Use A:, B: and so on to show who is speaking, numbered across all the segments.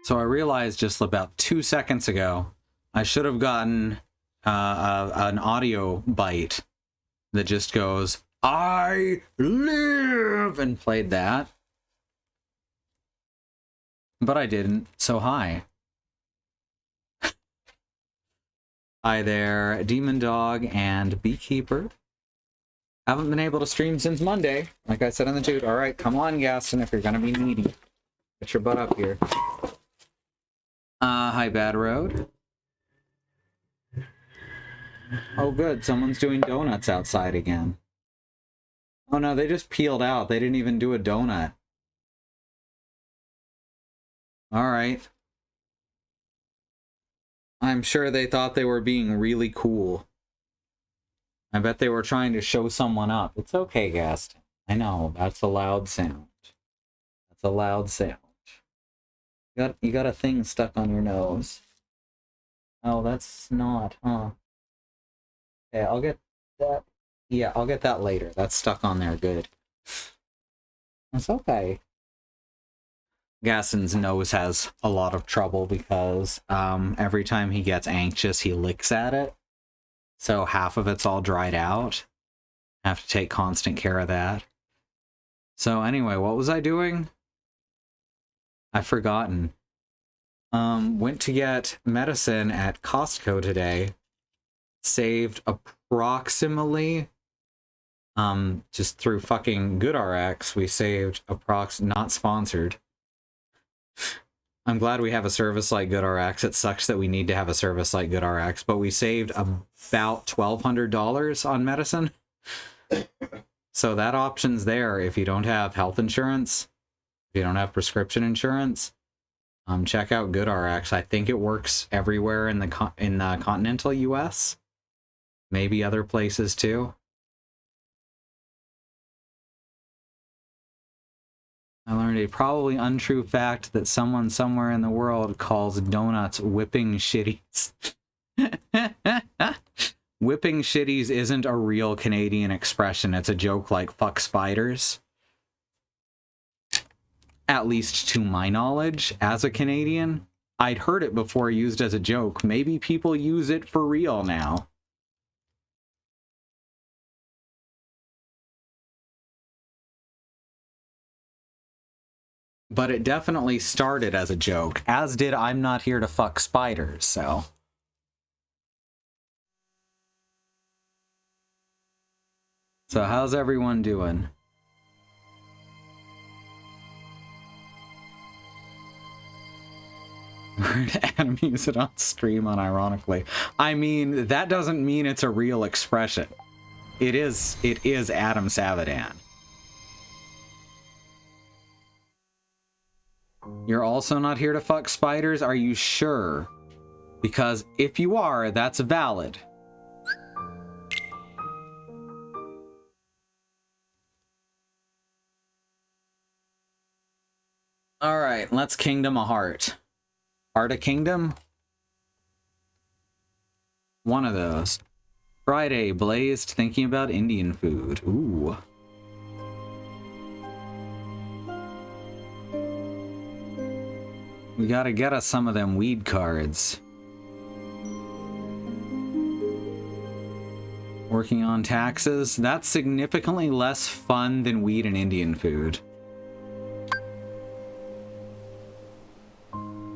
A: So I realized just about 2 seconds ago, I should have gotten an audio bite that just goes, "I live," and played that. But I didn't, so hi. Hi there, Demon Dog and Beekeeper. Haven't been able to stream since Monday, like I said in the dude. Alright, come on, Gaston, if you're gonna be needy. Get your butt up here. Hi, Bad Road. Oh, good, someone's doing donuts outside again. Oh no, they just peeled out. They didn't even do a donut. Alright. I'm sure they thought they were being really cool. I bet they were trying to show someone up. It's okay, Gaston. I know, that's a loud sound. That's a loud sound. You got a thing stuck on your nose. Oh, that's not, huh? Okay, I'll get that. Yeah, I'll get that later. That's stuck on there, good. That's okay. Gaston's nose has a lot of trouble because every time he gets anxious, he licks at it. So half of it's all dried out. I have to take constant care of that. So anyway, what was I doing? I've forgotten. Went to get medicine at Costco today. Saved approximately, just through fucking GoodRx, we saved not sponsored. I'm glad we have a service like GoodRx. It sucks that we need to have a service like GoodRx, but we saved about $1,200 on medicine. So that option's there if you don't have health insurance, if you don't have prescription insurance. Check out GoodRx. I think it works everywhere in the continental US. Maybe other places too. I learned a probably untrue fact that someone somewhere in the world calls donuts whipping shitties. Whipping shitties isn't a real Canadian expression. It's a joke like fuck spiders. At least to my knowledge, as a Canadian. I'd heard it before used as a joke. Maybe people use it for real now. But it definitely started as a joke, as did I'm not here to fuck spiders, so. So how's everyone doing? Heard Adam use it on stream unironically. I mean, that doesn't mean it's a real expression. It is Adam Savadan. You're also not here to fuck spiders? Are you sure? Because if you are, that's valid. Alright, let's Kingdom a Heart. Heart of Kingdom? One of those. Friday, blazed thinking about Indian food. Ooh. We gotta get us some of them weed cards. Working on taxes. That's significantly less fun than weed and Indian food.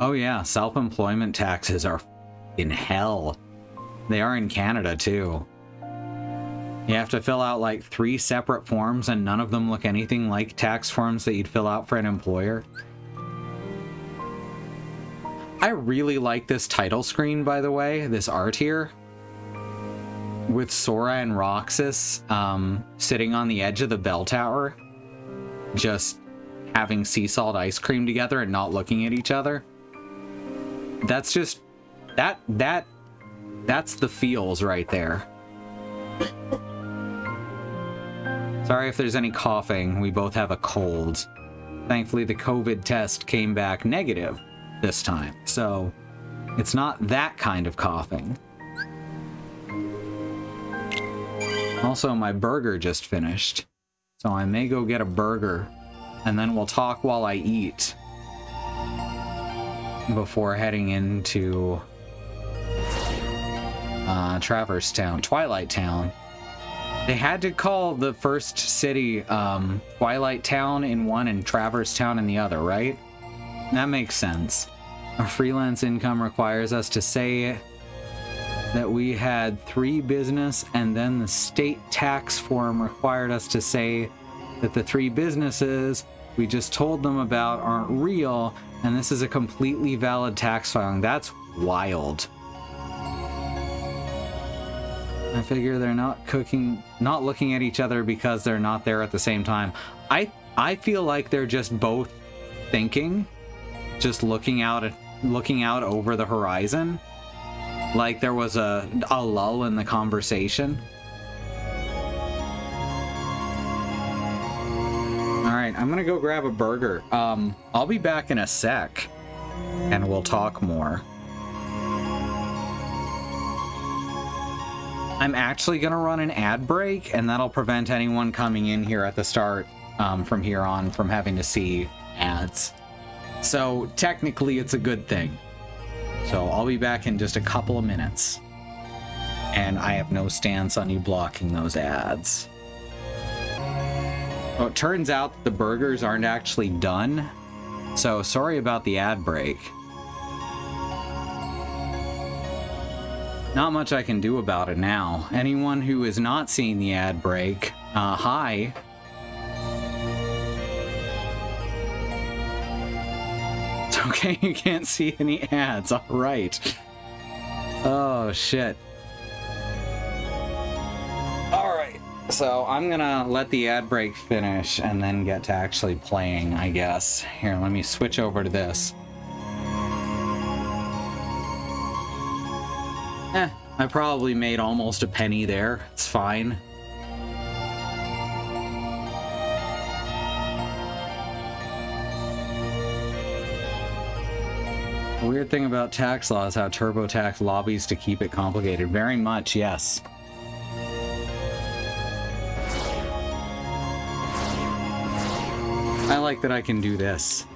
A: Oh yeah, self-employment taxes are in hell. They are in Canada too. You have to fill out like 3 separate forms and none of them look anything like tax forms that you'd fill out for an employer. I really like this title screen, by the way, this art here. With Sora and Roxas sitting on the edge of the bell tower, just having sea salt ice cream together and not looking at each other. That's just, that's the feels right there. Sorry if there's any coughing, we both have a cold. Thankfully the COVID test came back negative this time, so it's not that kind of coughing. Also, my burger just finished, so I may go get a burger, and then we'll talk while I eat. before heading into Traverse Town, Twilight Town. They had to call the first city Twilight Town in one and Traverse Town in the other, right? That makes sense. Our freelance income requires us to say that we had 3 business, and then the state tax form required us to say that the 3 businesses we just told them about aren't real, and this is a completely valid tax filing. That's wild. I figure they're not looking at each other because they're not there at the same time. I feel like they're just both thinking, just looking out over the horizon, like there was a lull in the conversation. All right, I'm gonna go grab a burger. I'll be back in a sec, and we'll talk more. I'm actually going to run an ad break, and that'll prevent anyone coming in here at the start from here on from having to see ads. So technically it's a good thing. So I'll be back in just a couple of minutes. And I have no stance on you blocking those ads. Well, it turns out the burgers aren't actually done. So sorry about the ad break. Not much I can do about it now. Anyone who is not seeing the ad break, hi. It's okay, you can't see any ads, all right. Oh, shit. All right, so I'm gonna let the ad break finish and then get to actually playing, I guess. Here, let me switch over to this. I probably made almost a penny there. It's fine. The weird thing about tax law is how TurboTax lobbies to keep it complicated. Very much, yes. I like that I can do this.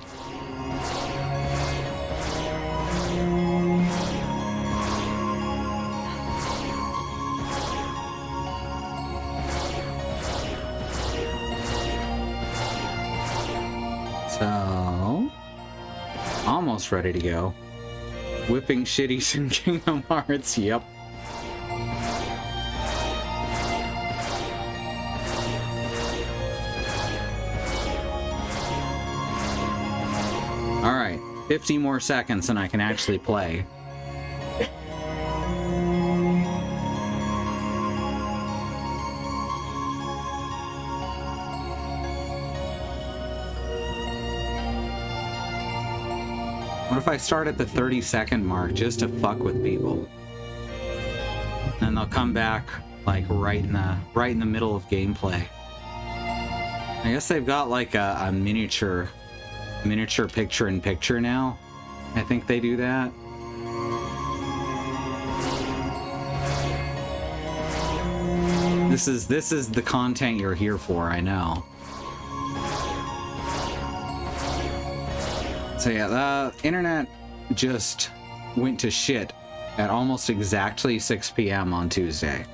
A: So, almost ready to go. Whipping shitties in Kingdom Hearts, yep. Alright, 50 more seconds and I can actually play. What if I start at the 30-second mark just to fuck with people? And they'll come back like right in the middle of gameplay. I guess they've got like a miniature picture-in-picture now. I think they do that. This is the content you're here for, I know. So yeah, the internet just went to shit at almost exactly 6 p.m. on Tuesday.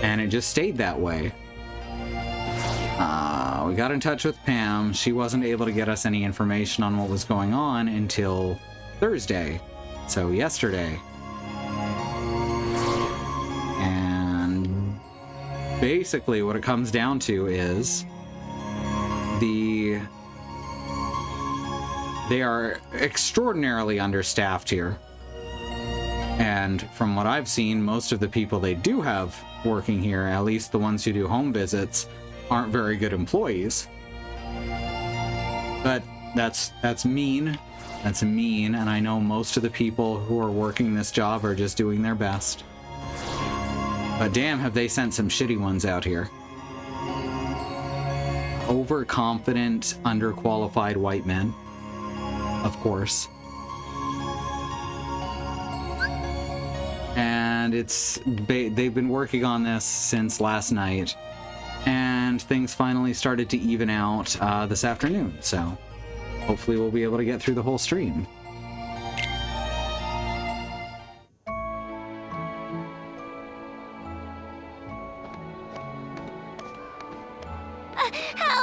A: And it just stayed that way. We got in touch with Pam. She wasn't able to get us any information on what was going on until Thursday. So yesterday. And basically what it comes down to is they are extraordinarily understaffed here. And from what I've seen, most of the people they do have working here, at least the ones who do home visits, aren't very good employees. But that's mean. That's mean, and I know most of the people who are working this job are just doing their best. But damn, have they sent some shitty ones out here. Overconfident, underqualified white men. Of course. And they've been working on this since last night, and things finally started to even out this afternoon, so hopefully we'll be able to get through the whole stream.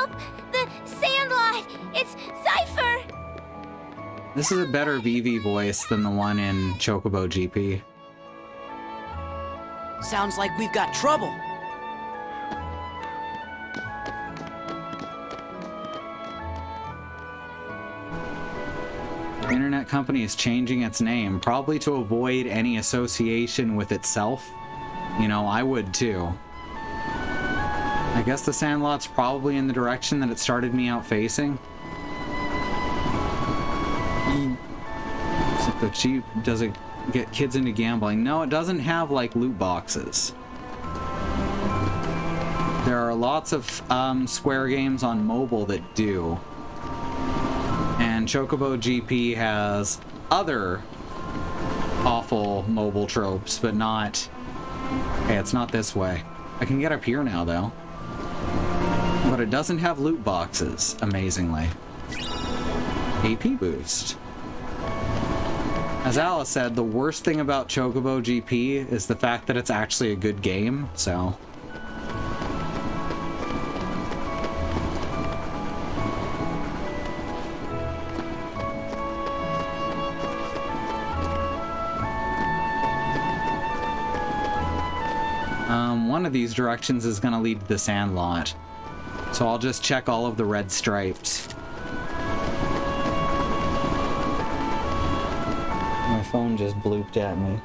B: Help! The Sandlot! It's Cypher!
A: This is a better Vivi voice than the one in Chocobo GP.
C: Sounds like we've got trouble.
A: The internet company is changing its name, probably to avoid any association with itself. You know, I would too. I guess the Sandlot's probably in the direction that it started me out facing. The cheap, does it get kids into gambling? No, it doesn't have like loot boxes. There are lots of Square games on mobile that do. And Chocobo GP has other awful mobile tropes, but not... Hey, it's not this way. I can get up here now, though. But it doesn't have loot boxes, amazingly. AP boost. As Alice said, the worst thing about Chocobo GP is the fact that it's actually a good game, so... One of these directions is going to lead to the Sandlot. So I'll just check all of the red stripes. My phone just blooped at me.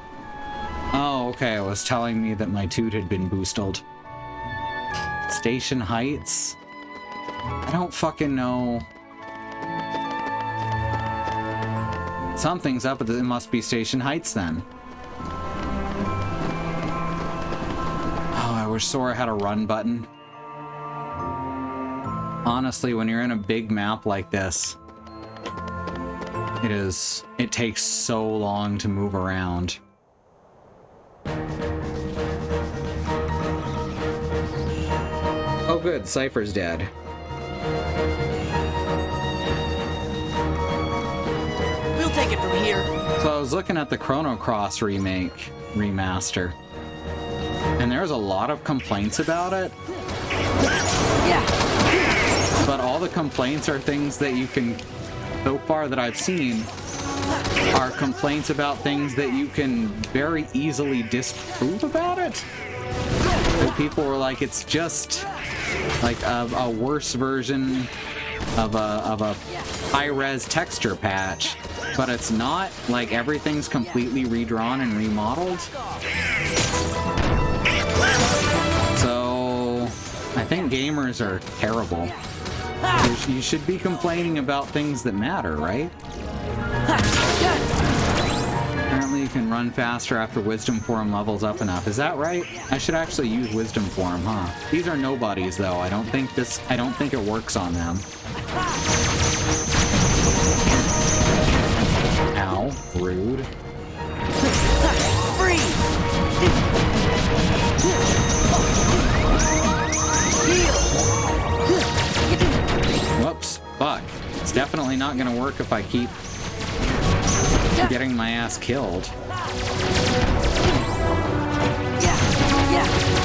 A: Oh, okay, it was telling me that my toot had been boosted. Station Heights? I don't fucking know. Something's up, but it must be Station Heights then. I wish Sora had a run button. Honestly, when you're in a big map like this, it takes so long to move around. Oh good, Cypher's dead.
C: We'll take it from here.
A: So I was looking at the Chrono Cross remaster. And there's a lot of complaints about it.
C: Yeah.
A: But all the complaints are things that you can, so far that I've seen, are complaints about things that you can very easily disprove about it. That people were like, it's just like a worse version of a high-res texture patch. But it's not, like everything's completely redrawn and remodeled. So, I think gamers are terrible. You should be complaining about things that matter, right? Apparently you can run faster after Wisdom Form levels up enough. Is that right? I should actually use Wisdom Form, huh? These are nobodies, though. I don't think it works on them. Ow, rude. Whoops, fuck. It's definitely not gonna work if I keep getting my ass killed.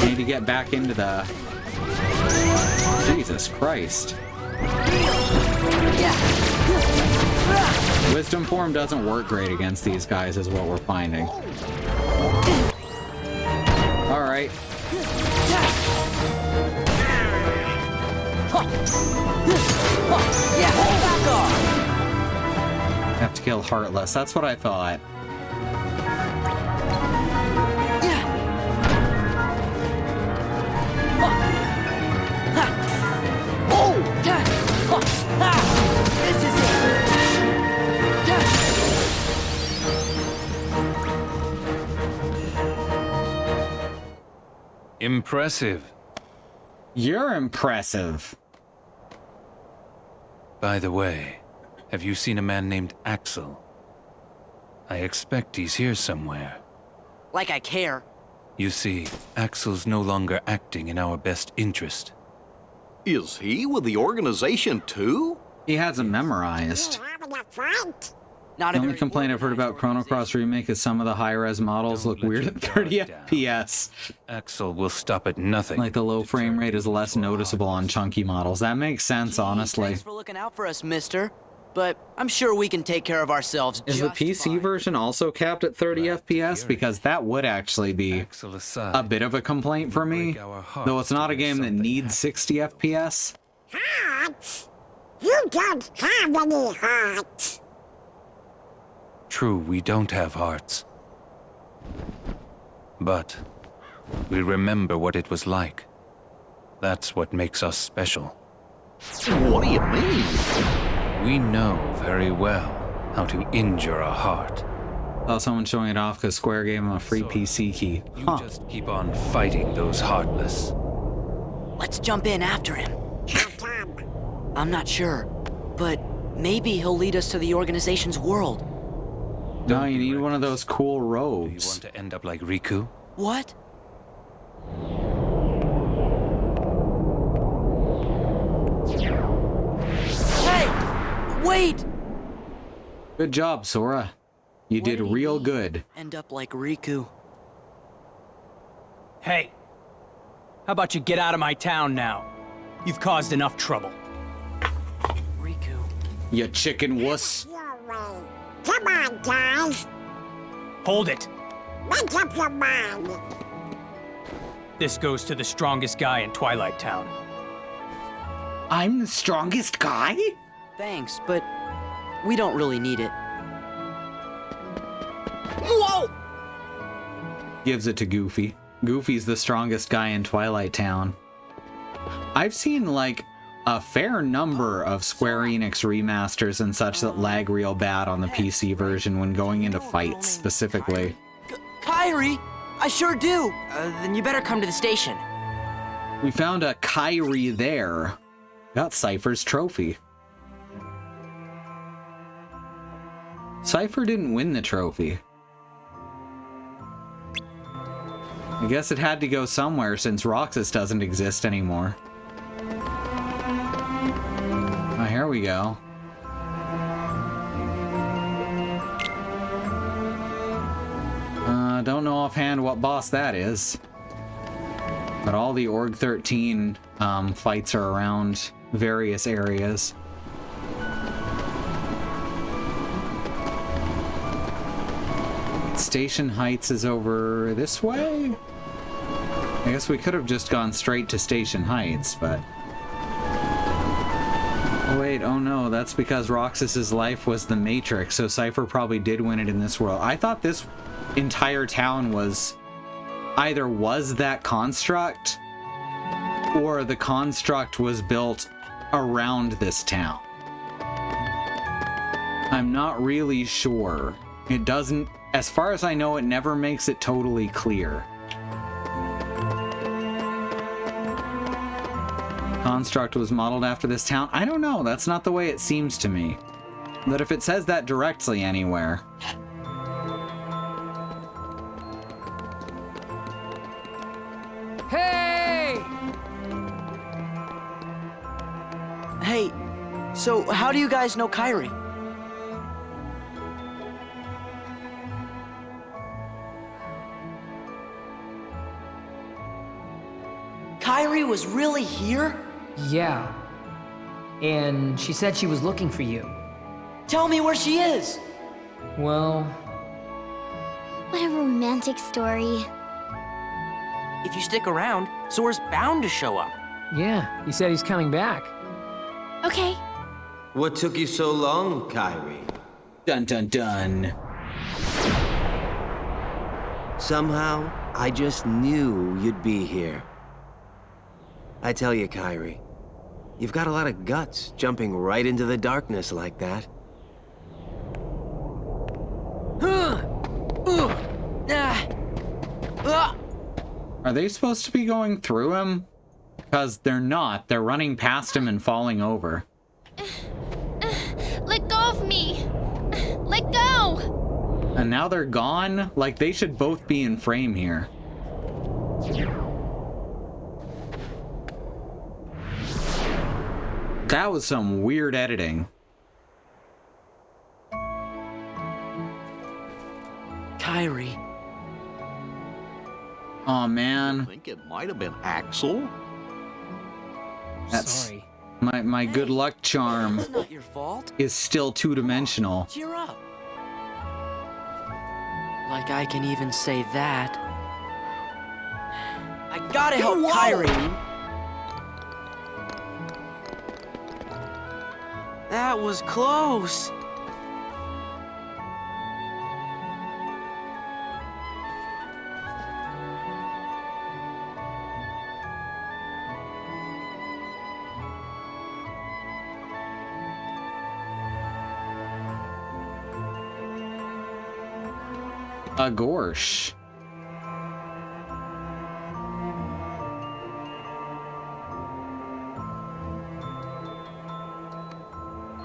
A: Need to get back into the... Jesus Christ. Wisdom Form doesn't work great against these guys, is what we're finding. Alright. Have to kill Heartless. That's what I thought.
C: This is it.
D: Impressive.
A: You're impressive.
D: By the way, have you seen a man named Axel? I expect he's here somewhere.
C: Like I care.
D: You see, Axel's no longer acting in our best interest.
E: Is he with the organization too?
A: He has them memorized.
C: Not
A: The
C: a
A: only
C: very
A: complaint I've heard about
C: organized
A: Chrono Cross
C: organization.
A: Remake is some of the high-res models
D: Don't
A: look
D: let
A: weird
D: your
A: at 30
D: guard down.
A: FPS.
D: Axel will stop at nothing.
A: Like the low
D: to
A: frame
D: turn
A: rate is
D: you
A: less
D: into a
A: noticeable on
D: hardness.
A: chunky models. That makes sense,
C: Gee,
A: honestly.
C: Thanks for looking out for us, mister. But I'm sure we can take care of ourselves
A: Is the
C: just
A: PC
C: fine.
A: version also capped at 30
D: Glad to
A: FPS?
D: hear it.
A: Because that would actually be
D: Axel aside,
A: a bit of a complaint for me.
D: break our
A: Though it's
D: hearts
A: not
D: to
A: a
D: hear
A: game that
D: something
A: needs
D: happen.
A: 60 FPS.
E: Hearts? You don't have any hearts.
D: True, we don't have hearts. But we remember what it was like. That's what makes us special.
F: What do you mean?
D: We know very well how to injure a heart.
A: Oh, someone's showing it off because Square gave him a free PC key.
D: You
A: Huh.
D: just keep on fighting those heartless.
C: Let's jump in after him.
E: How come?
C: I'm not sure, but maybe he'll lead us to the organization's world.
A: No,
D: Don't
A: you
D: be
A: need one of
D: reckless.
A: those cool
D: Do you
A: robes.
D: want to end up like Riku?
C: What? Hey! Wait!
A: Good job, Sora. You did
C: What did he
A: real
C: mean?
A: good.
C: End up like Riku.
G: Hey, how about you get out of my town now? You've caused enough trouble.
C: Riku.
A: You chicken wuss.
E: Your way. Come on, guys.
G: Hold it!
E: Make up your mind.
G: This goes to the strongest guy in Twilight Town.
A: I'm the strongest guy?
C: Thanks, but we don't really need it. Whoa!
A: Gives it to Goofy. Goofy's the strongest guy in Twilight Town. I've seen like a fair number of Square Enix remasters and such that lag real bad on the PC version when going into fights specifically.
C: Kyrie! I sure do!
H: Then you better come to the station.
A: We found a Kyrie there. Got Cypher's trophy. Cypher didn't win the trophy. I guess it had to go somewhere since Roxas doesn't exist anymore. Oh, here we go. Don't know offhand what boss that is. But all the Org 13 fights are around various areas. Station Heights is over this way? I guess we could have just gone straight to Station Heights, but... Oh wait, oh no, that's because Roxas's life was the Matrix, so Cypher probably did win it in this world. I thought this entire town was... either was that construct, or the construct was built around this town. I'm not really sure. It doesn't, as far as I know, it never makes it totally clear. Construct was modeled after this town. I don't know, that's not the way it seems to me. But if it says that directly anywhere...
H: Hey!
C: Hey, so how do you guys know Kyrie? Kyrie was really here?
H: Yeah. And she said she was looking for you.
C: Tell me where she is!
H: Well,
B: What a romantic story.
H: if you stick around, Sora's bound to show up. Yeah, he said he's coming back.
B: Okay.
I: What took you so long, Kyrie?
A: Dun dun dun.
I: Somehow, I just knew you'd be here. I tell you, Kyrie, you've got a lot of guts jumping right into the darkness like that.
A: Are they supposed to be going through him? Because they're not. They're running past him and falling over.
B: Let go of me. Let go.
A: And now they're gone? Like, they should both be in frame here. That was some weird editing.
C: Kyrie.
A: Aw,
F: I
A: man.
F: think it might have been Axel.
A: That's
G: Sorry.
A: my good luck charm
C: It's not your fault.
A: is still two-dimensional.
C: Cheer up. Like I can even say that. I gotta help
F: Whoa.
C: Kyrie. That was close.
A: A gorsh.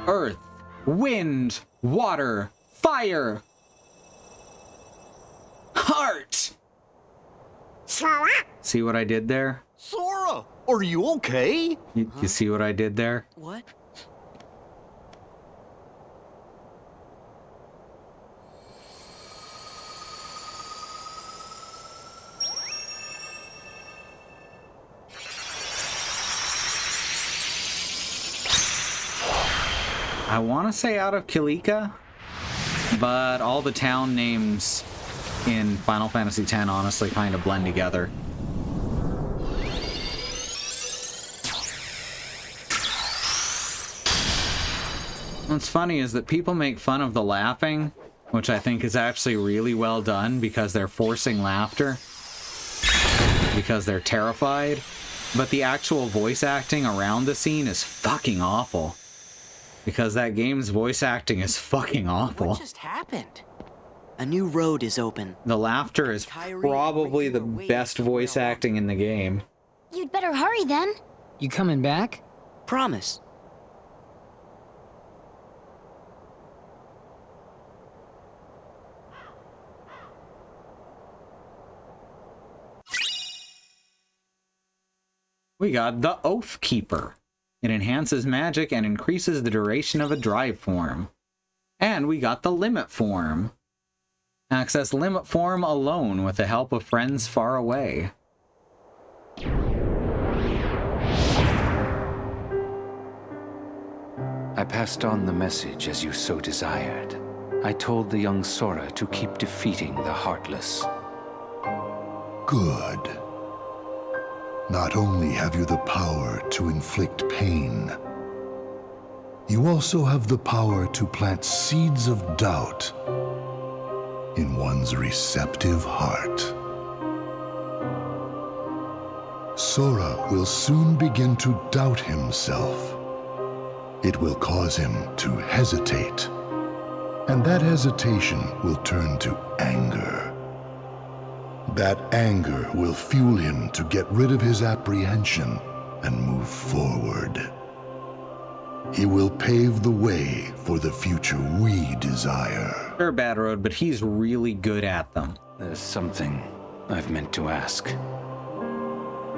A: Earth, wind, water, fire, heart.
E: Sora?
A: See what I did there?
F: Sora, are you okay?
A: You see what I did there?
C: What?
A: I want to say out of Kilika, but all the town names in Final Fantasy X honestly kind of blend together. What's funny is that people make fun of the laughing, which I think is actually really well done because they're forcing laughter because they're terrified, but the actual voice acting around the scene is fucking awful. Because that game's voice acting is fucking awful.
C: What just happened? A new road is open.
A: The laughter is probably the best voice acting in the game.
B: You'd better hurry then.
H: You coming back?
C: Promise.
A: We got the Oath Keeper. It enhances magic and increases the duration of a drive form. And we got the Limit form. Access Limit form alone with the help of friends far away.
D: I passed on the message as you so desired. I told the young Sora to keep defeating the Heartless.
J: Good. Not only have you the power to inflict pain, you also have the power to plant seeds of doubt in one's receptive heart. Sora will soon begin to doubt himself. It will cause him to hesitate, and that hesitation will turn to anger. That anger will fuel him to get rid of his apprehension and move forward. He will pave the way for the future we desire.
A: They're a bad road, but he's really good at them.
D: There's something I've meant to ask.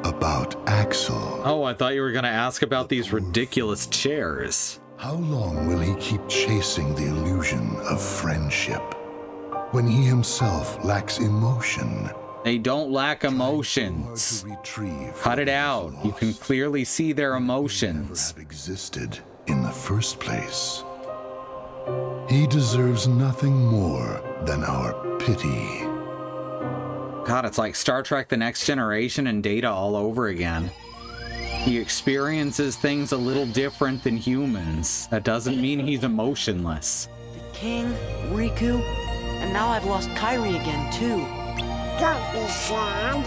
J: About Axel.
A: Oh, I thought you were going to ask about these ridiculous chairs.
J: How long will he keep chasing the illusion of friendship when he himself lacks emotion?
A: They don't lack emotions. Cut it out. You can clearly see their emotions.
J: Have existed in the first place. He deserves nothing more than our pity.
A: God, it's like Star Trek The Next Generation and Data all over again. He experiences things a little different than humans. That doesn't mean he's emotionless.
C: The king, Riku, and now I've lost Kyrie again too.
E: Don't be sad.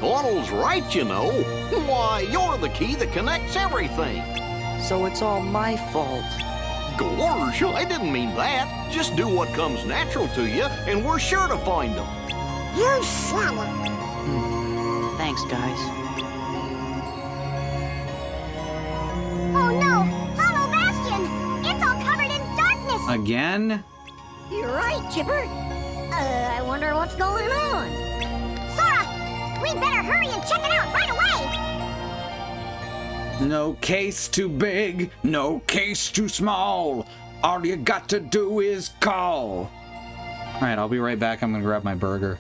F: Donald's right, you know. Why, you're the key that connects everything.
C: So it's all my fault.
F: Gorge, I didn't mean that. Just do what comes natural to you, and we're sure to find them.
E: You said it.
C: Thanks, guys.
B: Oh no! Hollow Bastion! It's all covered in darkness!
A: Again?
B: You're right, Chipper. I wonder what's going on. Sora! We better hurry and check it out right away!
A: No case too big, no case too small. All you got to do is call. Alright, I'll be right back. I'm gonna grab my burger.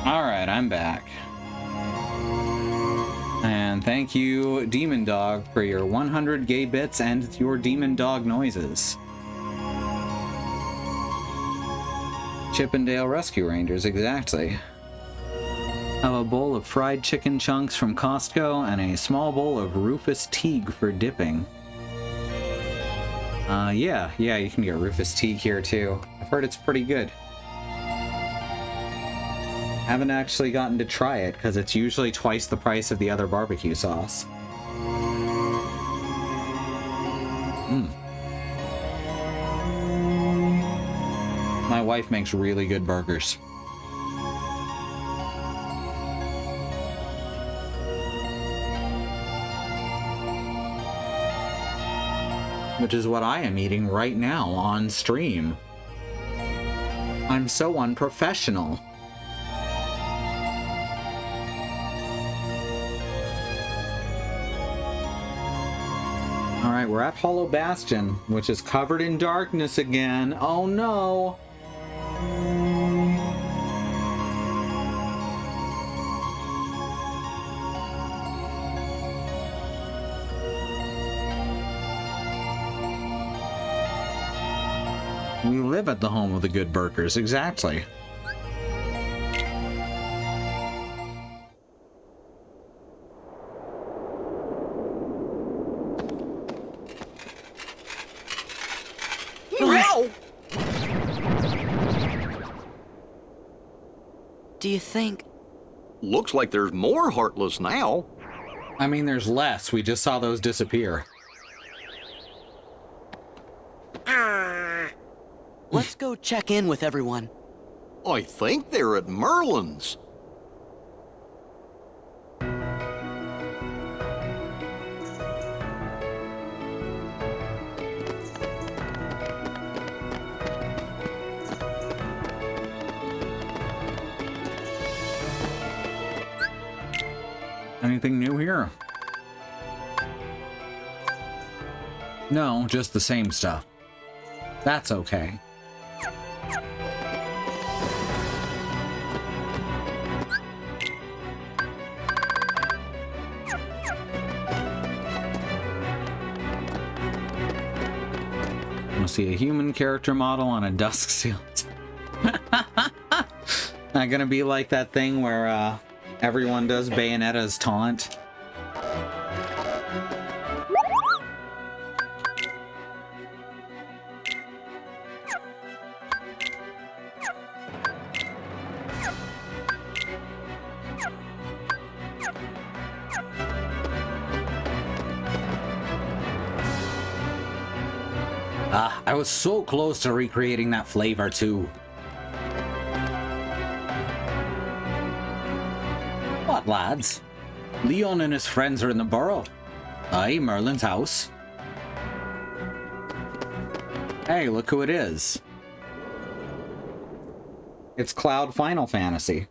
A: Alright, I'm back. And thank you, Demon Dog, for your 100 gay bits and your Demon Dog noises. Chippendale Rescue Rangers, exactly. Have a bowl of fried chicken chunks from Costco and a small bowl of Rufus Teague for dipping. Yeah, you can get Rufus Teague here too. I've heard it's pretty good. Haven't actually gotten to try it because it's usually twice the price of the other barbecue sauce. My wife makes really good burgers. Which is what I am eating right now on stream. I'm so unprofessional. Alright, we're at Hollow Bastion, which is covered in darkness again. Oh no! We live at the home of the good burgers, exactly.
C: Do you think...
F: Looks like there's more Heartless now.
A: I mean, there's less. We just saw those disappear.
C: Let's go check in with everyone.
F: I think they're at Merlin's.
A: Anything new here? No, just the same stuff. That's okay. We'll see a human character model on a dusk sealed. Not gonna be like that thing where everyone does Bayonetta's taunt. I was so close to recreating that flavor too. What, lads? Leon and his friends are in the burrow. Aye, Merlin's house. Hey, look who it is. It's Cloud Final Fantasy.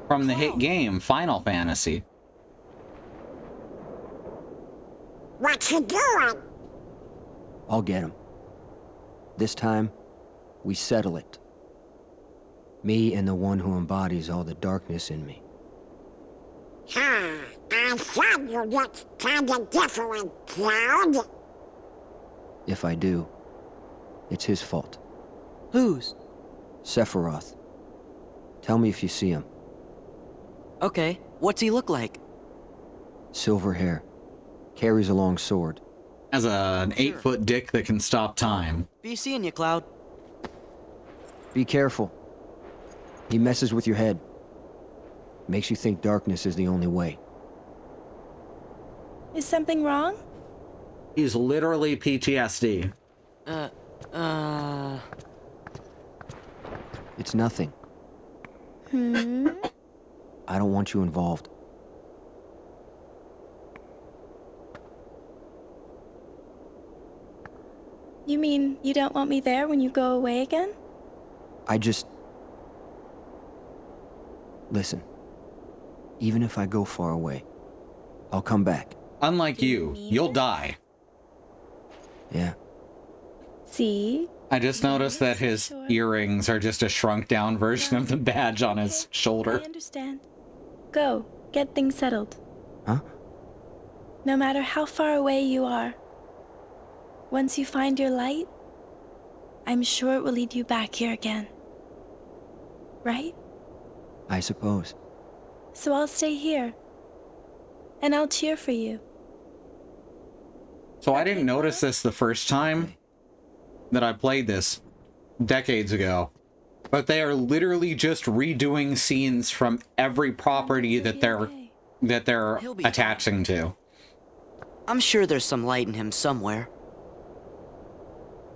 A: From the hit game, Final Fantasy.
E: What you doing?
K: I'll get him. This time, we settle it. Me and the one who embodies all the darkness in me.
E: I thought you looked kinda different, Cloud.
K: If I do, it's his fault.
C: Whose?
K: Sephiroth. Tell me if you see him.
C: Okay, what's he look like?
K: Silver hair. Carries a long sword.
A: Has an 8-foot dick that can stop time.
C: Be seeing you, Cloud.
K: Be careful. He messes with your head. Makes you think darkness is the only way.
L: Is something wrong?
A: He's literally PTSD.
K: It's nothing. I don't want you involved.
L: You mean you don't want me there when you go away again?
K: Listen. Even if I go far away, I'll come back.
A: Unlike you, you'll die.
K: Yeah.
L: See?
A: I just noticed that his earrings are just a shrunk down version of the badge on his shoulder.
L: I understand. Go, get things settled.
K: Huh?
L: No matter how far away you are, once you find your light, I'm sure it will lead you back here again. Right?
K: I suppose.
L: So I'll stay here. And I'll cheer for you.
A: So I didn't notice this the first time that I played this decades ago. But they are literally just redoing scenes from every property that they're attaching to.
C: I'm sure there's some light in him somewhere.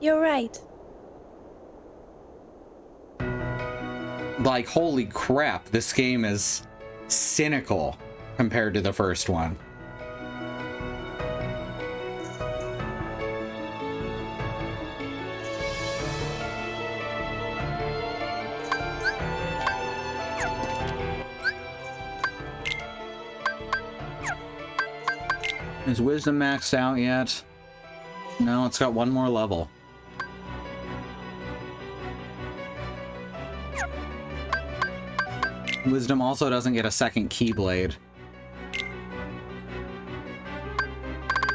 L: You're right.
A: Like, holy crap, this game is cynical compared to the first one. Is Wisdom maxed out yet? No, it's got one more level. Wisdom also doesn't get a second Keyblade.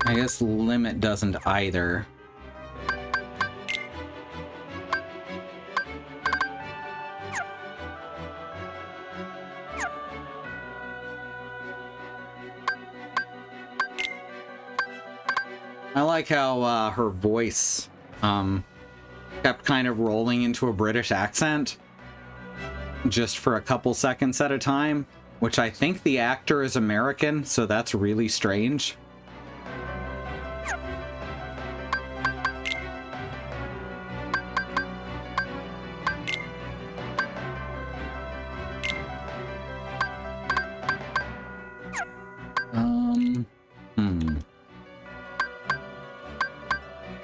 A: I guess Limit doesn't either. I like how her voice kept kind of rolling into a British accent just for a couple seconds at a time, which I think the actor is American, so that's really strange.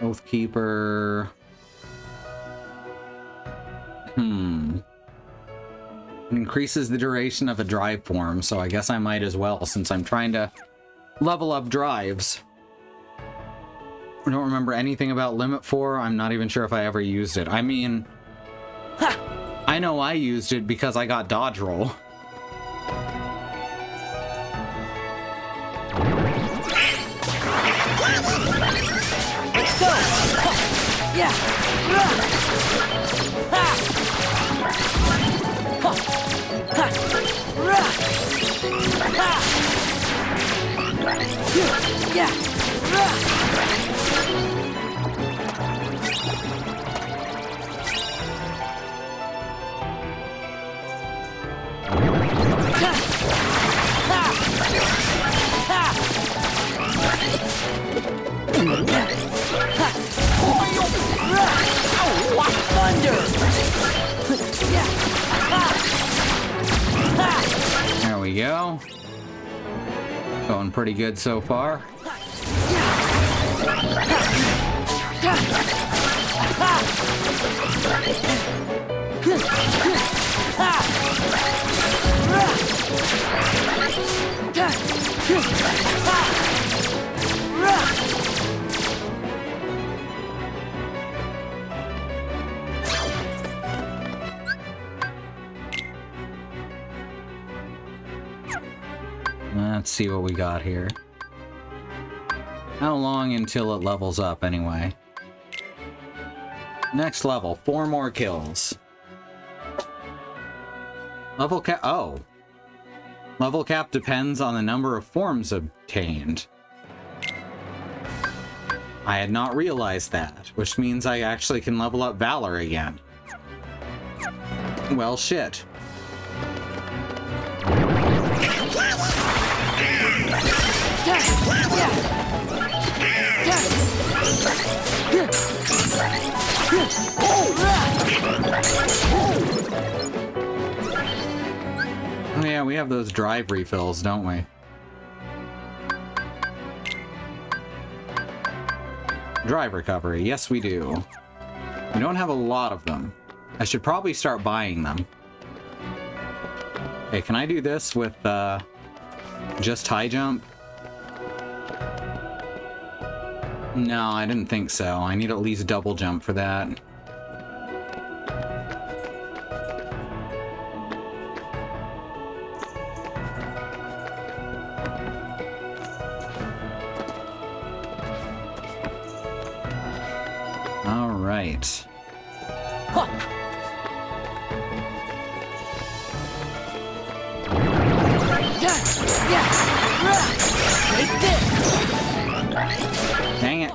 A: Oathkeeper. It increases the duration of a drive form, so I guess I might as well, since I'm trying to level up drives. I don't remember anything about Limit 4. I'm not even sure if I ever used it. I mean, I know I used it because I got dodge roll.
H: Let's go! Yeah!
A: There we go. Going pretty good so far. Let's see what we got here. How long until it levels up anyway? Next level, 4 more kills. Level cap, oh. Level cap depends on the number of forms obtained. I had not realized that, which means I actually can level up Valor again. Well, shit. Oh yeah, we have those drive refills, don't we? Drive recovery, yes we do. We don't have a lot of them. I should probably start buying them. Okay, can I do this with just high jump? No, I didn't think so. I need at least double jump for that. All right. Dang it.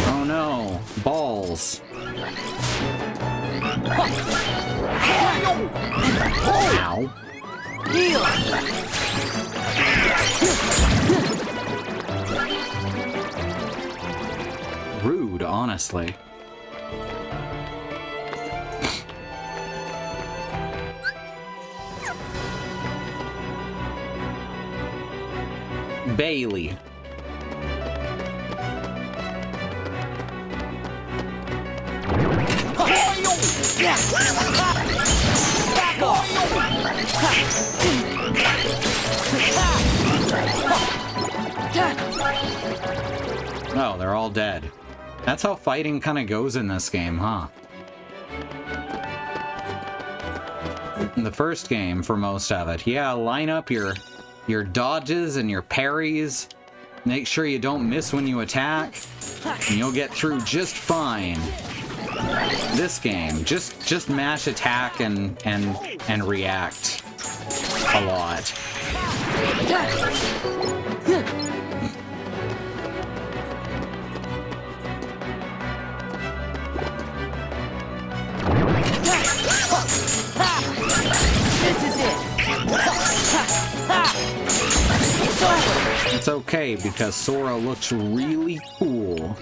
A: Oh no, balls. Ow. Rude, honestly. Bailey. Oh, they're all dead. That's how fighting kind of goes in this game, huh? In the first game, for most of it, yeah, line up your dodges and your parries. Make sure you don't miss when you attack, and you'll get through just fine. This game, just mash attack and react. a lot.
H: This is it. It's over.
A: It's okay, because Sora looks really cool.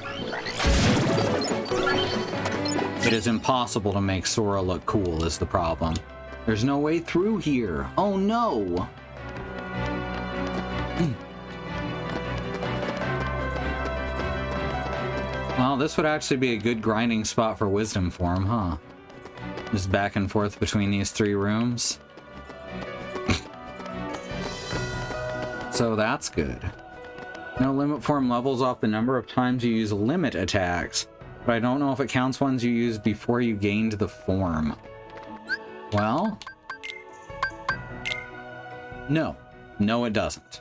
A: It is impossible to make Sora look cool is the problem. There's no way through here. Oh no! Well, this would actually be a good grinding spot for wisdom form, huh? Just back and forth between these 3 rooms. So that's good. No limit form levels off the number of times you use limit attacks, but I don't know if it counts ones you used before you gained the form. Well, no. No, it doesn't.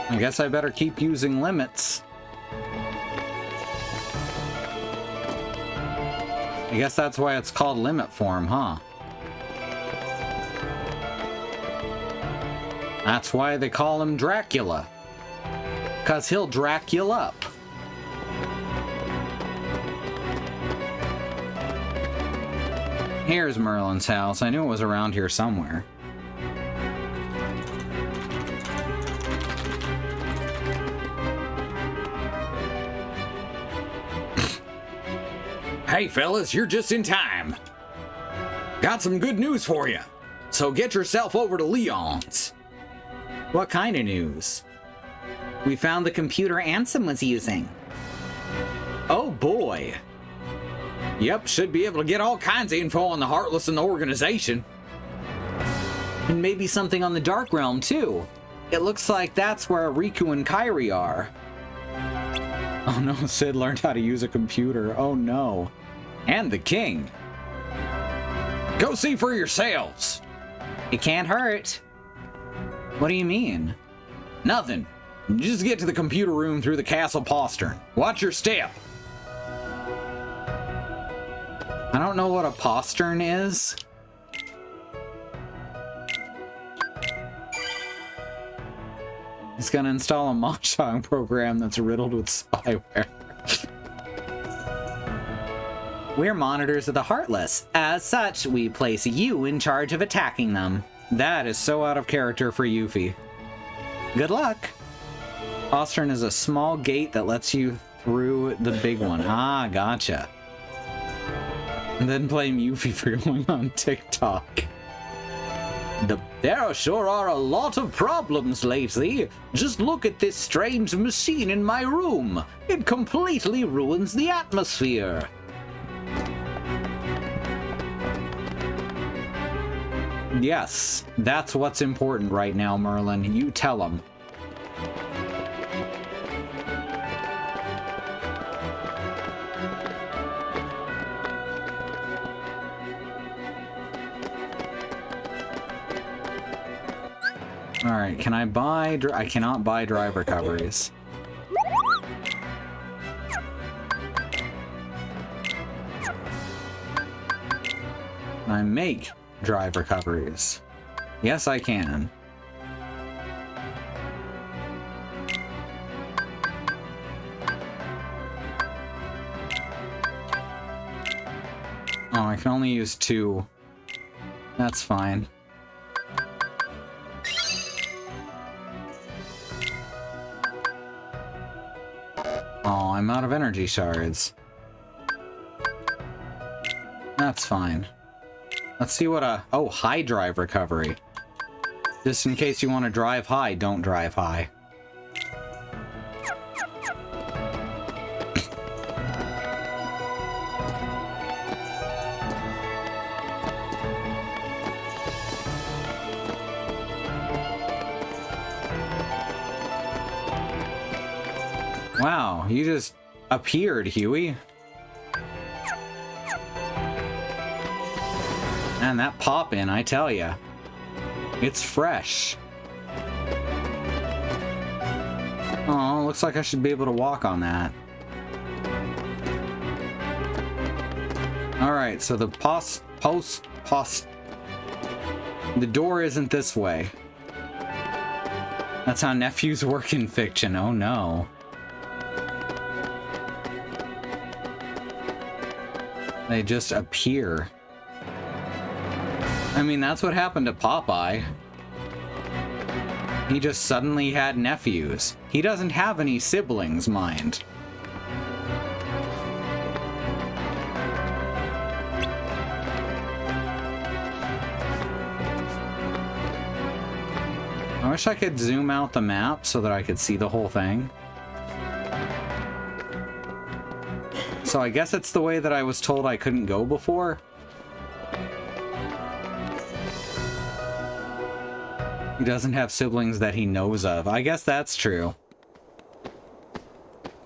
A: I guess I better keep using limits. I guess that's why it's called limit form, huh? That's why they call him Dracula. 'Cause he'll Dracula up. Here's Merlin's house. I knew it was around here somewhere. Hey fellas, you're just in time. Got some good news for you. So get yourself over to Leon's. What kind of news? We found the computer Ansem was using. Oh boy. Yep, should be able to get all kinds of info on the Heartless and the organization. And maybe something on the Dark Realm too. It looks like that's where Riku and Kairi are. Oh no, Sid learned how to use a computer. Oh no. And the king. Go see for yourselves. It can't hurt. What do you mean? Nothing. Just get to the computer room through the castle postern. Watch your step. I don't know what a postern is. He's gonna install a Mahjong program that's riddled with spyware. We're monitors of the Heartless. As such, we place you in charge of attacking them. That is so out of character for Yuffie. Good luck. Postern is a small gate that lets you through the big one. Ah, gotcha. And then blame Yuffie for going on TikTok. There sure are a lot of problems lately. Just look at this strange machine in my room. It completely ruins the atmosphere. Yes, that's what's important right now, Merlin. You tell him. Alright, can I buy... I cannot buy drive recoveries. Can I make drive recoveries? Yes, I can. Oh, I can only use 2. That's fine. Oh, I'm out of energy shards. That's fine. Let's see what a... Oh, high drive recovery. Just in case you want to drive high, don't drive high. Wow, you just appeared, Huey. Man, that pop-in, I tell ya. It's fresh. Oh, looks like I should be able to walk on that. Alright, so the the door isn't this way. That's how nephews work in fiction. Oh no. They just appear. I mean, that's what happened to Popeye. He just suddenly had nephews. He doesn't have any siblings, mind. I wish I could zoom out the map so that I could see the whole thing. So I guess it's the way that I was told I couldn't go before. He doesn't have siblings that he knows of. I guess that's true.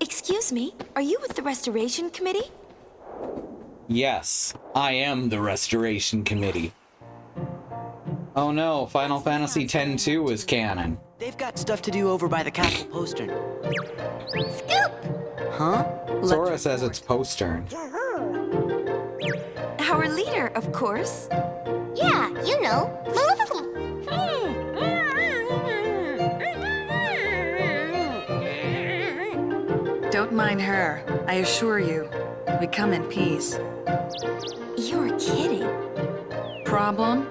L: Excuse me, are you with the Restoration Committee?
A: Yes, I am the Restoration Committee. Oh no, Final Fantasy X-2 is canon.
C: They've got stuff to do over by the castle postern.
B: Scoop!
C: Huh?
A: Sora says it's postern.
L: Our leader, of course.
B: Yeah, you know, Maleficent.
M: Don't mind her. I assure you, we come in peace.
L: You're kidding.
M: Problem?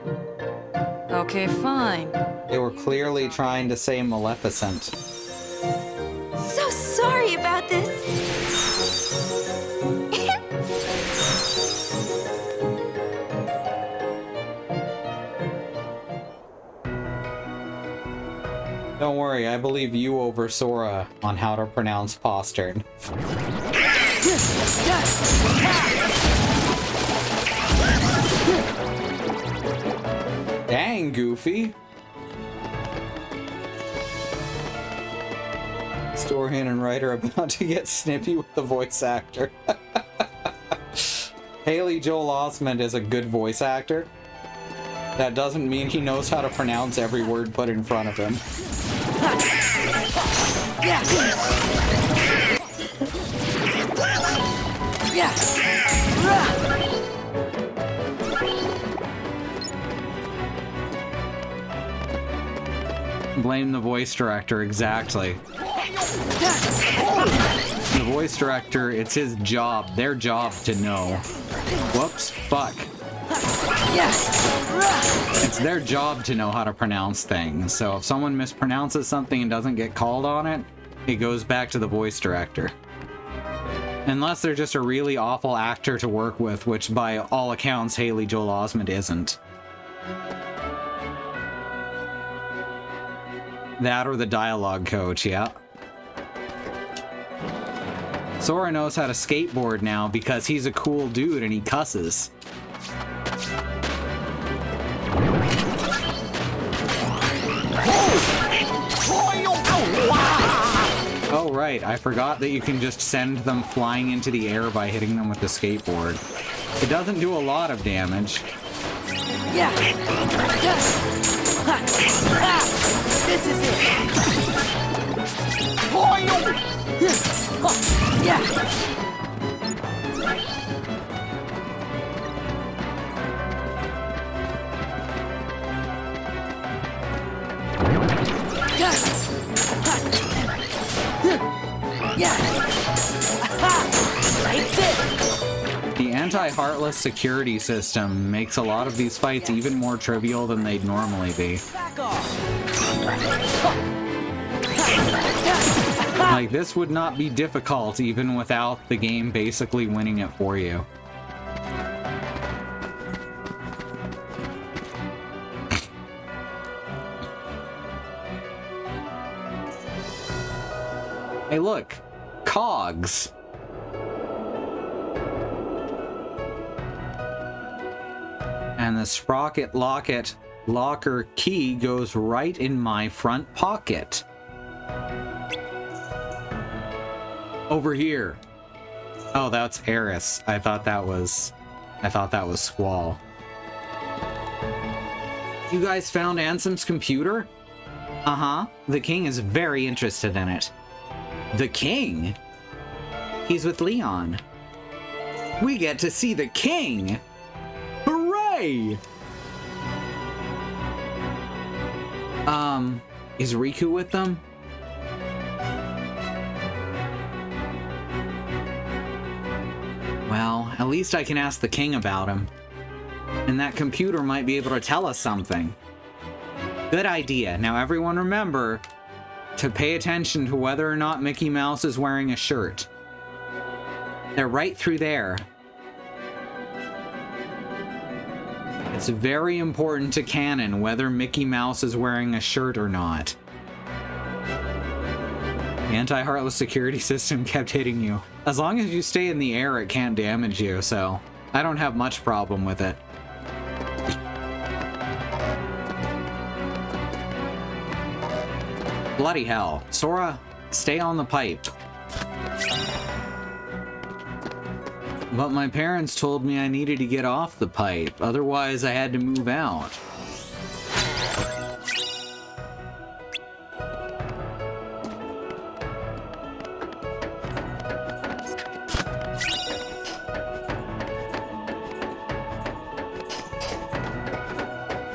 M: Okay, fine.
A: They were clearly trying to say Maleficent.
L: So sorry about this.
A: Don't worry, I believe you over Sora on how to pronounce postern. Dang, Goofy. Storehan and writer about to get snippy with the voice actor. Haley Joel Osment is a good voice actor. That doesn't mean he knows how to pronounce every word put in front of him. Blame the voice director, exactly. The voice director, it's his job, their job to know. Whoops, fuck. It's their job to know how to pronounce things, so if someone mispronounces something and doesn't get called on it, it goes back to the voice director. Unless they're just a really awful actor to work with, which by all accounts Haley Joel Osment isn't. That or the dialogue coach, yeah. Sora knows how to skateboard now because he's a cool dude and he cusses. Oh right, I forgot that you can just send them flying into the air by hitting them with the skateboard. It doesn't do a lot of damage.
C: Yeah. This is it. Yeah.
A: The anti-heartless security system makes a lot of these fights even more trivial than they'd normally be. Like, this would not be difficult even without the game basically winning it for you. Hey look, cogs. And the sprocket locker key goes right in my front pocket. Over here. Oh, that's Eris. I thought that was Squall. You guys found Ansem's computer? Uh-huh. The king is very interested in it. The king? He's with Leon. We get to see the king! Hooray! Is Riku with them? Well, at least I can ask the king about him. And that computer might be able to tell us something. Good idea. Now everyone remember to pay attention to whether or not Mickey Mouse is wearing a shirt. They're right through there. It's very important to canon whether Mickey Mouse is wearing a shirt or not. The anti-heartless security system kept hitting you. As long as you stay in the air, it can't damage you, so I don't have much problem with it. Bloody hell. Sora, stay on the pipe. But my parents told me I needed to get off the pipe, otherwise I had to move out.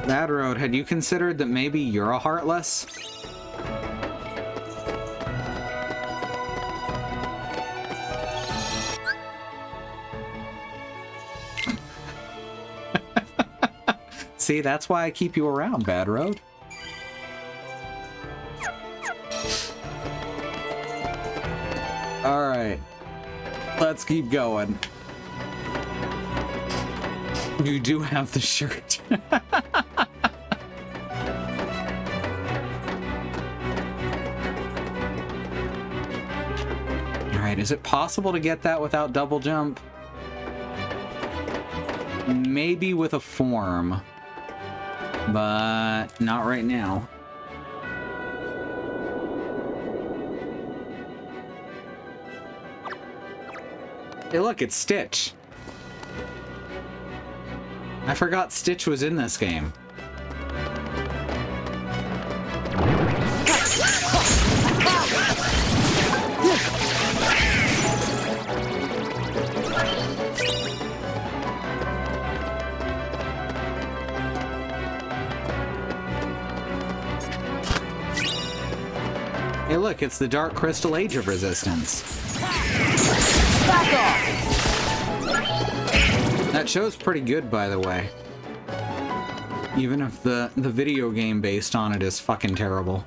A: Bad Road, had you considered that maybe you're a Heartless? See, that's why I keep you around, Bad Road. Alright. Let's keep going. You do have the shirt. Alright, is it possible to get that without double jump? Maybe with a form. But not right now. Hey, look, it's Stitch. I forgot Stitch was in this game. Hey, look, it's the Dark Crystal Age of Resistance. Back off! That show's pretty good, by the way. Even if the video game based on it is fucking terrible.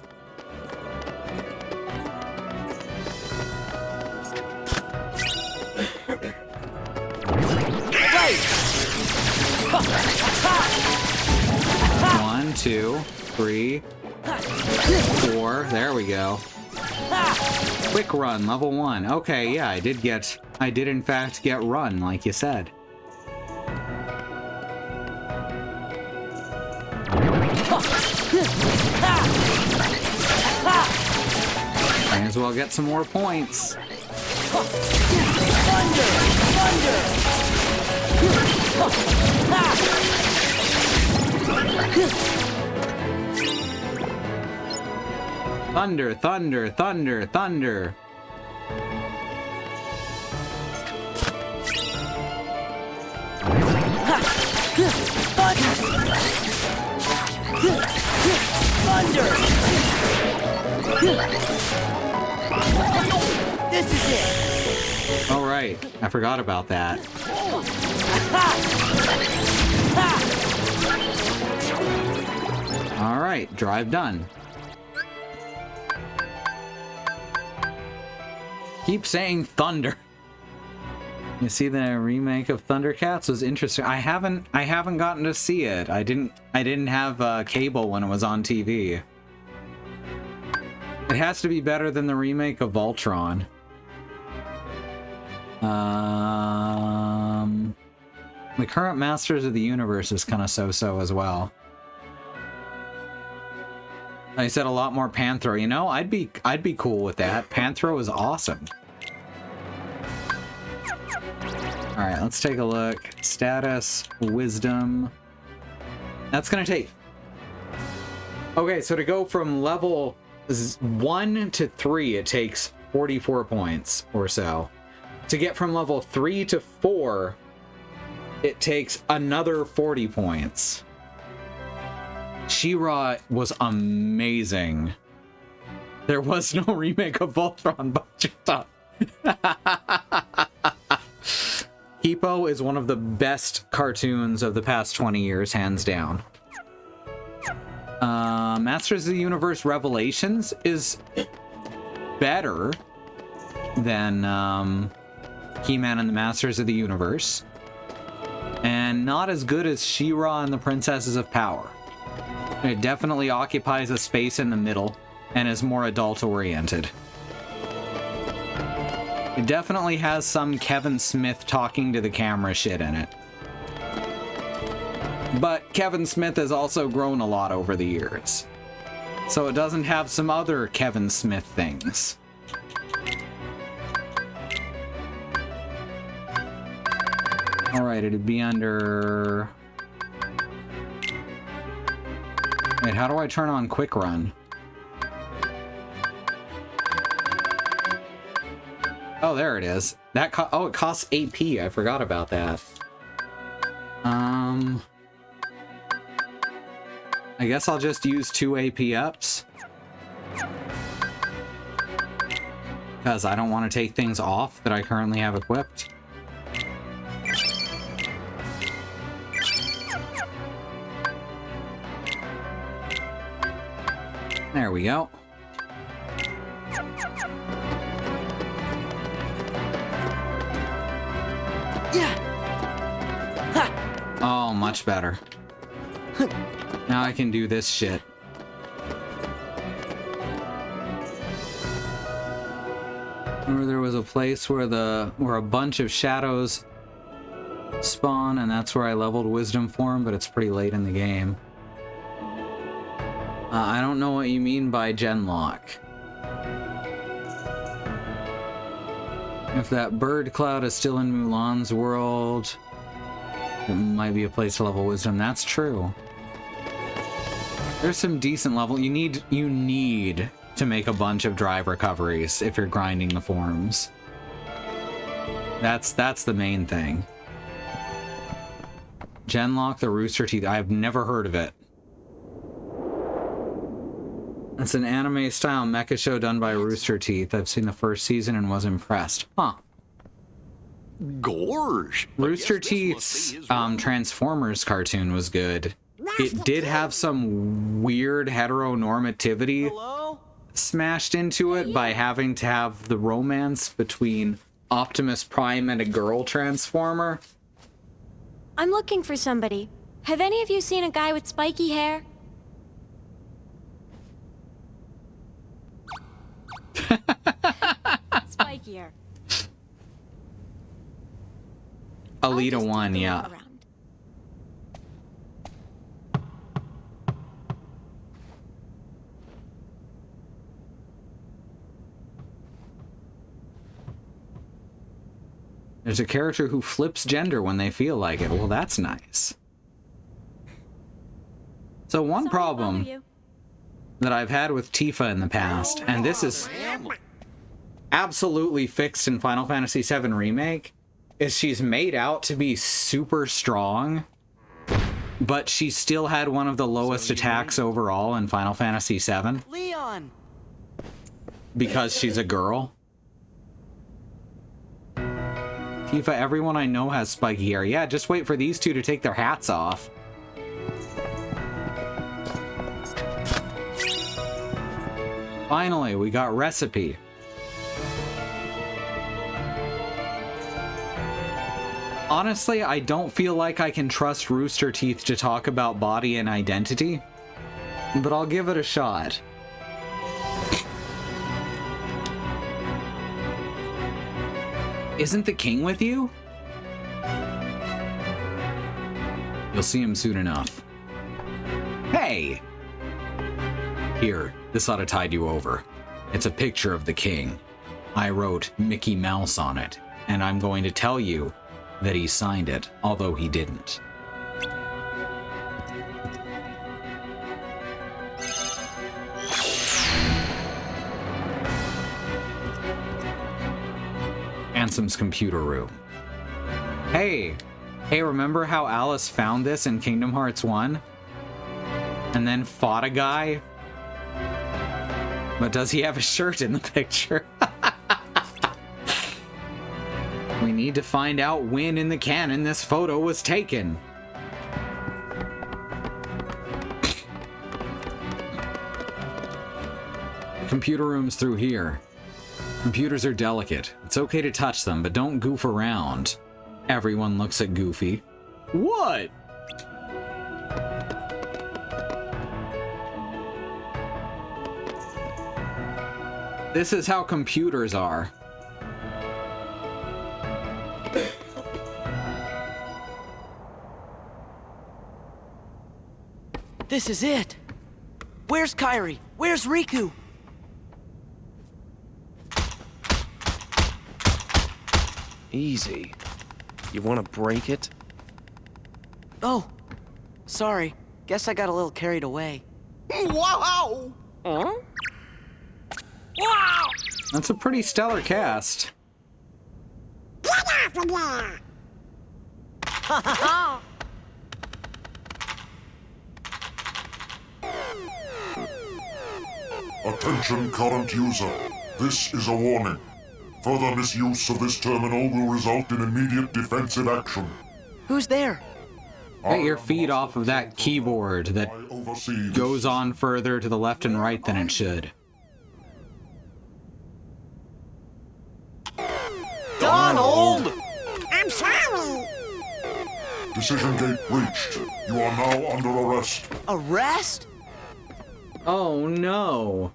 A: One, 2, 3, 4. There we go. Quick run, level 1. Okay, yeah, I did in fact get run, like you said. Might as well get some more points. Thunder, thunder, thunder, thunder.
N: Thunder! This is it!
A: All right, I forgot about that. All right, drive done. Keep saying thunder. You see, the remake of Thundercats was interesting. I haven't gotten to see it. I didn't have cable when it was on TV. It has to be better than the remake of Voltron. The current Masters of the Universe is kind of so-so as well. I said a lot more Panthro. You know, I'd be cool with that. Panthro is awesome. All right, let's take a look. Status, wisdom. That's gonna take. Okay, so to go from level 1 to 3, it takes 44 points or so. To get from level 3 to 4, it takes another 40 points. She-Ra was amazing. There was no remake of Voltron, but you thought. Hippo is one of the best cartoons of the past 20 years, hands down. Masters of the Universe Revelations is better than He-Man and the Masters of the Universe, and not as good as She-Ra and the Princesses of Power. It definitely occupies a space in the middle and is more adult-oriented. It definitely has some Kevin Smith talking to the camera shit in it. But Kevin Smith has also grown a lot over the years, so it doesn't have some other Kevin Smith things. Alright, it'd be under... Wait, how do I turn on Quick Run? Oh, there it is. That oh, it costs AP. I forgot about that. I guess I'll just use 2 AP ups. Because I don't want to take things off that I currently have equipped. There we go. Oh, much better. Now I can do this shit. Remember there was a place where a bunch of shadows spawn, and that's where I leveled Wisdom Form, but it's pretty late in the game. I don't know what you mean by Genlock. If that bird cloud is still in Mulan's world, it might be a place to level Wisdom. That's true. There's some decent level. You need to make a bunch of drive recoveries if you're grinding the forms. That's the main thing. Genlock the Rooster Teeth. I've never heard of it. It's an anime-style mecha show done by Rooster Teeth. I've seen the first season and was impressed. Huh.
F: Gorge.
A: Rooster Teeth's Transformers cartoon was good. It did have some weird heteronormativity smashed into it by having to have the romance between Optimus Prime and a girl Transformer.
B: I'm looking for somebody. Have any of you seen a guy with spiky hair? Spikier.
A: Alita 1, yeah. There's a character who flips gender when they feel like it. Well, that's nice. So one problem that I've had with Tifa in the past, and this is absolutely fixed in Final Fantasy VII Remake, is she's made out to be super strong, but she still had one of the lowest attacks overall in Final Fantasy VII.
C: Leon!
A: Because she's a girl. Tifa, everyone I know has spiky hair. Yeah, just wait for these two to take their hats off. Finally, we got Recipe. Honestly, I don't feel like I can trust Rooster Teeth to talk about body and identity, but I'll give it a shot. Isn't the king with you? You'll see him soon enough. Hey! Here, this ought to tide you over. It's a picture of the king. I wrote Mickey Mouse on it, and I'm going to tell you that he signed it, although he didn't. Lonesome's computer room. Hey, remember how Alice found this in Kingdom Hearts 1? And then fought a guy? But does he have a shirt in the picture? We need to find out when in the canon this photo was taken. The computer room's through here. Computers are delicate. It's okay to touch them, but don't goof around. Everyone looks at Goofy. What? This is how computers are.
C: This is it. Where's Kairi? Where's Riku?
O: Easy. You want to break it?
C: Oh, sorry. Guess I got a little carried away.
F: Wow!
C: Huh?
A: Wow! That's a pretty stellar cast.
E: Get off of there!
P: Attention current user. This is a warning. Further misuse of this terminal will result in immediate defensive action.
C: Who's there?
A: Get your feet off of that keyboard that goes on further to the left and right than it should.
F: Donald!
E: I'm sorry!
P: Decision gate breached. You are now under arrest.
C: Arrest?
A: Oh no.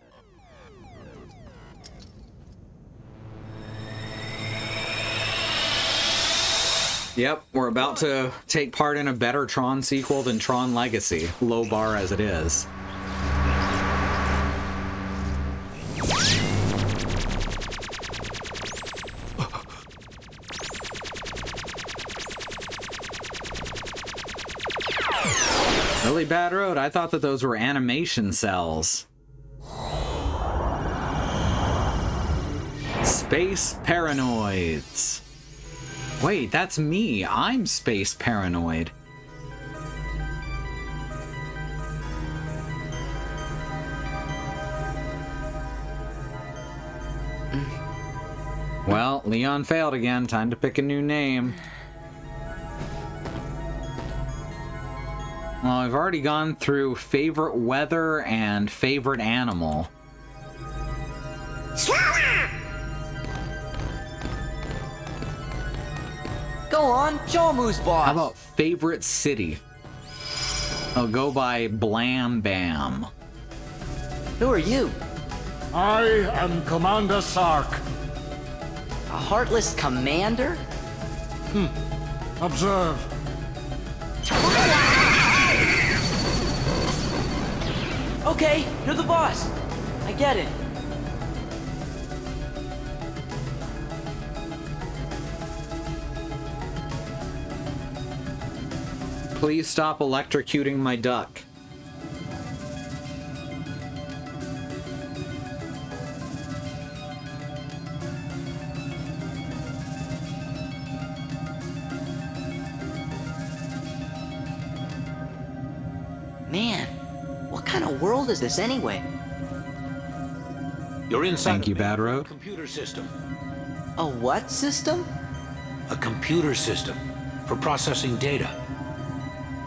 A: Yep, we're about to take part in a better Tron sequel than Tron Legacy, low bar as it is. Really, Bad Road? I thought that those were animation cells. Space Paranoids. Wait, that's me. I'm space paranoid. Well, Leon failed again. Time to pick a new name. Well, I've already gone through favorite weather and favorite animal.
C: Go on, show 'em who's boss.
A: How about favorite city? I'll go by Blam Bam.
C: Who are you?
Q: I am Commander Sark.
C: A heartless commander?
Q: Observe.
C: Okay, you're the boss. I get it.
A: Please stop electrocuting my duck.
C: Man, what kind of world is this anyway?
R: You're inside.
A: Thank you, Bad Road.
R: Computer system.
C: A what system?
R: A computer system for processing data.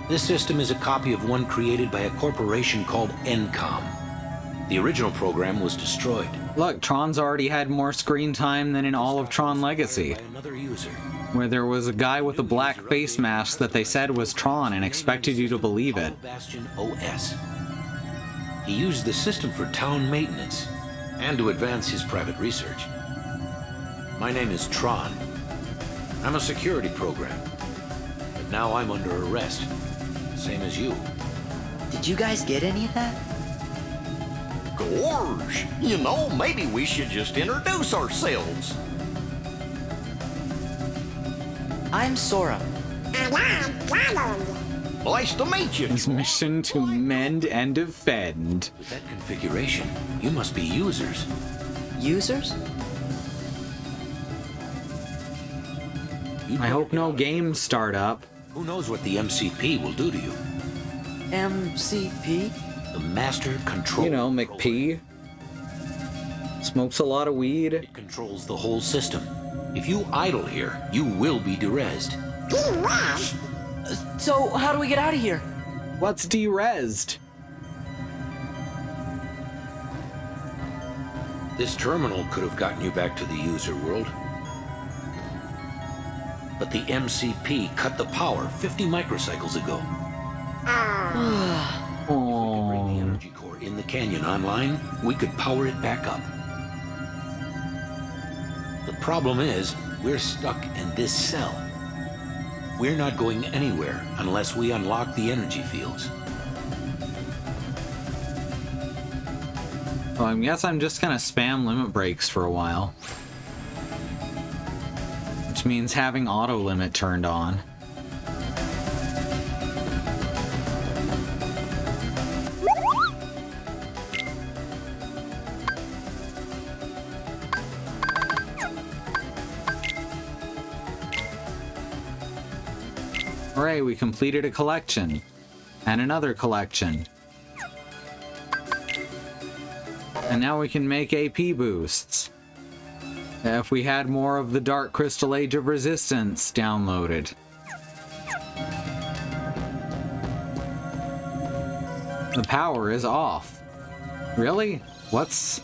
R: This system is a copy of one created by a corporation called Encom. The original program was destroyed.
A: Look, Tron's already had more screen time than in all of Tron Legacy,
R: Another user.
A: where there was a guy with a black face mask that they said was Tron and expected you to believe it.
R: Bastion OS. He used the system for town maintenance and to advance his private research. My name is TRON. I'm a security program, but now I'm under arrest, same as you.
C: Did you guys get any of that?
F: Gorge, you know, maybe we should just introduce ourselves.
C: I'm Sora.
E: And I'm Donald.
F: Nice to meet you.
A: His mission to mend and defend.
R: With that configuration, you must be users.
C: Users?
A: I hope no games start up.
R: Who knows what the MCP will do to you?
H: MCP?
R: The Master Control.
A: You know, McP. Smokes a lot of weed.
R: It controls the whole system. If you idle here, you will be derezzed.
E: Derezed?
H: So, how do we get out of here?
A: What's derezzed?
R: This terminal could have gotten you back to the user world. But the MCP cut the power 50 microcycles ago. If we could bring the energy core in the canyon online, we could power it back up. The problem is, we're stuck in this cell. We're not going anywhere unless we unlock the energy fields.
A: Well, I guess I'm just gonna spam limit breaks for a while. Which means having auto limit turned on. Hooray, we completed a collection. And another collection. And now we can make AP boosts. If we had more of the Dark Crystal Age of Resistance downloaded. The power is off. Really? What's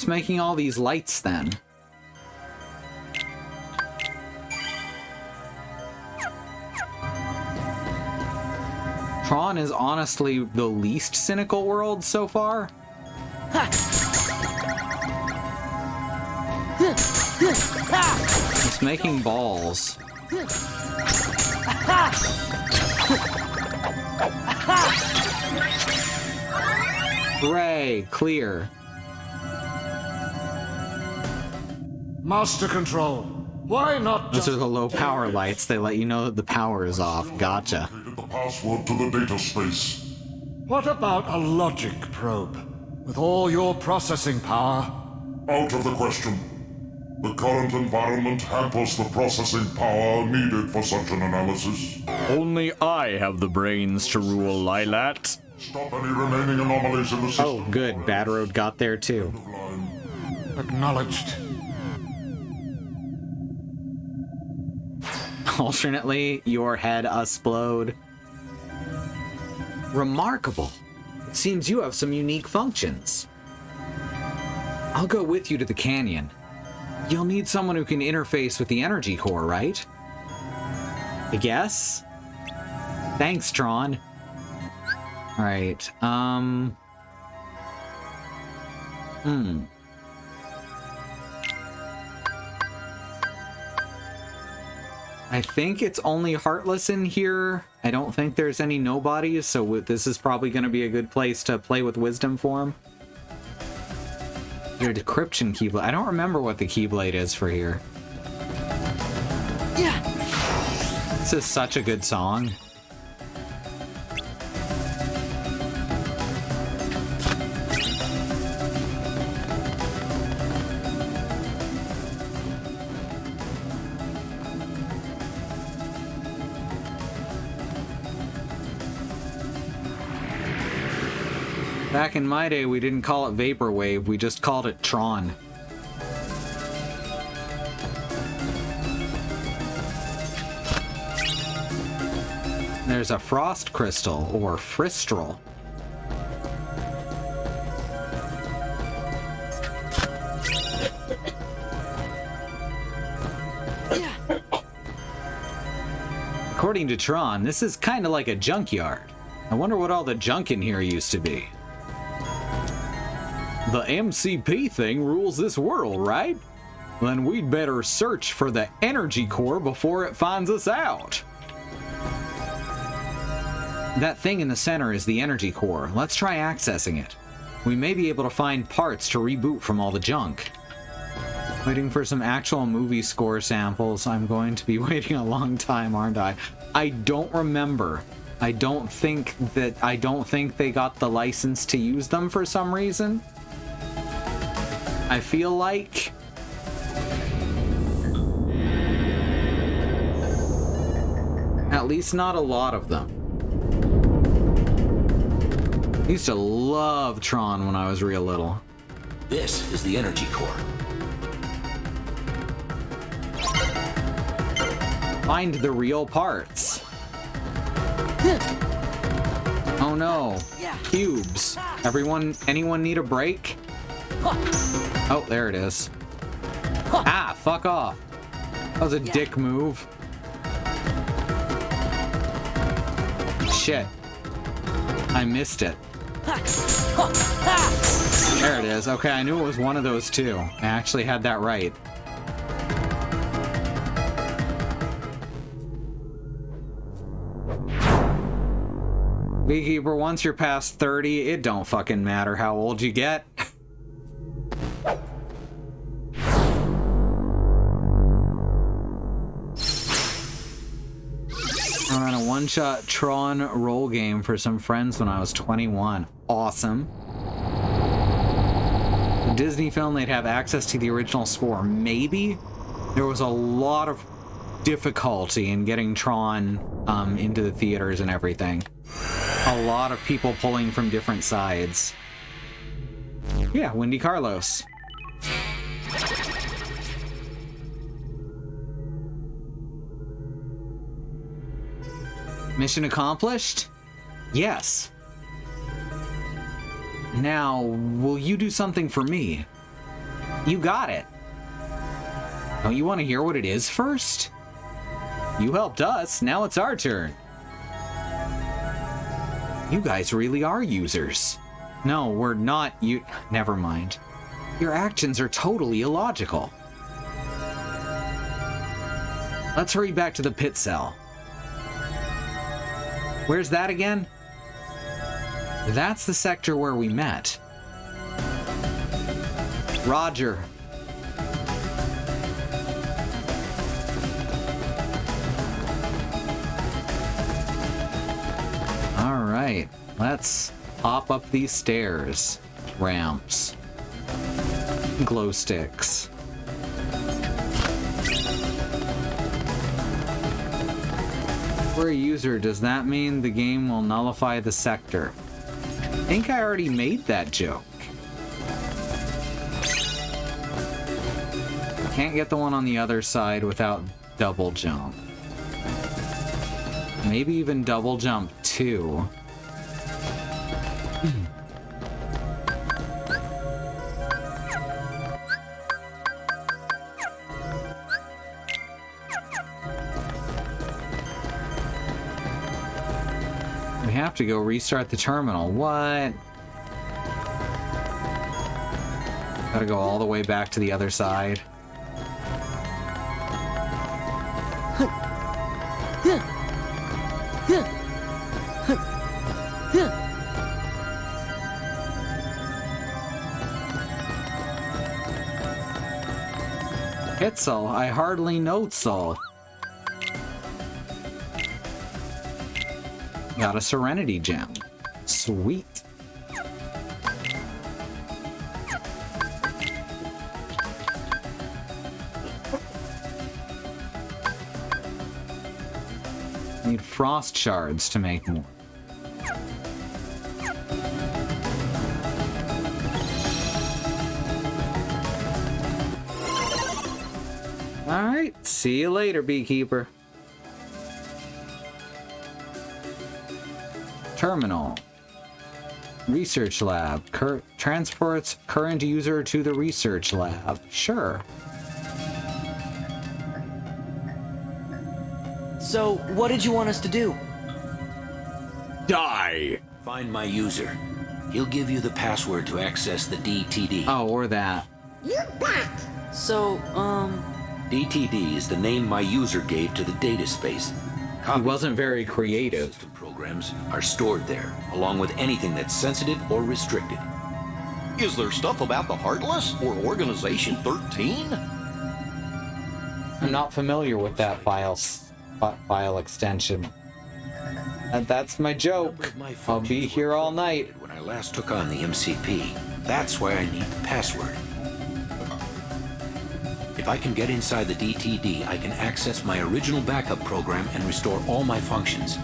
A: making all these lights then? TRON is honestly the least cynical world so far. It's making balls. Hooray, clear.
Q: Master Control, why not just...
A: Those are the low power lights. They let you know that the power is off. Gotcha.
P: The password to the data space.
Q: What about a logic probe? With all your processing power?
P: Out of the question. The current environment hampers the processing power needed for such an analysis.
S: Only I have the brains to rule Lilat.
P: Stop any remaining anomalies in the system.
A: Oh, good. Bad Road got there too.
Q: Acknowledged.
A: Alternately, your head explode. Remarkable. It seems you have some unique functions. I'll go with you to the canyon. You'll need someone who can interface with the energy core, right? I guess? Thanks, TRON. Alright, I think it's only Heartless in here. I don't think there's any nobodies, so this is probably going to be a good place to play with Wisdom Form. Your decryption keyblade. I don't remember what the keyblade is for here.
H: Yeah.
A: This is such a good song. Back in my day, we didn't call it Vaporwave, we just called it TRON. There's a Frost Crystal, or Fristral. According to TRON, this is kind of like a junkyard. I wonder what all the junk in here used to be. The MCP thing rules this world, right? Then we'd better search for the energy core before it finds us out. That thing in the center is the energy core. Let's try accessing it. We may be able to find parts to reboot from all the junk. Waiting for some actual movie score samples. I'm going to be waiting a long time, aren't I? I don't remember. I don't think they got the license to use them for some reason. I feel like At least not a lot of them. I used to love Tron when I was real little.
R: This is the energy core.
A: Find the real parts. Oh no. Cubes. Anyone need a break? Oh, there it is. Ah, fuck off. That was a dick move. Shit. I missed it. There it is. Okay, I knew it was one of those two. I actually had that right. Beekeeper, once you're past 30, it don't fucking matter how old you get. I ran a one-shot Tron roll game for some friends when I was 21. Awesome. The Disney film, they'd have access to the original score. Maybe? There was a lot of difficulty in getting Tron into the theaters and everything. A lot of people pulling from different sides. Yeah, Wendy Carlos. Mission accomplished? Yes. Now, will you do something for me? You got it. Don't you want to hear what it is first? You helped us, now it's our turn. You guys really are users. No, we're not you. Never mind. Your actions are totally illogical. Let's hurry back to the pit cell. Where's that again? That's the sector where we met. Roger. All right, let's hop up these stairs. Ramps. Glow sticks. For a user, does that mean the game will nullify the sector? I think I already made that joke. Can't get the one on the other side without double jump. Maybe even double jump too. We have to go restart the terminal. What? Gotta go all the way back to the other side. Hitzel, I hardly know Sol. Got a Serenity Gem. Sweet. Need frost shards to make more. Alright, see you later, Beekeeper. Terminal. Research lab. Transports current user to the research lab. Sure.
C: So, what did you want us to do?
S: Die!
R: Find my user. He'll give you the password to access the DTD.
A: Oh, or that.
E: You bet.
C: So,
R: DTD is the name my user gave to the data space.
A: He wasn't very creative.
R: System programs are stored there, along with anything that's sensitive or restricted.
F: Is there stuff about the Heartless or Organization 13?
A: I'm not familiar with that file extension. That's my joke. I'll be here all night.
R: When I last took on the MCP, that's why I need the password. If If I can get inside the DTD, I can access my original backup program and restore all my functions.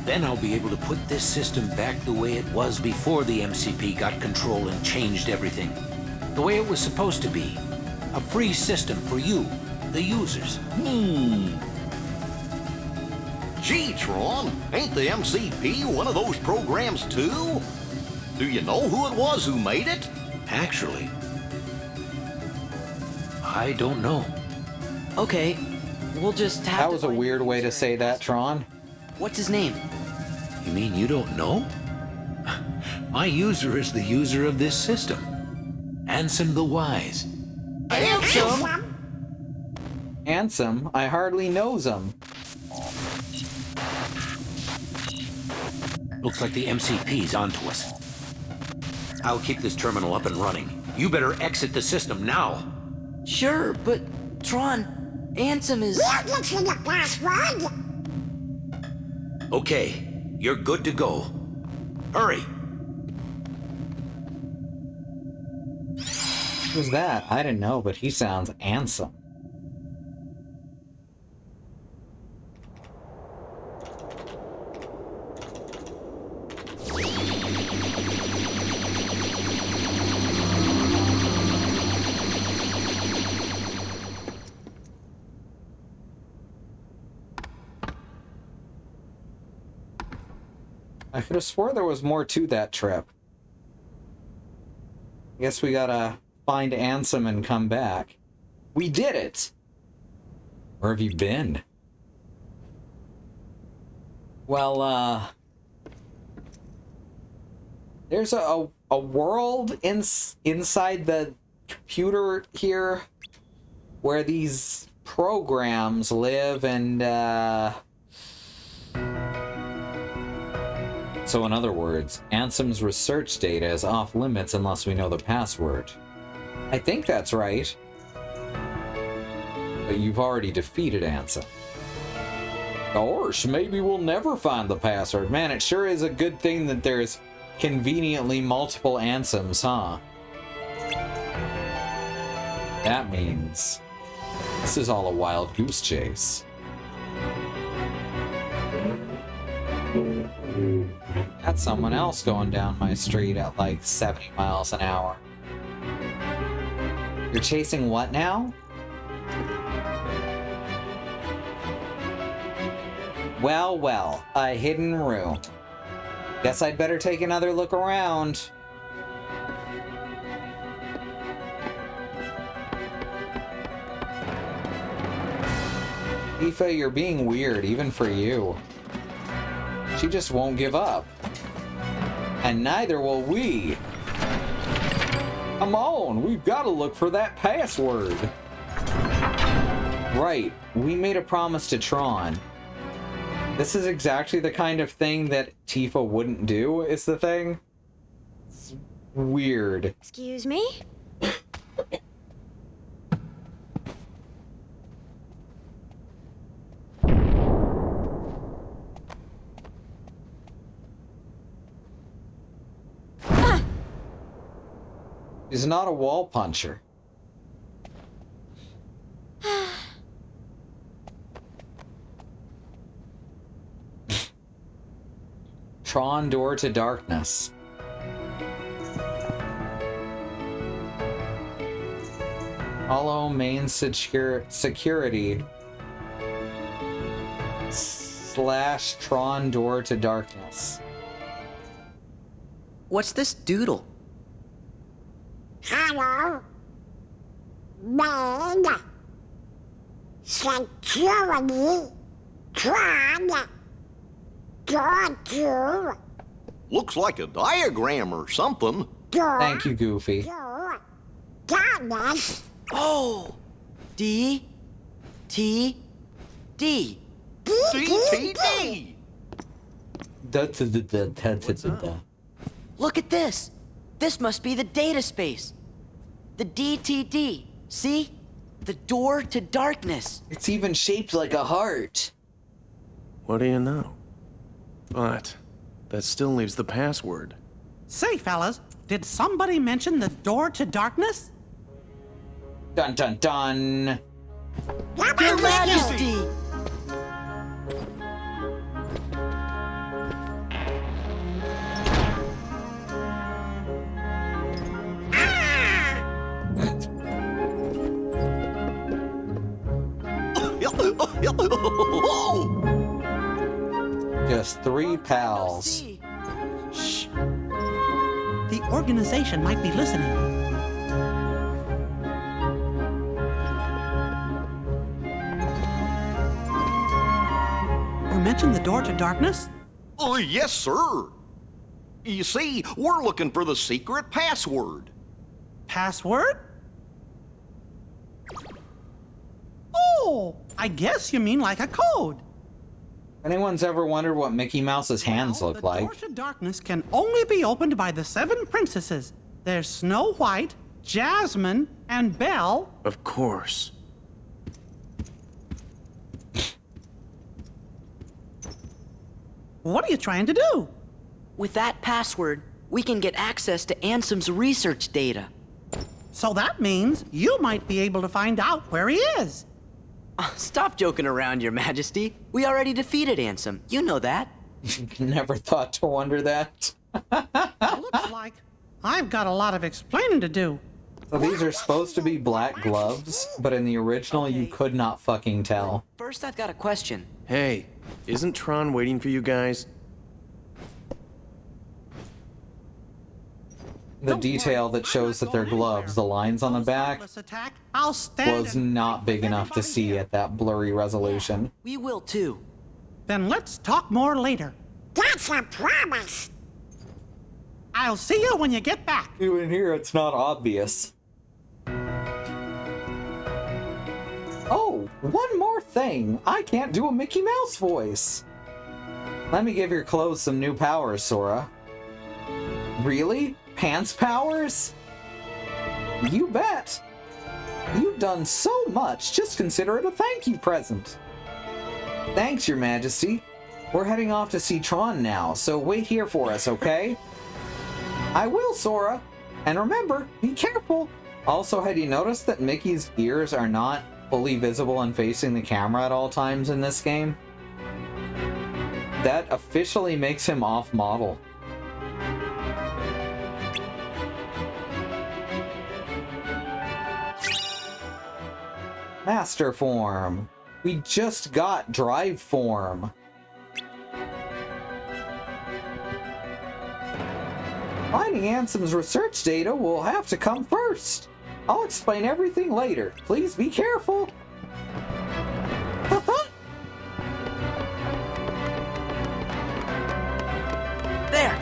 R: Then I'll be able to put this system back the way it was before the MCP got control and changed everything. The way it was supposed to be. A free system for you, the users.
F: Gee, Tron, ain't the MCP one of those programs too? Do you know who it was who made it?
R: Actually, I don't know.
C: Okay, we'll just have
A: That was a weird way to say that, Tron.
C: What's his name?
R: You mean you don't know? My user is the user of this system. Ansem the Wise.
F: Ansem?
A: Ansem? I hardly knows him.
R: Looks like the MCP's onto us. I'll keep this terminal up and running. You better exit the system now.
C: Sure, but Tron, Ansem is...
E: We'll get you the password.
R: Okay, you're good to go. Hurry!
A: Who's that? I didn't know, but he sounds Ansem. I could have swore there was more to that trip. I guess we gotta find Ansem and come back. We did it! Where have you been? Well, there's a world inside the computer here where these programs live, and so in other words, Ansem's research data is off limits unless we know the password. I think that's right. But you've already defeated Ansem. Gosh, maybe we'll never find the password. Man, it sure is a good thing that there's conveniently multiple Ansems, huh? That means this is all a wild goose chase. That's someone else going down my street at like 70 miles an hour. You're chasing what now? Well, well, a hidden room. Guess I'd better take another look around. Aoife, you're being weird, even for you. She just won't give up. And neither will we. Come on, we've got to look for that password. Right, we made a promise to Tron. This is exactly the kind of thing that Tifa wouldn't do, is the thing. It's weird.
B: Excuse me?
A: He's not a wall puncher. Tron door to darkness. Hollow main security / Tron door to darkness.
C: What's this doodle?
E: Hello? Main. Security. Tron. Door to.
F: Looks like a diagram or something.
E: Door.
A: Thank you, Goofy.
E: To. Darkness.
C: Oh! D. T. D.
F: DTD.
C: Look at this. This must be the data space. The DTD. See? The door to darkness.
A: It's even shaped like a heart.
O: What do you know? But that still leaves the password.
T: Say, fellas, did somebody mention the door to darkness?
A: Dun dun dun.
C: Your Majesty!
A: Just 3 pals.
T: Shh. The organization might be listening. You mentioned the door to darkness?
F: Oh, yes, sir. You see, we're looking for the secret password.
T: Password? Oh, I guess you mean like a code.
A: If anyone's ever wondered what Mickey Mouse's hands look like.
T: The door to darkness can only be opened by the 7 princesses. There's Snow White, Jasmine, and Belle.
O: Of course.
T: What are you trying to do?
C: With that password, we can get access to Ansem's research data.
T: So that means you might be able to find out where he is.
C: Stop joking around, Your Majesty. We already defeated Ansem. You know that.
A: Never thought to wonder that.
T: Looks like I've got a lot of explaining to do.
A: So these are supposed to be black gloves, but in the original you could not fucking tell.
C: First, I've got a question.
O: Hey, isn't Tron waiting for you guys?
A: The detail that shows that they're gloves, the lines on the back, was not big enough to see at that blurry resolution.
C: We will too.
T: Then let's talk more later.
E: That's a promise.
T: I'll see you when you get back.
A: Even here, it's not obvious. Oh, one more thing. I can't do a Mickey Mouse voice. Let me give your clothes some new powers, Sora. Really? Pants powers? You bet. You've done so much. Just consider it a thank you present. Thanks, Your Majesty. We're heading off to see Tron now, so wait here for us, okay? I will, Sora. And remember, be careful. Also, had you noticed that Mickey's ears are not fully visible and facing the camera at all times in this game? That officially makes him off-model. Master form. We just got drive form. Finding Ansem's research data will have to come first. I'll explain everything later. Please be careful.
C: There.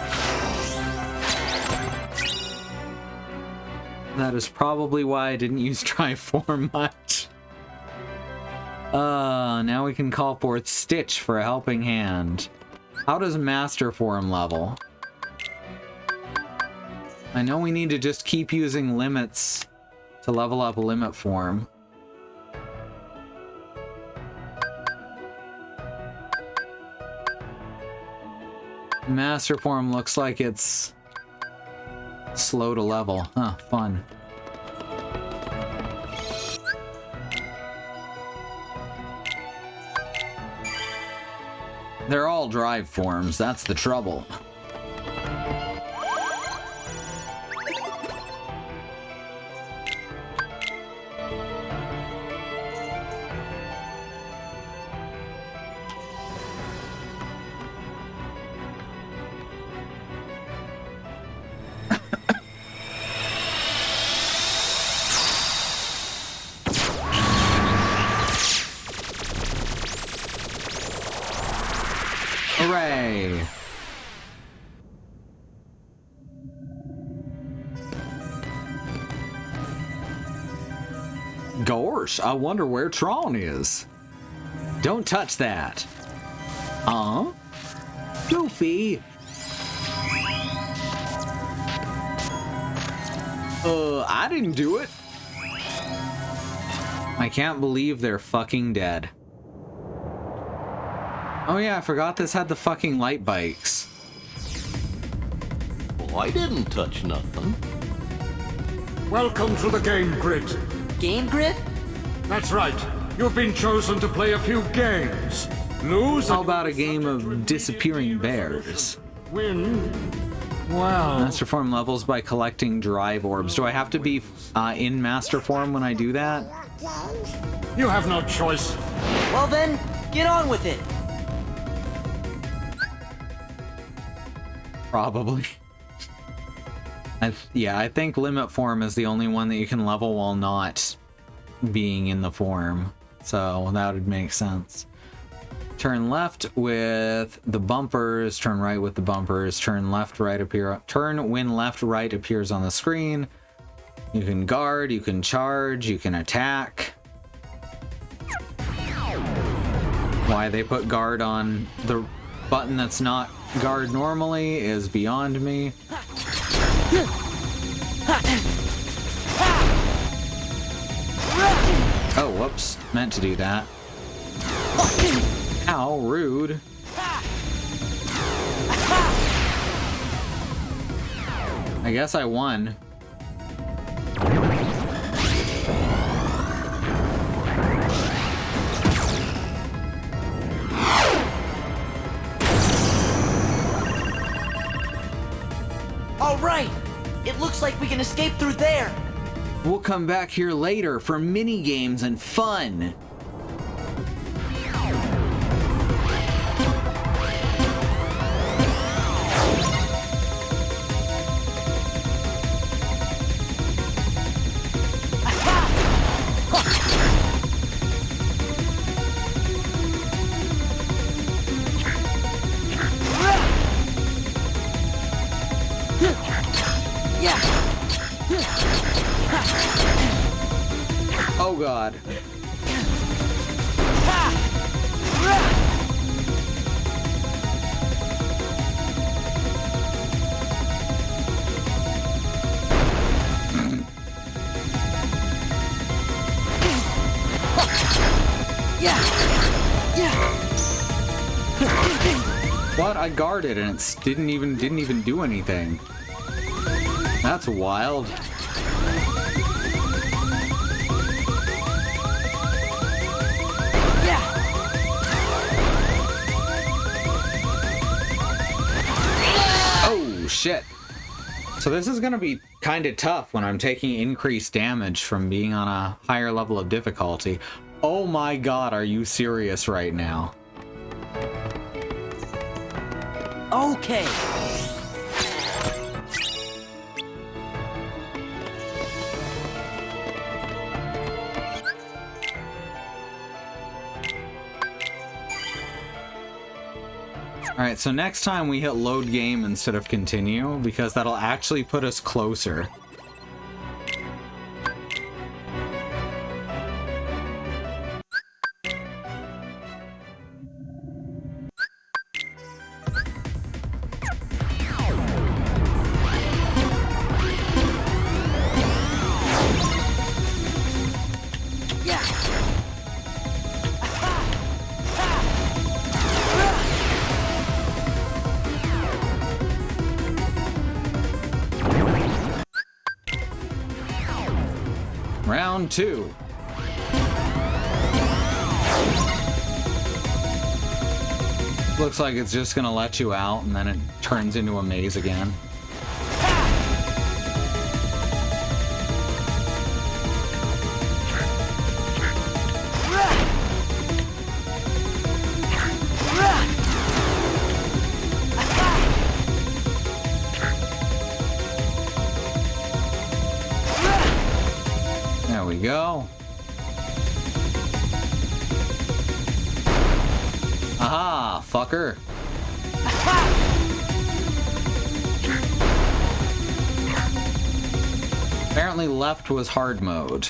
A: That is probably why I didn't use drive form much. Now we can call forth Stitch for a helping hand. How does Master Form level? I know we need to just keep using limits to level up Limit Form. Master Form looks like it's slow to level. Huh, fun. They're all drive forms, that's the trouble. Hooray! Gosh, I wonder where Tron is. Don't touch that. Huh? Goofy. I didn't do it. I can't believe they're fucking dead. Oh yeah, I forgot this had the fucking light bikes.
F: Well, I didn't touch nothing.
Q: Welcome to the game grid.
C: game grid?
Q: That's right. You've been chosen to play a few games. Lose.
A: How about a game of disappearing bears?
Q: Win. Well.
A: Master form levels by collecting drive orbs. Do I have to be in master form when I do that?
Q: You have no choice.
C: Well then, get on with it.
A: Probably. I think limit form is the only one that you can level while not being in the form. So that would make sense. Turn left with the bumpers, turn right with the bumpers, turn left, right appear, turn when left, right appears on the screen. You can guard, you can charge, you can attack. Why they put guard on the button that's not guard normally is beyond me. Oh, whoops. Meant to do that. Ow, rude. I guess I won.
C: All right. It looks like we can escape through there.
A: We'll come back here later for mini games and fun. Oh God. What? I guarded and it didn't even do anything. That's wild. Oh shit. So this is gonna be kind of tough when I'm taking increased damage from being on a higher level of difficulty. Oh my God, are you serious right now?
C: Okay.
A: Alright, so next time we hit load game instead of continue, because that'll actually put us closer. Round 2. Looks like it's just gonna let you out and then it turns into a maze again. There we go. Aha, fucker. Apparently left was hard mode.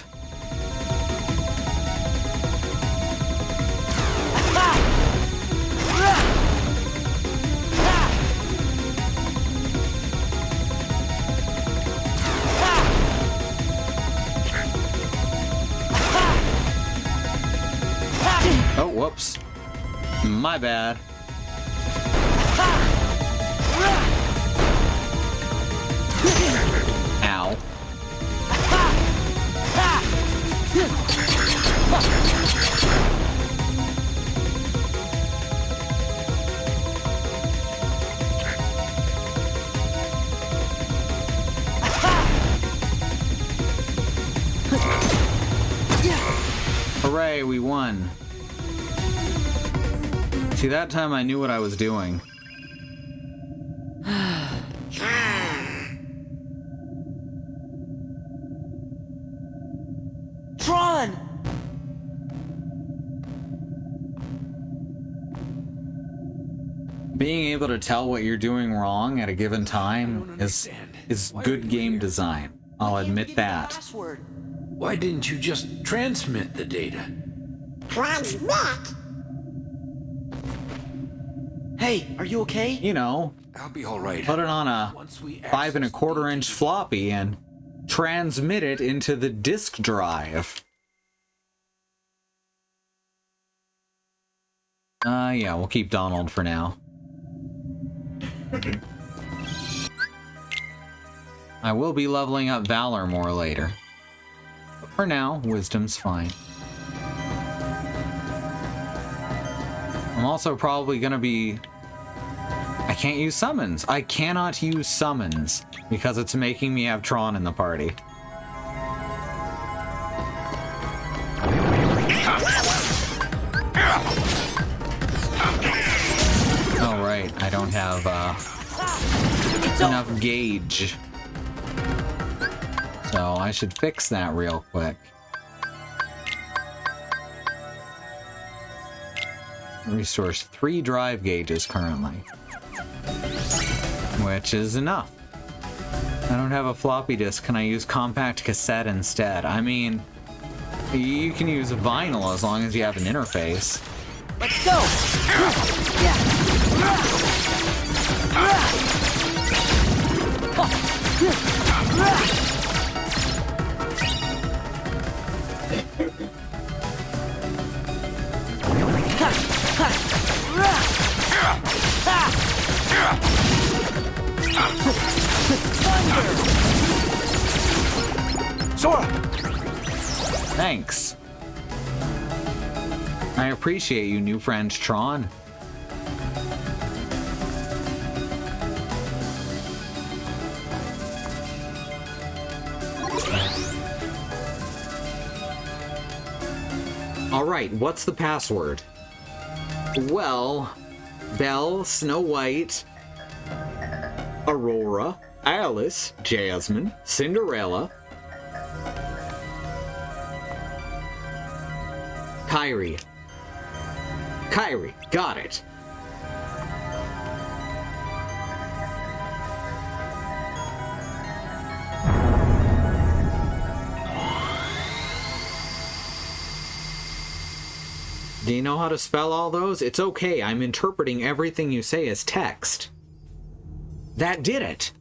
A: Oh, whoops. My bad. Ow. we won. See, that time I knew what I was doing.
C: TRON!
A: Being able to tell what you're doing wrong at a given time is good game design. I'll admit that.
R: Why didn't you just transmit the data?
E: Transmit?
C: Hey, are you okay?
A: You know,
R: I'll be all right.
A: put it on a 5 1/4-inch floppy and transmit it into the disk drive. Yeah, we'll keep Donald for now. I will be leveling up Valor more later. But for now, Wisdom's fine. I'm also probably gonna be... I can't use summons. I cannot use summons because it's making me have TRON in the party. Oh right, I don't have enough gauge. So I should fix that real quick. Restores 3 drive gauges currently, which is enough. I don't have a floppy disk. Can I use compact cassette instead? I mean, you can use vinyl as long as you have an interface.
C: Let's go!
A: Sora! Thanks. I appreciate you, new friend TRON. Alright, what's the password? Well, Belle, Snow White, Aurora, Alice, Jasmine, Cinderella, Kyrie. Kyrie, got it. Do you know how to spell all those? It's okay, I'm interpreting everything you say as text. That did it!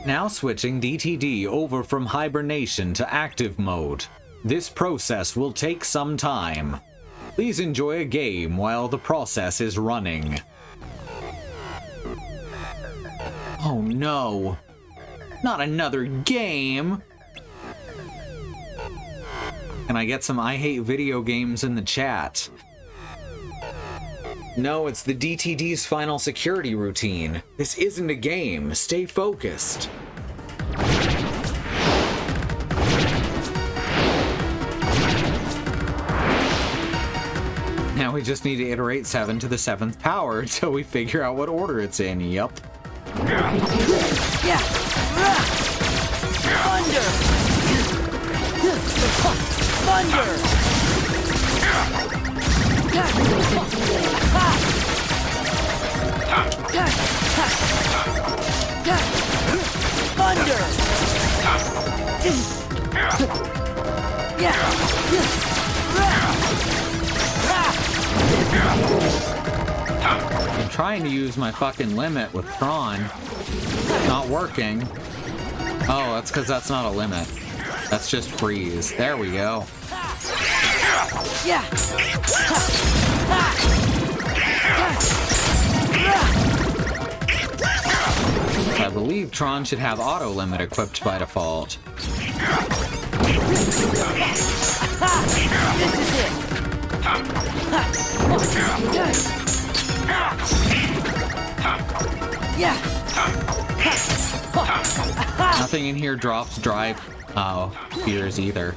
A: Now switching DTD over from hibernation to active mode. This process will take some time. Please enjoy a game while the process is running. Oh no! Not another game! Can I get some I hate video games in the chat? No, it's the DTD's final security routine. This isn't a game. Stay focused. Now we just need to iterate 7 to the 7th power until we figure out what order it's in. Yup.
C: Yeah! Thunder! Thunder!
A: I'm trying to use my fucking limit with TRON. Not working. Oh, that's because that's not a limit. That's just freeze. There we go.
C: Yeah!
A: I believe TRON should have auto limit equipped by default.
C: This is it! Yeah!
A: Nothing in here drops drive fears either.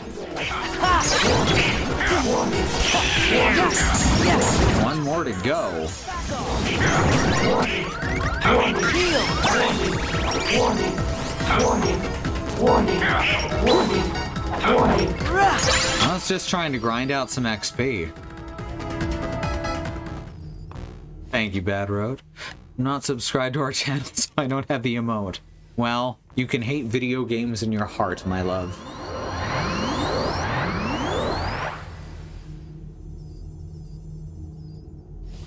A: One more to go. I was just trying to grind out some XP. Thank you, Bad Road. I'm not subscribed to our channel, so I don't have the emote. Well, you can hate video games in your heart, my love.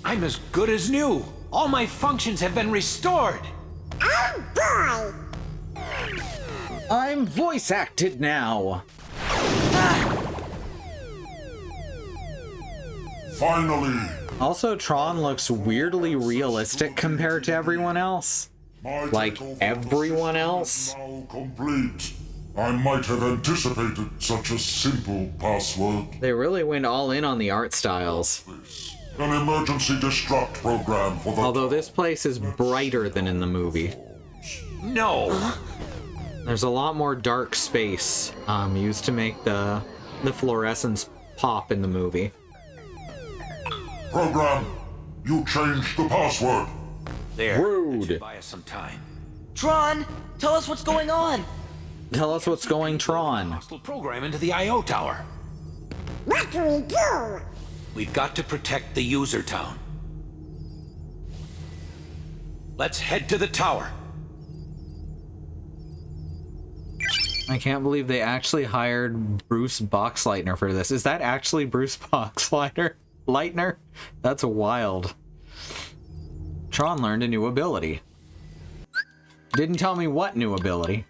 R: I'm as good as new. All my functions have been restored.
E: Oh boy!
A: I'm voice acted now.
P: Finally!
A: Also, Tron looks weirdly realistic compared to everyone else. Like, everyone else?
P: Now complete. I might have anticipated such a simple password.
A: They really went all in on the art styles.
P: An emergency destruct program for the...
A: Although this place is brighter than in the movie.
R: No!
A: There's a lot more dark space used to make the fluorescence pop in the movie.
P: Program, you changed the password.
R: There.
A: Rude.
R: That should buy us some time.
C: Tron, tell us what's going on.
A: Tell us what's going Tron.
R: Hostile program into the I.O. tower.
E: What do we do?
R: We've got to protect the user town. Let's head to the tower.
A: I can't believe they actually hired Bruce Boxleitner for this. Is that actually Bruce Boxleitner? Lightner? That's wild. Tron learned a new ability. Didn't tell me what new ability.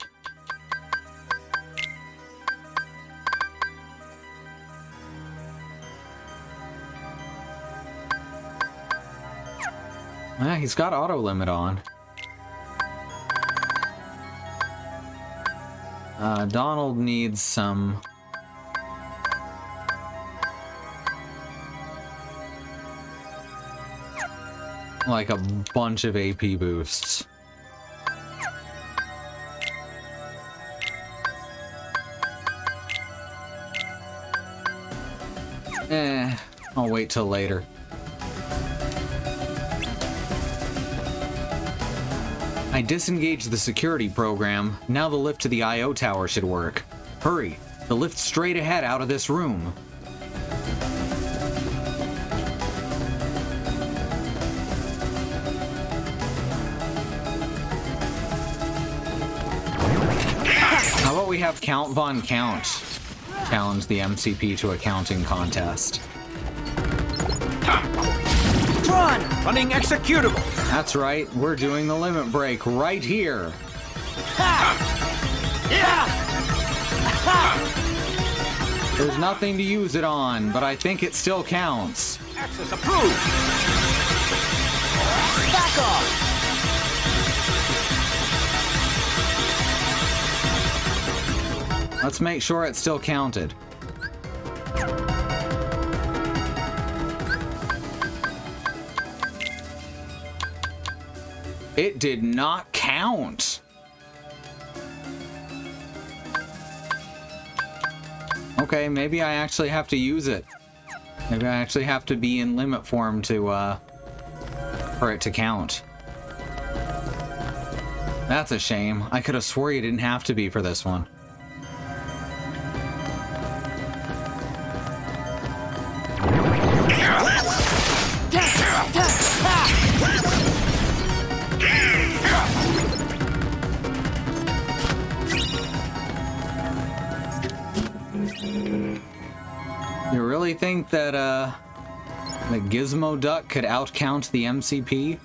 A: Yeah, he's got auto limit on. Donald needs some... like a bunch of AP boosts. I'll wait till later. I disengaged the security program. Now the lift to the I.O. tower should work. Hurry, the lift's straight ahead out of this room. How about we have Count Von Count challenge the MCP to a counting contest?
H: Tron! Running executable!
A: That's right, we're doing the limit break right here. There's nothing to use it on, but I think it still counts.
H: Access approved! Back off!
A: Let's make sure it still counted. It did not count. Okay, maybe I actually have to use it. Maybe I actually have to be in limit form to, for it to count. That's a shame. I could have swore you didn't have to be for this one. You really think that, the Gizmo Duck could outcount the MCP?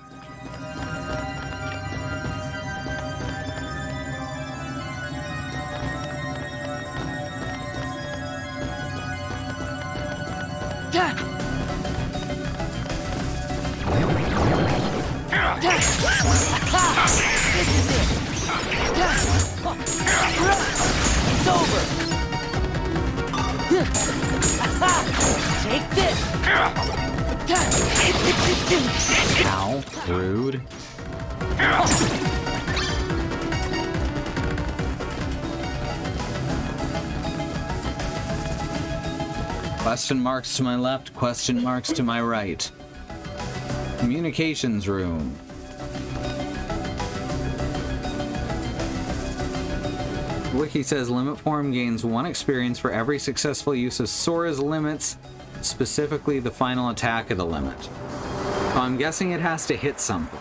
C: It's over. Take this.
A: Ow, rude. Question marks to my left, question marks to my right. Communications room. Wiki says limit form gains 1 experience for every successful use of Sora's limits, specifically the final attack of the limit. So I'm guessing it has to hit something.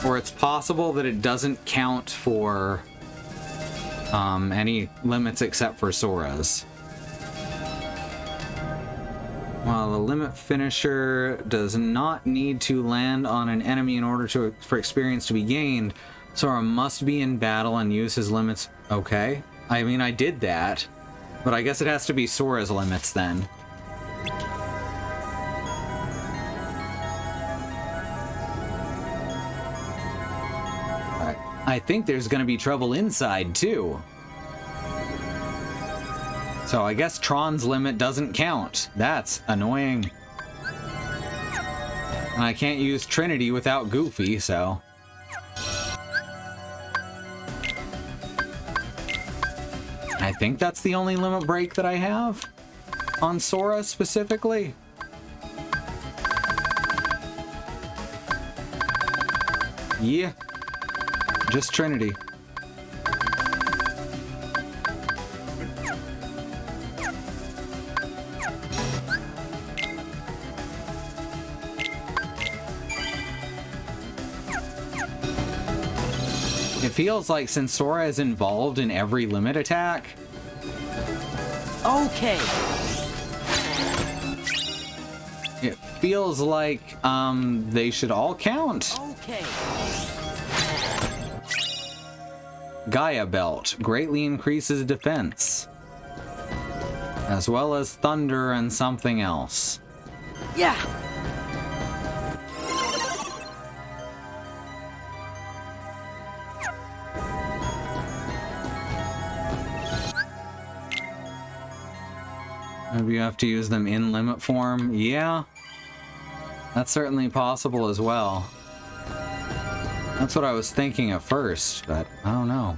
A: Or it's possible that it doesn't count for any limits except for Sora's. While the limit finisher does not need to land on an enemy in order for experience to be gained, Sora must be in battle and use his limits. Okay. I mean, I did that, but I guess it has to be Sora's limits then. I think there's going to be trouble inside, too. So I guess Tron's limit doesn't count. That's annoying. And I can't use Trinity without Goofy, so... I think that's the only limit break that I have on Sora specifically. Yeah. Just Trinity. It feels like since Sora is involved in every limit attack...
C: Okay.
A: It feels like, they should all count.
C: Okay.
A: Gaia Belt greatly increases defense, as well as thunder and something else.
C: Yeah.
A: Maybe you have to use them in limit form. Yeah, that's certainly possible as well. That's what I was thinking at first, but I don't know.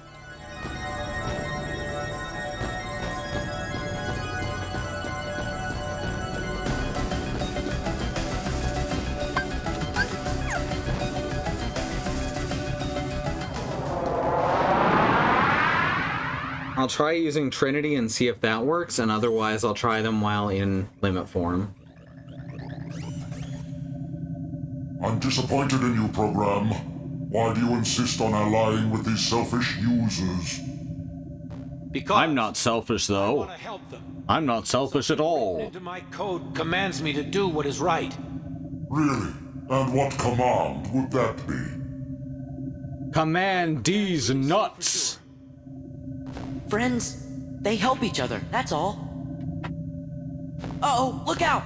A: I'll try using Trinity and see if that works, and otherwise I'll try them while in limit form.
P: I'm disappointed in you, program. Why do you insist on allying with these selfish users?
R: Because
S: I'm not selfish, though. I'm not selfish at all.
R: Into my code commands me to do what is right.
P: Really? And what command would that be?
A: Command these nuts!
C: Friends, they help each other, that's all. Uh-oh, look out!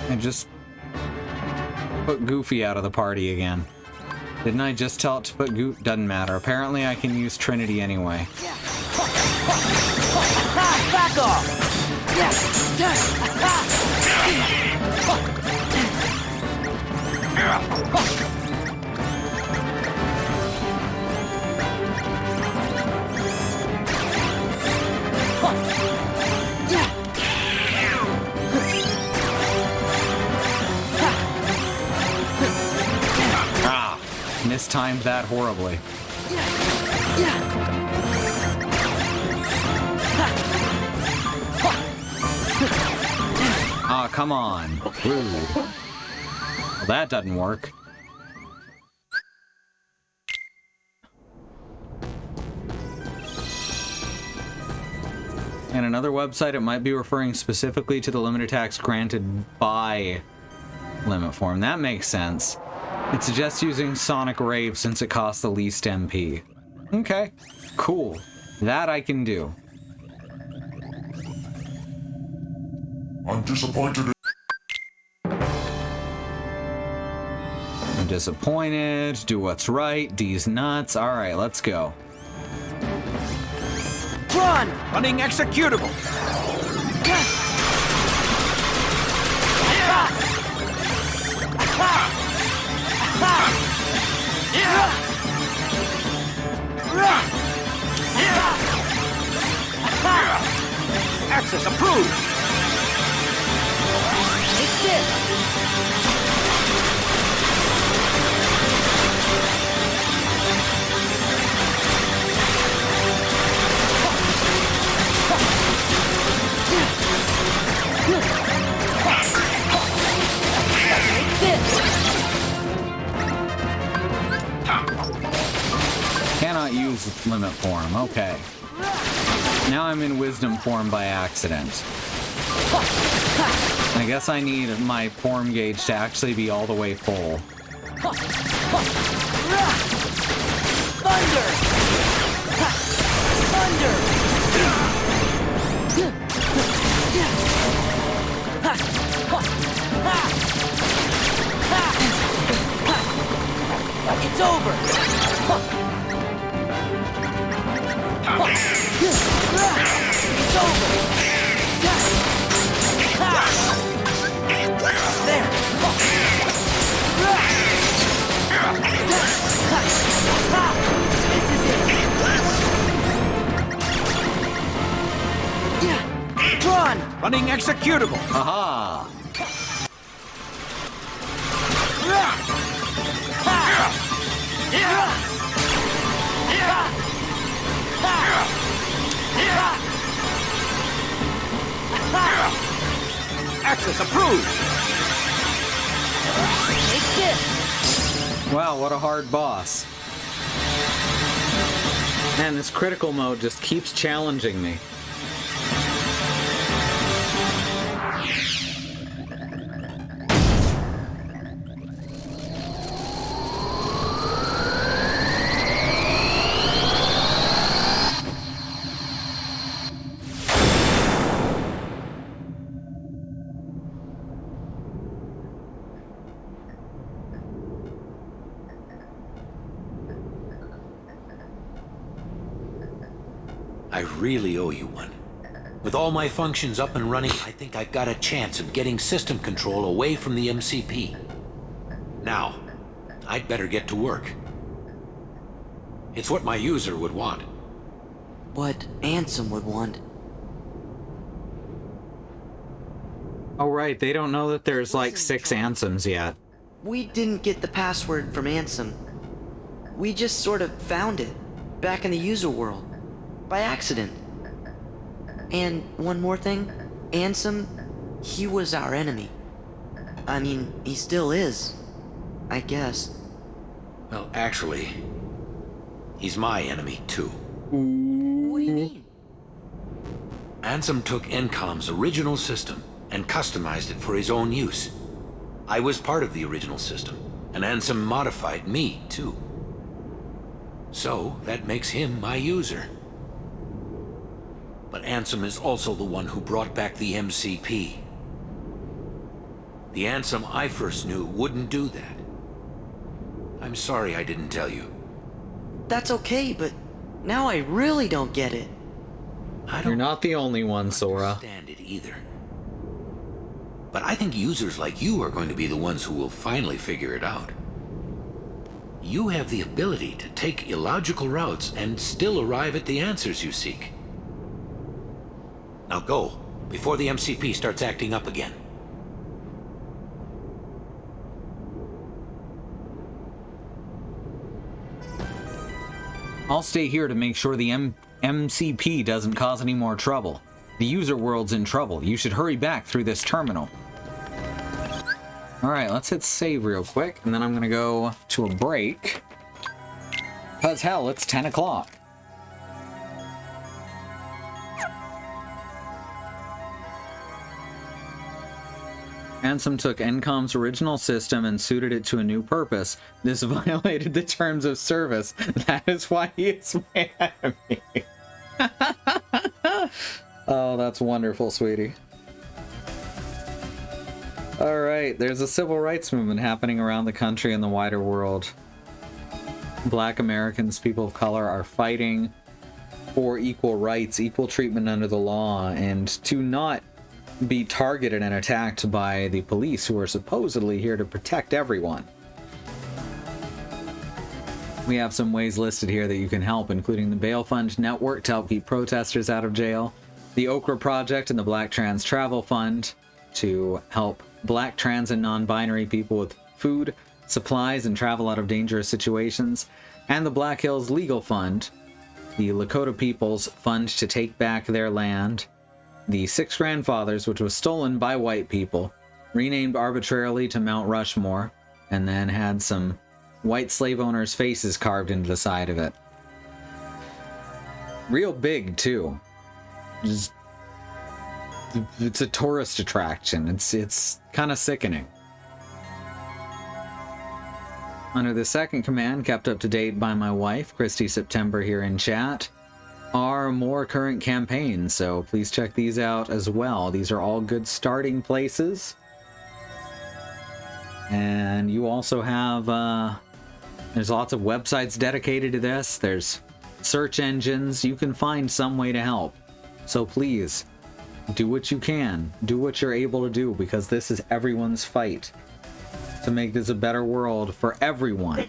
A: I just put Goofy out of the party again. Didn't I just tell it to put Goofy? Doesn't matter. Apparently I can use Trinity anyway.
C: Yeah. Back off!
A: Mistimed that horribly. Ah, come on. Rude. Well, that doesn't work. And another website, it might be referring specifically to the limit attacks granted by limit form. That makes sense. It suggests using Sonic Rave since it costs the least MP. Okay, cool. That I can do.
P: I'm disappointed in...
A: I'm disappointed. Do what's right. D's nuts. Alright, let's go.
C: TRON!
G: Running executable! Access approved!
C: It's this!
A: Cannot use limit form. Okay. Now I'm in wisdom form by accident. I guess I need my form gauge to actually be all the way full.
C: Thunder! It's over! It's over! There! This is it! TRON!
G: Running executable!
A: Aha!
G: Access approved!
C: Take this!
A: Wow, what a hard boss. Man, this critical mode just keeps challenging me.
R: I really owe you one. With all my functions up and running, I think I've got a chance of getting system control away from the MCP. Now, I'd better get to work. It's what my user would want.
C: What Ansem would want.
A: Oh right, they don't know that there's like 6 Ansems yet.
C: We didn't get the password from Ansem. We just sort of found it, back in the user world, by accident. And one more thing, Ansem, he was our enemy. I mean, he still is, I guess.
R: Well, actually, he's my enemy too.
C: What do you mean?
R: Ansem took Encom's original system and customized it for his own use. I was part of the original system, and Ansem modified me too. So, that makes him my user. But Ansem is also the one who brought back the MCP. The Ansem I first knew wouldn't do that. I'm sorry I didn't tell you.
C: That's okay, but now I really don't get it.
A: You're not the only one, Sora.
R: Understand it either. But I think users like you are going to be the ones who will finally figure it out. You have the ability to take illogical routes and still arrive at the answers you seek. Now go, before the MCP starts acting up again.
A: I'll stay here to make sure the MCP doesn't cause any more trouble. The user world's in trouble. You should hurry back through this terminal. Alright, let's hit save real quick, and then I'm gonna go to a break. Cause hell, it's 10 o'clock. Ansem took Encom's original system and suited it to a new purpose. This violated the terms of service. That is why he is my enemy. Oh, that's wonderful, sweetie. Alright, there's a civil rights movement happening around the country and the wider world. Black Americans, people of color, are fighting for equal rights, equal treatment under the law, and to not be targeted and attacked by the police who are supposedly here to protect everyone. We have some ways listed here that you can help, including the Bail Fund Network to help keep protesters out of jail, the Okra Project and the Black Trans Travel Fund to help Black, trans, and non-binary people with food, supplies, and travel out of dangerous situations, and the Black Hills Legal Fund, the Lakota People's Fund to take back their land, the Six Grandfathers, which was stolen by white people, renamed arbitrarily to Mount Rushmore, and then had some white slave owners' faces carved into the side of it. Real big, too. It's a tourist attraction. It's kind of sickening. Under the second command, kept up to date by my wife, Christy September, here in chat, are more current campaigns, so please check these out as well. These are all good starting places. And you also have, there's lots of websites dedicated to this. There's search engines. You can find some way to help. So please, do what you can. Do what you're able to do, because this is everyone's fight to make this a better world for everyone.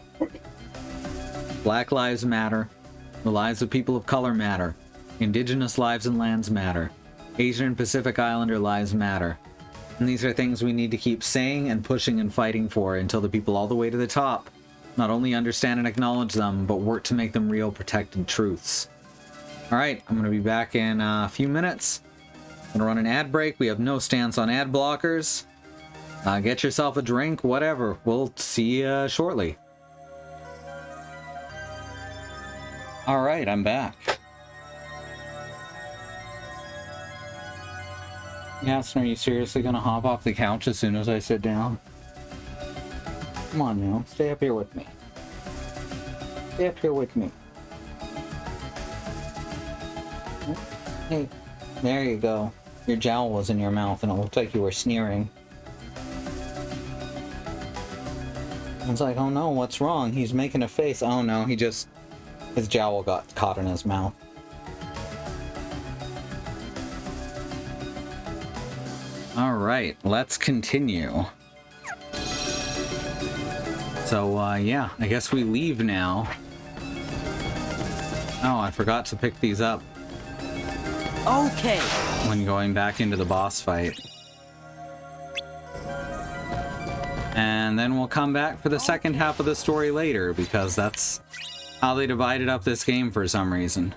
A: Black lives matter. The lives of people of color matter. Indigenous lives and lands matter. Asian and Pacific Islander lives matter. And these are things we need to keep saying and pushing and fighting for until the people all the way to the top not only understand and acknowledge them, but work to make them real protected truths. Alright, I'm going to be back in a few minutes. I'm going to run an ad break. We have no stance on ad blockers. Get yourself a drink, whatever. We'll see you shortly. Alright, I'm back. Yasin, are you seriously gonna hop off the couch as soon as I sit down? Come on now, stay up here with me. Stay up here with me. Hey, there you go. Your jowl was in your mouth and it looked like you were sneering. I was like, oh no, what's wrong? He's making a face. Oh no, his jowl got caught in his mouth. Alright, let's continue. So, yeah, I guess we leave now. Oh, I forgot to pick these up.
H: Okay.
A: When going back into the boss fight. And then we'll come back for the second half of the story later, because that's how they divided up this game for some reason.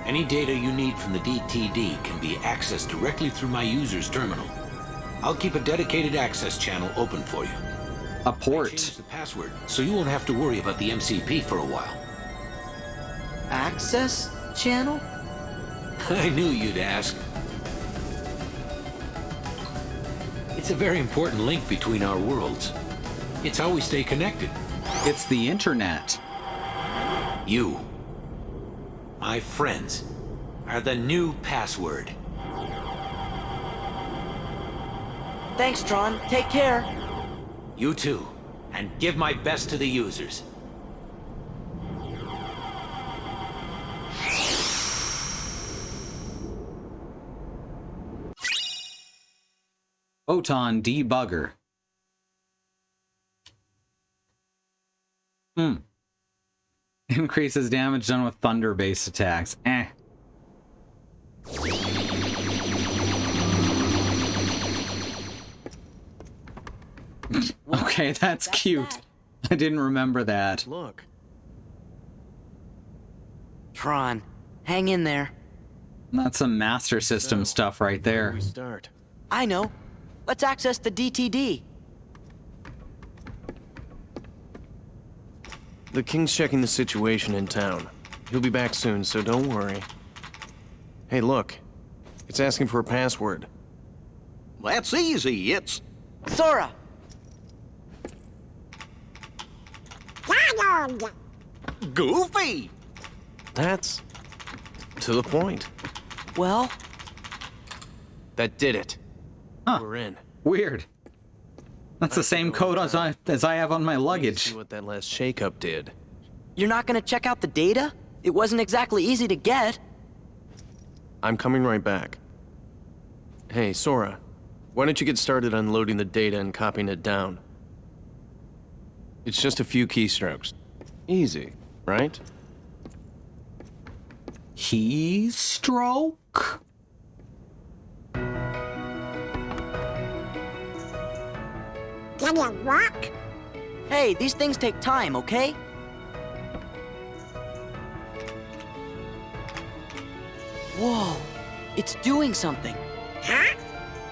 R: Any data you need from the DTD can be accessed directly through my user's terminal. I'll keep a dedicated access channel open for you.
A: A port.
R: Change the password, so you won't have to worry about the MCP for a while.
C: Access channel?
R: I knew you'd ask. It's a very important link between our worlds. It's how we stay connected.
A: It's the internet.
R: You, my friends, are the new password.
C: Thanks, Tron. Take care.
R: You too. And give my best to the users.
A: Photon debugger. Increases damage done with thunder-based attacks. Okay, that's cute. I didn't remember that.
O: Look.
C: Tron, hang in there.
A: That's some Master System stuff right there.
O: We start.
C: I know. Let's access the DTD.
O: The King's checking the situation in town. He'll be back soon, so don't worry. Hey, look. It's asking for a password.
F: That's easy. It's...
C: Sora!
E: Donald!
F: Goofy!
O: That's to the point.
C: Well,
O: That did it.
A: Huh.
O: We're in.
A: Weird. That's the same code as I have on my luggage.
O: See what that last shakeup did.
C: You're not gonna check out the data? It wasn't exactly easy to get.
O: I'm coming right back. Hey, Sora. Why don't you get started unloading the data and copying it down? It's just a few keystrokes. Easy, right?
A: Keystroke?
E: Can you walk?
C: Hey, these things take time, okay? Whoa, it's doing something.
E: Huh?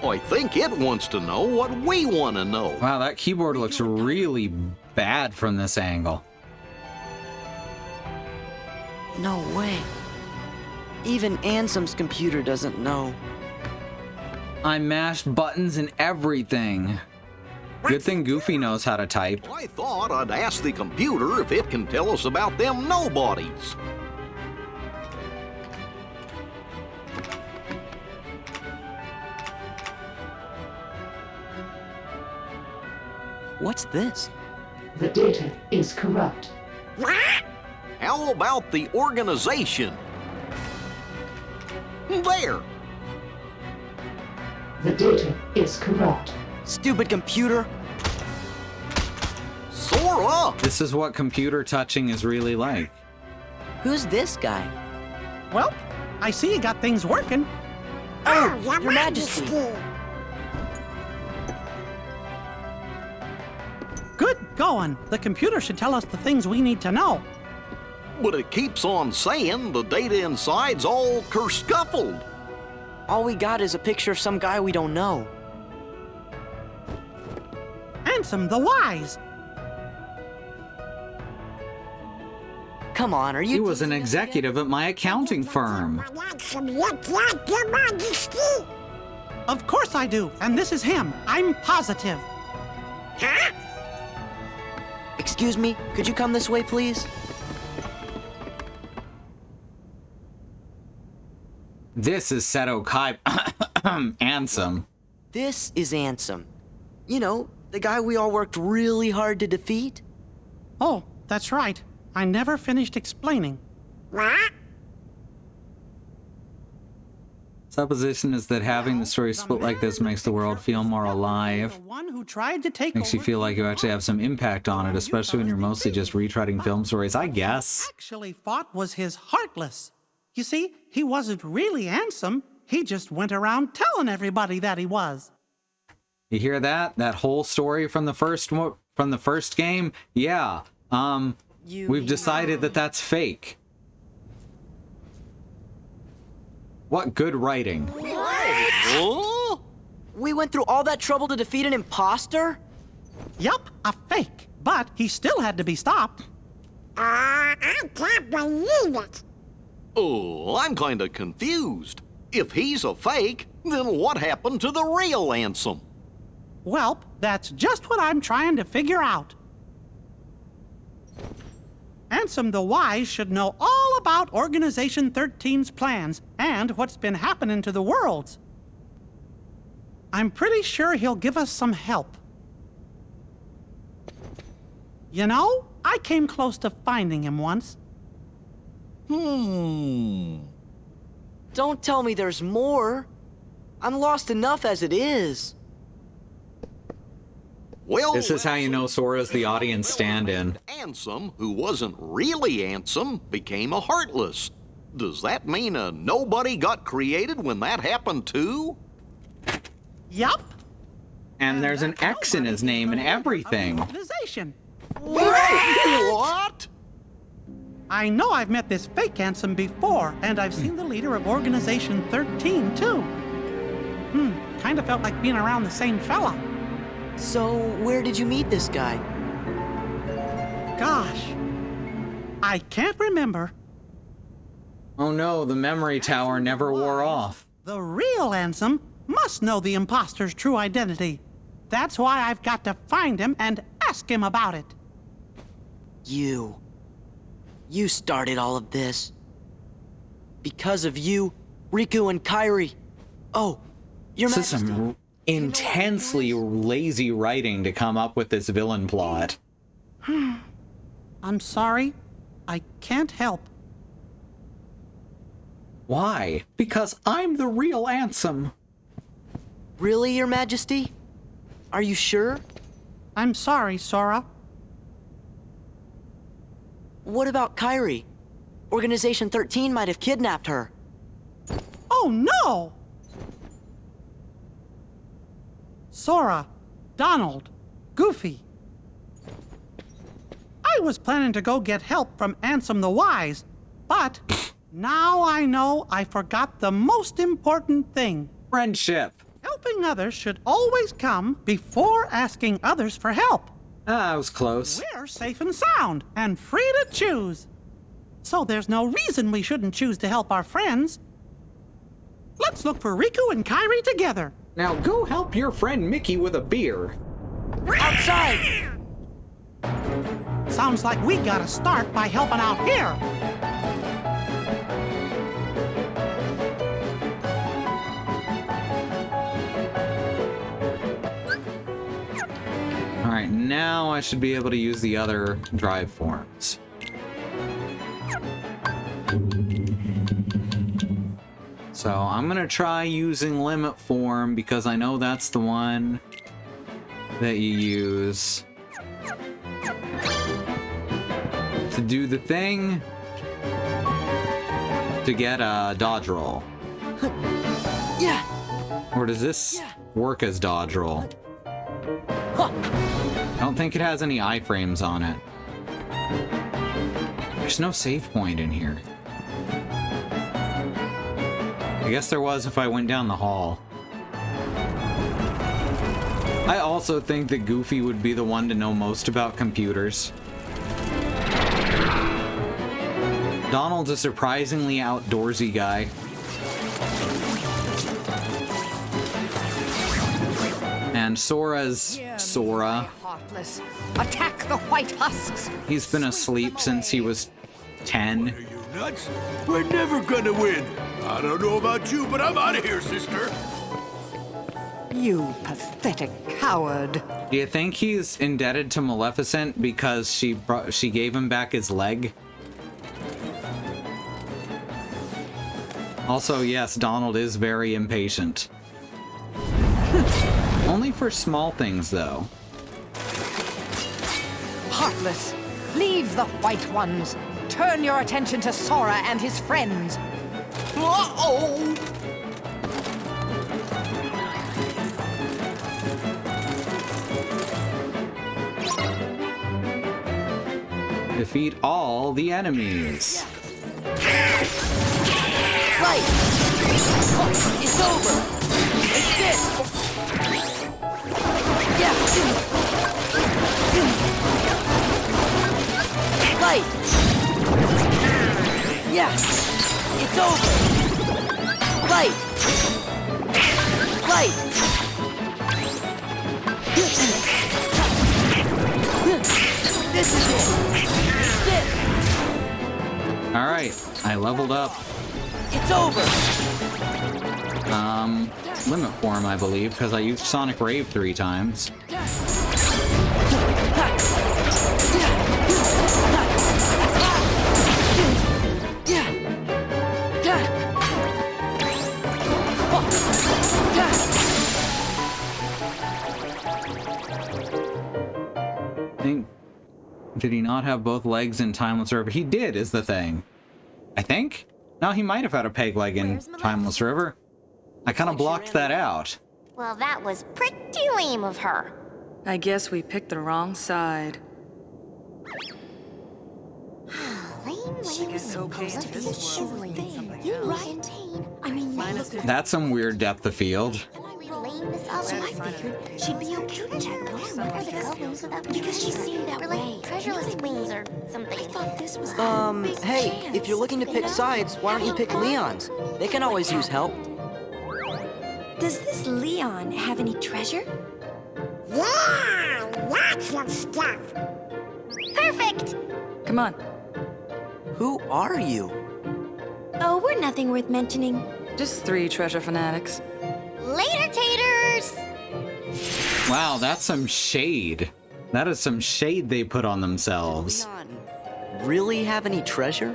F: I think it wants to know what we want to know.
A: Wow, that keyboard looks really bad from this angle.
C: No way. Even Ansem's computer doesn't know.
A: I mashed buttons and everything. Good thing Goofy knows how to type.
F: I thought I'd ask the computer if it can tell us about them nobodies.
C: What's this?
U: The data is corrupt.
F: How about the organization? There!
U: The data is corrupt.
C: Stupid computer!
F: Sora!
A: This is what computer touching is really like.
C: Who's this guy?
T: Well, I see you got things working.
C: Oh, Your Majesty!
T: Good going. The computer should tell us the things we need to know.
F: But it keeps on saying the data inside's all kerscuffled.
C: All we got is a picture of some guy we don't know.
T: Ansem the Wise.
C: Come on, are you...
A: He was an executive at my accounting firm.
T: Of course I do, and this is him. I'm positive.
E: Huh?
C: Excuse me, could you come this way, please?
A: This is Seto Kai Ansem.
C: This is Ansem. You know, the guy we all worked really hard to defeat.
T: Oh, that's right. I never finished explaining.
E: What?
A: Supposition is that having the story split like this makes the world feel more alive.
T: The one who tried to take
A: Makes you
T: over
A: feel like you actually have some impact on it, especially when you're mostly just retreading film stories, I guess.
T: actually fought was his Heartless. You see, he wasn't really Ansem. He just went around telling everybody that he was.
A: You hear that? That whole story from the first game? Yeah. We've decided that that's fake. What good writing.
C: What? We went through all that trouble to defeat an imposter?
T: Yup, a fake. But he still had to be stopped.
E: I can't believe it.
F: Oh, I'm kind of confused. If he's a fake, then what happened to the real Ansem?
T: Welp, that's just what I'm trying to figure out. Ansem the Wise should know all about Organization 13's plans and what's been happening to the worlds. I'm pretty sure he'll give us some help. You know, I came close to finding him once.
C: Don't tell me there's more. I'm lost enough as it is.
F: Well,
A: This is how you know Sora's the audience stand-in.
F: Ansem, who wasn't really Ansem, became a Heartless. Does that mean a nobody got created when that happened too?
T: Yup.
A: And there's an X in his name and everything.
T: Organization.
F: What?
T: I know I've met this fake Ansem before, and I've seen the leader of Organization 13 too. Kind of felt like being around the same fella.
C: So, where did you meet this guy?
T: Gosh, I can't remember.
A: Oh no, the memory tower never wore off.
T: The real Ansem must know the imposter's true identity. That's why I've got to find him and ask him about it.
C: You started all of this. Because of you, Riku and Kairi. Oh, Your
A: This is
C: Majesty.
A: some intensely lazy writing to come up with this villain plot.
T: I'm sorry. I can't help.
A: Why? Because I'm the real Ansem.
C: Really, Your Majesty? Are you sure?
T: I'm sorry, Sora.
C: What about Kairi? Organization 13 might have kidnapped her.
T: Oh no! Sora, Donald, Goofy. I was planning to go get help from Ansem the Wise, but now I know I forgot the most important thing.
A: Friendship.
T: Helping others should always come before asking others for help.
A: Ah, I was close.
T: We're safe and sound and free to choose. So there's no reason we shouldn't choose to help our friends. Let's look for Riku and Kairi together.
A: Now go help your friend Mickey with a beer.
C: Outside!
T: Sounds like we gotta start by helping out here.
A: Alright, now I should be able to use the other drive forms. So I'm gonna try using limit form because I know that's the one that you use to do the thing to get a dodge roll.
C: Yeah.
A: Or does this work as dodge roll? I don't think it has any iframes on it. There's no save point in here. I guess there was if I went down the hall. I also think that Goofy would be the one to know most about computers. Donald's a surprisingly outdoorsy guy. And Sora's Sora.
N: Heartless. Attack the white husks.
A: He's been asleep since he was 10.
I: Nuts? We're never gonna win. I don't know about you, but I'm out of here, sister.
N: You pathetic coward.
A: Do you think he's indebted to Maleficent because she gave him back his leg? Also, yes, Donald is very impatient. Only for small things, though.
N: Heartless. Leave the white ones. Turn your attention to Sora and his friends.
C: Uh-oh!
A: Defeat all the enemies.
C: Right! Oh, it's over! It's this! Yeah! Right! Yeah! It's over! Right! Right! This is it! This!
A: Alright, I leveled up.
C: It's over!
A: Limit form, I believe, because I used Sonic Rave 3 times. Did he not have both legs in Timeless River? He did, is the thing. I think? No, he might have had a peg leg in Timeless River. I kind of blocked that out.
B: Well, that was pretty lame of her.
M: I guess we picked the wrong side.
A: That's some weird depth of field.
B: So I figured she'd be okay to tag along with the goblins because she seemed that way. Treasureless wings or something. I thought this was
C: hey, if you're looking to pick sides, why don't you pick Leon's? They can always use help.
L: Does this Leon have any treasure?
E: Yeah, lots of stuff.
B: Perfect!
M: Come on.
C: Who are you?
L: Oh, we're nothing worth mentioning.
M: Just 3 treasure fanatics.
B: Later, taters!
A: Wow, that's some shade. That is some shade they put on themselves.
C: Really have any treasure?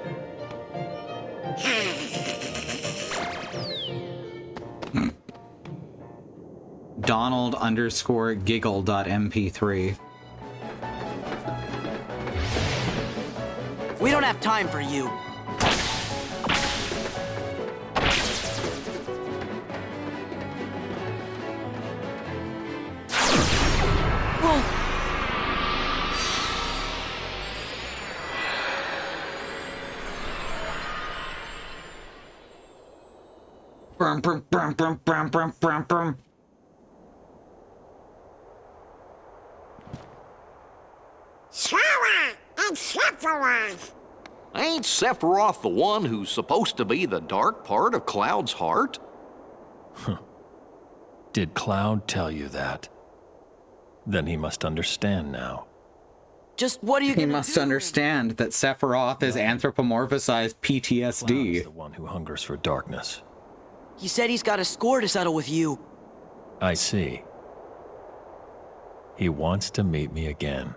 A: Donald_giggle.mp3.
C: We don't have time for you.
A: Brum, brum, brum, brum, brum, brum, brum, brum.
E: Sora and Sephiroth.
F: Ain't Sephiroth the one who's supposed to be the dark part of Cloud's heart?
D: Did Cloud tell you that? Then he must understand now.
C: Just what are you
A: He must understand that Sephiroth is anthropomorphized PTSD.
D: Cloud's the one who hungers for darkness.
C: He said he's got a score to settle with you.
D: I see. He wants to meet me again.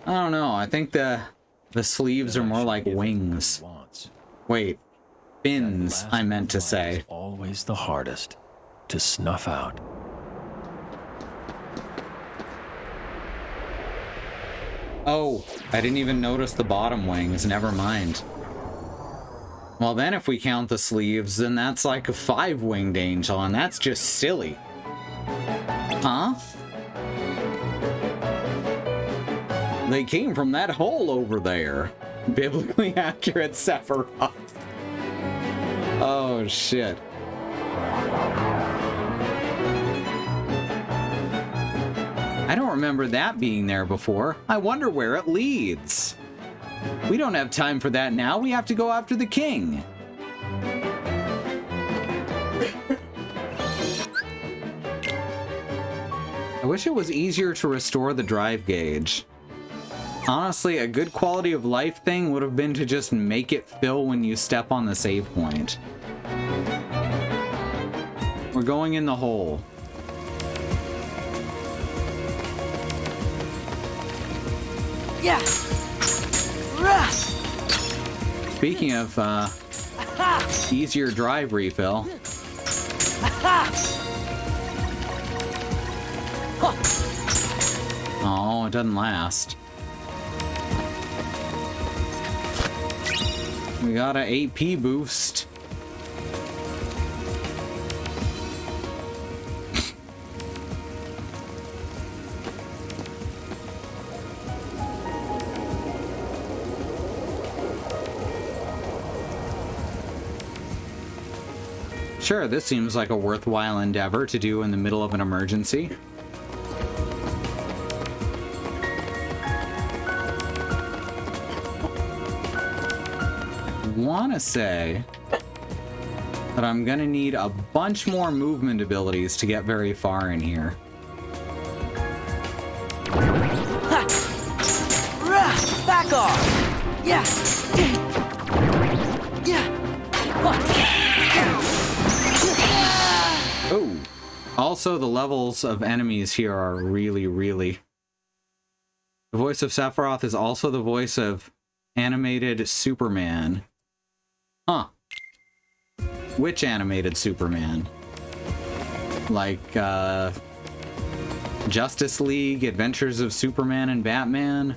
A: I don't know. I think the sleeves are more like wings. Wait, fins, I meant to say.
D: Always the hardest to snuff out.
A: Oh, I didn't even notice the bottom wings. Never mind. Well, then if we count the sleeves, then that's like a 5-winged angel, and that's just silly. Huh? They came from that hole over there. Biblically accurate Sephiroth. Oh, shit. I don't remember that being there before. I wonder where it leads. We don't have time for that now. We have to go after the king. I wish it was easier to restore the drive gauge. Honestly, a good quality of life thing would have been to just make it fill when you step on the save point. We're going in the hole.
C: Yeah.
A: Speaking of easier drive refill. Oh, it doesn't last. We got an AP boost. Sure, this seems like a worthwhile endeavor to do in the middle of an emergency. Want to say that I'm gonna need a bunch more movement abilities to get very far in here.
C: Back off! Yeah!
A: Oh, also the levels of enemies here are really... The voice of Sephiroth is also the voice of animated Superman. Huh. Which animated Superman? Like, Justice League, Adventures of Superman and Batman?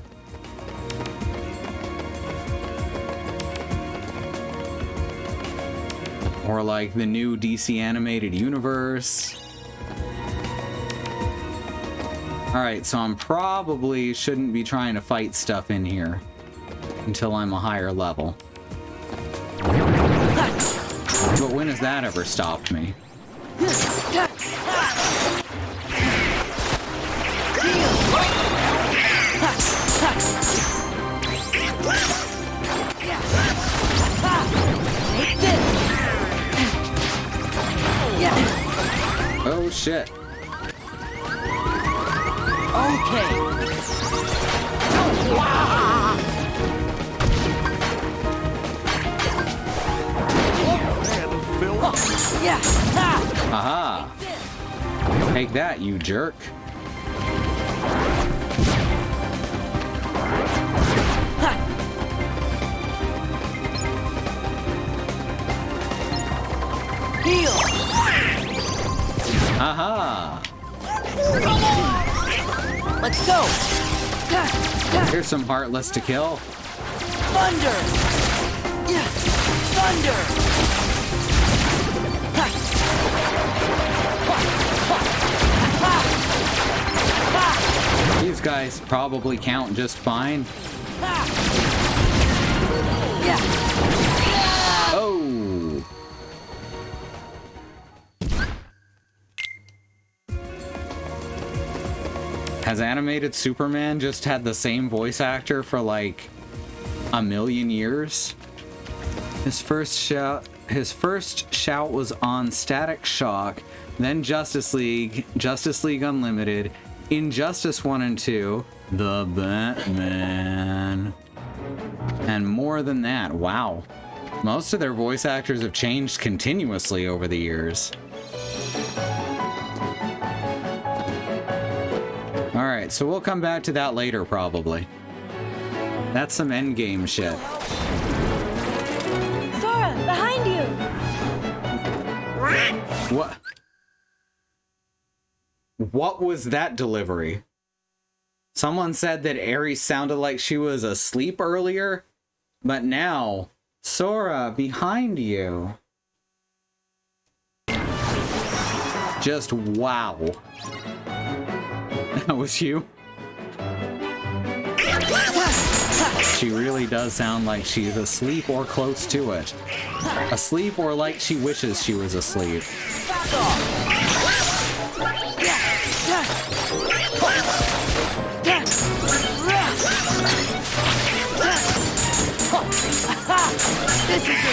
A: Or like the new DC animated universe? Alright, so I'm probably shouldn't be trying to fight stuff in here until I'm a higher level. But when has that ever stopped me? Oh shit. Aha! Take that, you jerk.
H: Heal!
A: Aha!
H: Let's go!
A: Here's some Heartless to kill.
H: Thunder! Thunder!
A: These guys probably count just fine. Oh! Has animated Superman just had the same voice actor for like a million years? His first shout was on Static Shock, then Justice League Unlimited, Injustice 1 and 2, The Batman, and more than that. Wow. Most of their voice actors have changed continuously over the years. Alright, so we'll come back to that later, probably. That's some endgame shit.
L: Sora, behind you!
A: What? What was that delivery? Someone said that Ares sounded like she was asleep earlier, but now, Sora, behind you. Just wow. That was you? She really does sound like she's asleep or close to it. Asleep or like she wishes she was asleep.
H: This is it.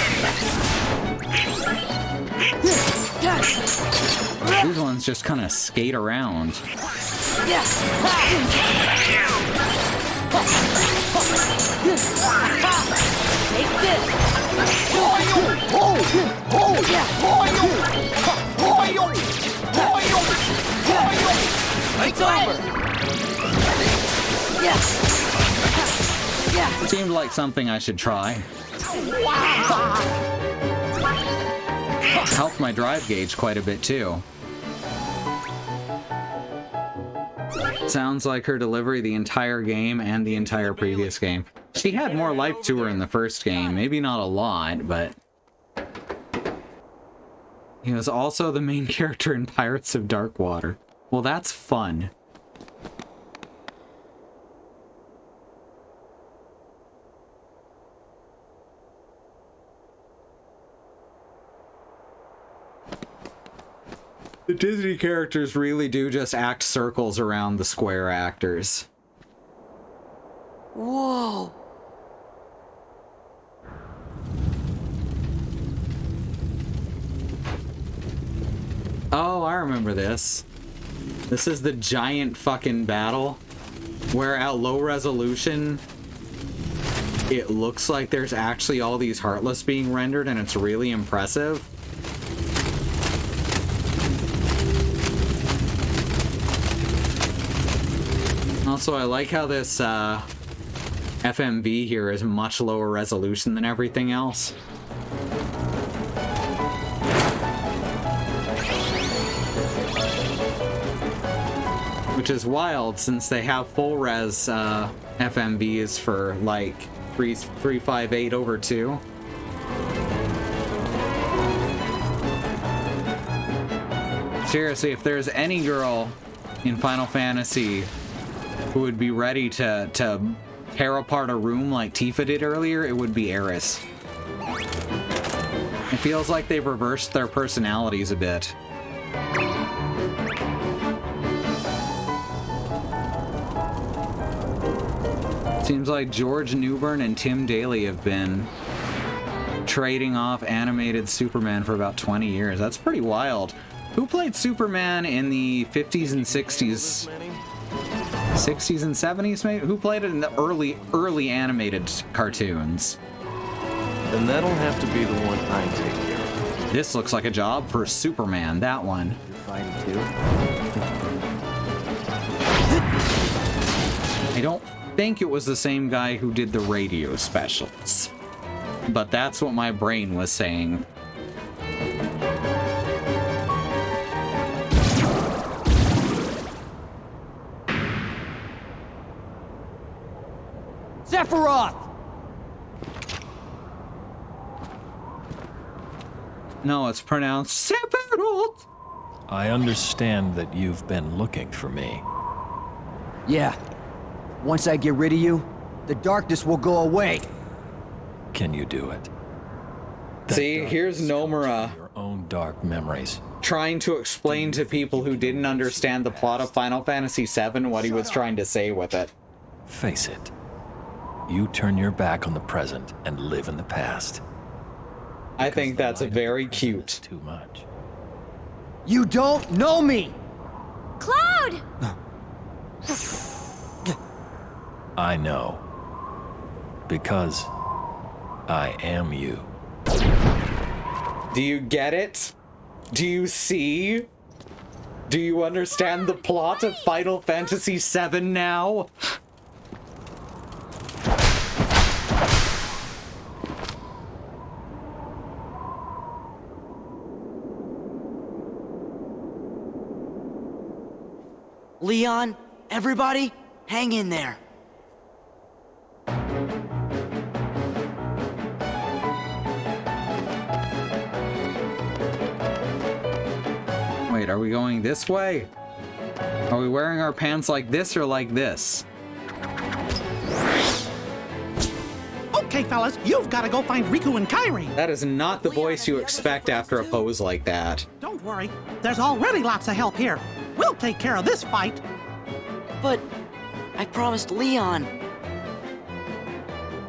A: These ones just kind of skate around.
H: Take this. It's over.
A: Seemed like something I should try. Helped my drive gauge quite a bit too. Sounds like her delivery the entire game and the entire previous game. She had more life to her in the first game. Maybe not a lot, but... He was also the main character in Pirates of Darkwater. Well, that's fun. The Disney characters really do just act circles around the Square actors.
H: Whoa.
A: Oh, I remember this. This is the giant fucking battle where at low resolution it looks like there's actually all these Heartless being rendered and it's really impressive. Also, I like how this FMV here is much lower resolution than everything else. Which is wild since they have full res FMVs for like 358/2. Seriously, if there's any girl in Final Fantasy who would be ready to tear apart a room like Tifa did earlier, it would be Aerith. It feels like they've reversed their personalities a bit. Seems like George Newbern and Tim Daly have been trading off animated Superman for about 20 years. That's pretty wild. Who played Superman in the 50s and 60s? 60s and 70s, maybe? Who played it in the early animated cartoons?
O: Then that'll have to be the one I take care of.
A: This looks like a job for Superman, that one.
K: You're fighting too?
A: I don't think it was the same guy who did the radio specials, but that's what my brain was saying.
H: Sephiroth!
A: No, it's pronounced Sephiroth.
D: I understand that you've been looking for me.
K: Yeah. Once I get rid of you, the darkness will go away.
D: Can you do it?
A: See, here's Nomura
D: Your own dark memories.
A: trying to explain to people who didn't understand the plot of Final Fantasy VII what he was trying to say with it.
D: Face it. You turn your back on the present and live in the past.
A: I think that's very cute.
D: Too much.
K: You don't know me!
B: Cloud!
D: I know. Because I am you.
A: Do you get it? Do you see? Do you understand the plot of Final Fantasy VII now?
C: Leon, everybody, hang in there.
A: Wait, are we going this way? Are we wearing our pants like this or like this?
T: Okay, fellas, you've got to go find Riku and Kairi.
A: That is not the voice you expect after a pose like that.
T: Don't worry, there's already lots of help here. We'll take care of this fight.
C: But I promised Leon.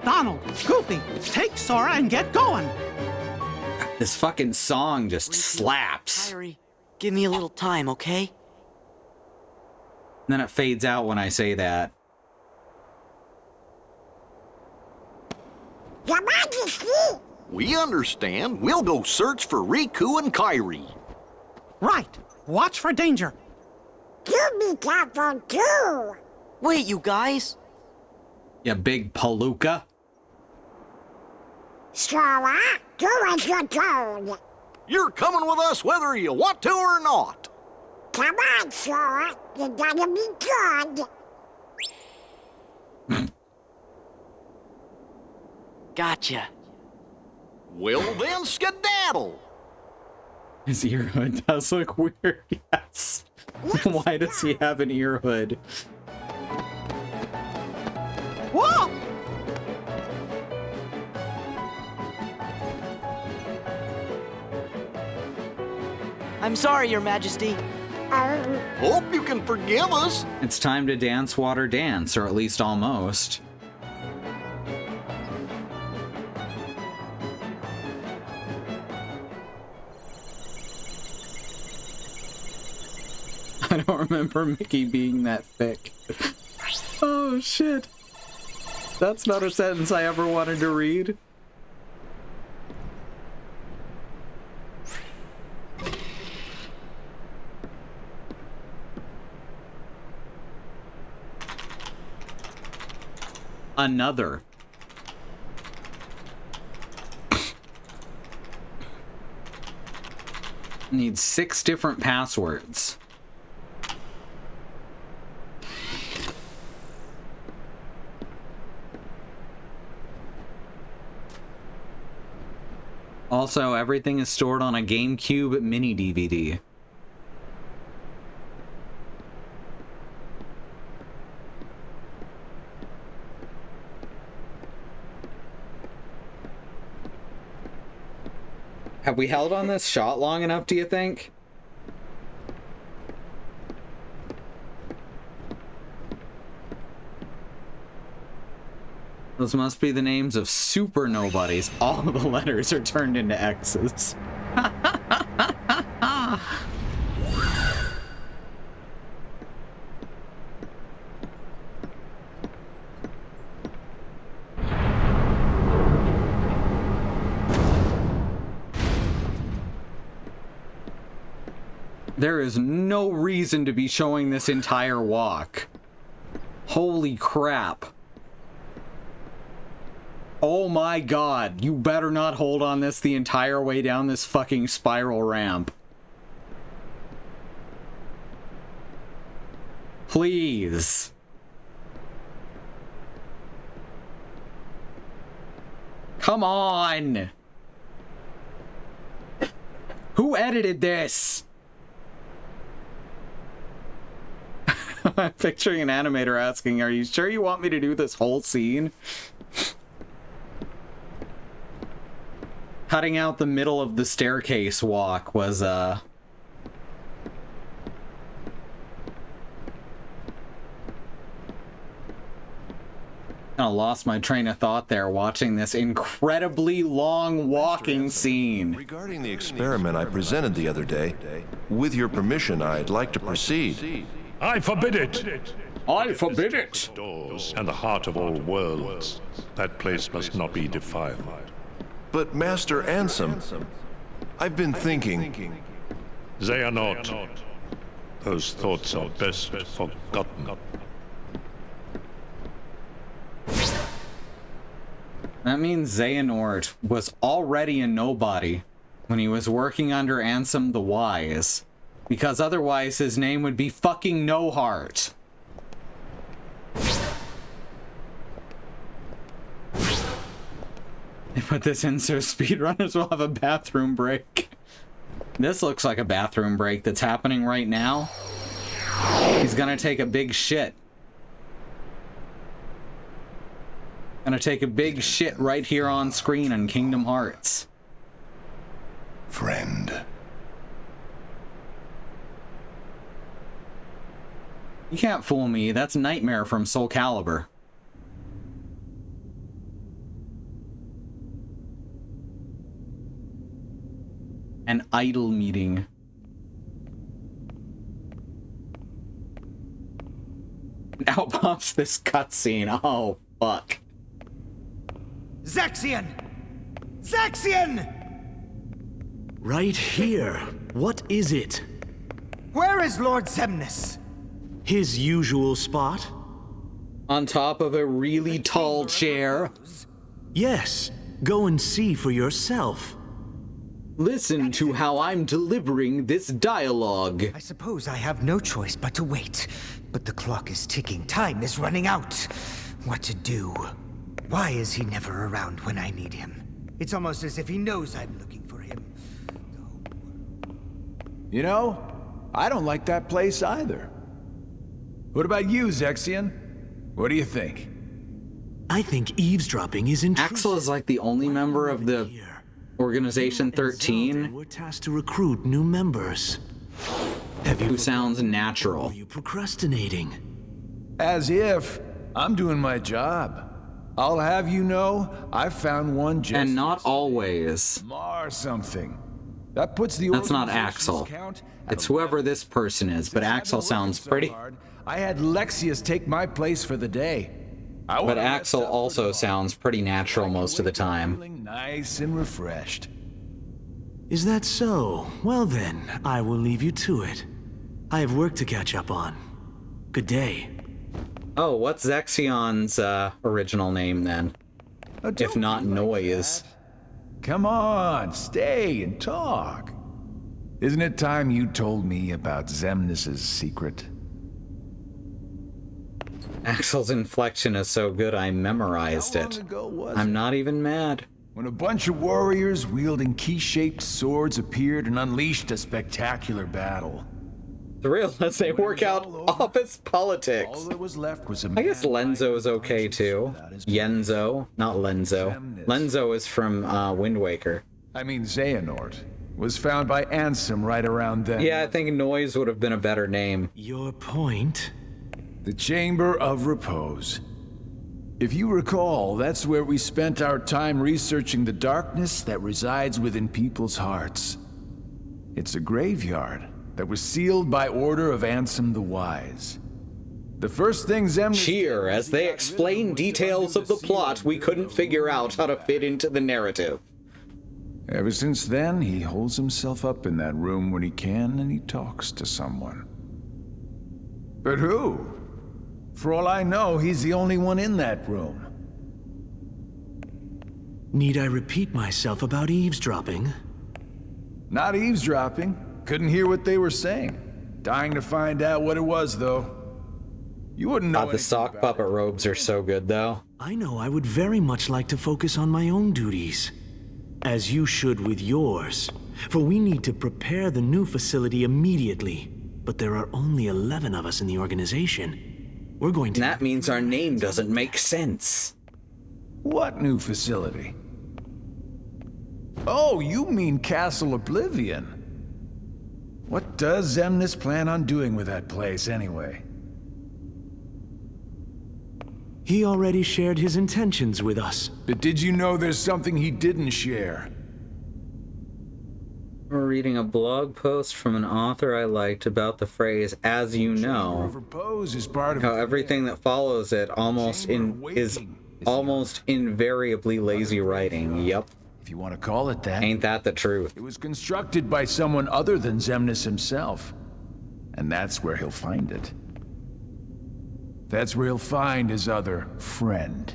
T: Donald, Goofy, take Sora and get going.
A: This fucking song just slaps.
C: Kairi, give me a little time, okay?
A: And then it fades out when I say that.
E: Your Majesty!
F: We understand. We'll go search for Riku and Kairi.
T: Right. Watch for danger.
E: You be careful too!
C: Wait, you guys!
A: You big palooka.
E: Sora, do as you're told.
F: You're coming with us whether you want to or not.
E: Come on, Sora. You gotta be good.
C: Gotcha.
F: Well then, skedaddle.
A: His ear hood does look weird, yes. Why does he have an ear hood?
T: Whoa!
C: I'm sorry, Your Majesty.
F: Hope you can forgive us.
A: It's time to dance, water, dance, or at least almost. I don't remember Mickey being that thick. Oh shit. That's not a sentence I ever wanted to read. Another. Needs 6 different passwords. Also, everything is stored on a GameCube mini DVD. Have we held on this shot long enough, do you think? Those must be the names of super nobodies. All of the letters are turned into X's. There is no reason to be showing this entire walk. Holy crap. Oh my god, you better not hold on this the entire way down this fucking spiral ramp. Please. Come on! Who edited this? I'm picturing an animator asking, are you sure you want me to do this whole scene? Cutting out the middle of the staircase walk was, I lost my train of thought there watching this incredibly long walking scene.
J: Regarding the experiment I presented the other day, with your permission, I'd like to proceed.
Q: I forbid it!
S: I forbid it!
Q: Doors and the heart of all worlds. That place must not be defiled.
J: But Master Ansem, I've been thinking...
Q: They are not. Those thoughts are best forgotten.
A: That means Xehanort was already a nobody when he was working under Ansem the Wise, because otherwise his name would be fucking No Heart. They put this in so speedrunners will have a bathroom break. This looks like a bathroom break that's happening right now. He's gonna take a big shit. Gonna take a big shit right here on screen in Kingdom Hearts.
J: Friend.
A: You can't fool me. That's Nightmare from Soul Calibur. An idol meeting. Now pops this cutscene. Oh, fuck.
V: Zexion! Zexion!
W: Right here. What is it?
V: Where is Lord Xemnas?
W: His usual spot?
A: On top of a really tall chair.
W: Yes. Go and see for yourself.
A: Listen to how I'm delivering this dialogue.
V: I suppose I have no choice but to wait. But the clock is ticking. Time is running out. What to do? Why is he never around when I need him? It's almost as if he knows I'm looking for him.
X: You know, I don't like that place either. What about you, Zexion? What do you think?
W: I think eavesdropping is intrusive.
A: Axel is like the only member of the Organization 13
W: we're tasked to recruit new members.
A: Who sounds natural.
W: Are you procrastinating?
X: As if. I'm doing my job. I'll have you know, I found one just...
A: And not always.
X: Or something. That puts the...
A: That's not Axel. It's whoever this person is, but Axel sounds pretty...
X: I had Lexius take my place for the day.
A: But Axel also sounds pretty natural most of the time.
X: Feeling nice and refreshed.
W: Is that so? Well then, I will leave you to it. I have work to catch up on. Good day.
A: Oh, what's Zexion's original name then? If not Noise.
X: Come on, stay and talk. Isn't it time you told me about Xemnas' secret?
A: Axel's inflection is so good I memorized it. I'm not even mad.
X: When a bunch of warriors wielding key-shaped swords appeared and unleashed a spectacular battle.
A: The real as they work out office politics.
X: All that was left was a
A: I guess Lenzo is okay too. Yenzo, not Lenzo. Lenzo is from Wind Waker.
X: I mean Xehanort was found by Ansem right around then.
A: Yeah, I think Noise would have been a better name.
W: Your point?
X: The Chamber of Repose. If you recall, that's where we spent our time researching the darkness that resides within people's hearts. It's a graveyard that was sealed by order of Ansem the Wise. The first thing Xemnas...
A: Cheer as they explain details of the plot we couldn't figure out how to fit into the narrative.
X: Ever since then, he holds himself up in that room when he can and he talks to someone. But who? For all I know, he's the only one in that room.
W: Need I repeat myself about eavesdropping?
X: Not eavesdropping. Couldn't hear what they were saying. Dying to find out what it was, though. You wouldn't know.
A: The sock puppet robes are so good, though.
W: I know I would very much like to focus on my own duties. As you should with yours. For we need to prepare the new facility immediately. But there are only 11 of us in the organization. We're going to...
A: And that means our name doesn't make sense.
X: What new facility? Oh, you mean Castle Oblivion. What does Xemnas plan on doing with that place, anyway?
W: He already shared his intentions with us.
X: But did you know there's something he didn't share?
A: We're reading a blog post from an author I liked about the phrase, as you know. How everything that follows it is almost invariably lazy writing. Yep.
X: If you want to call it that.
A: Ain't that the truth?
X: It was constructed by someone other than Xemnas himself. And that's where he'll find it. That's where he'll find his other friend.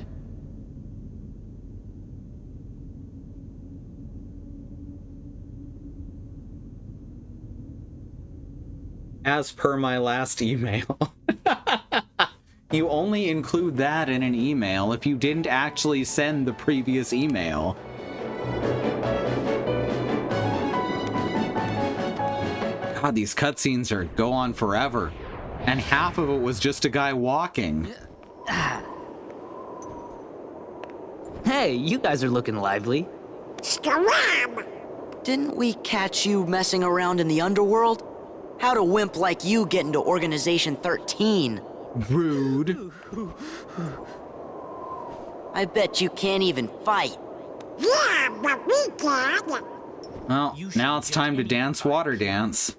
A: As per my last email. You only include that in an email if you didn't actually send the previous email. God, these cutscenes go on forever. And half of it was just a guy walking.
H: Hey, you guys are looking lively.
E: Scram!
C: Didn't we catch you messing around in the underworld? How'd a wimp like you get into Organization 13?
A: Rude.
C: I bet you can't even fight.
E: Yeah, but we can.
A: Well, now it's time to dance water dance.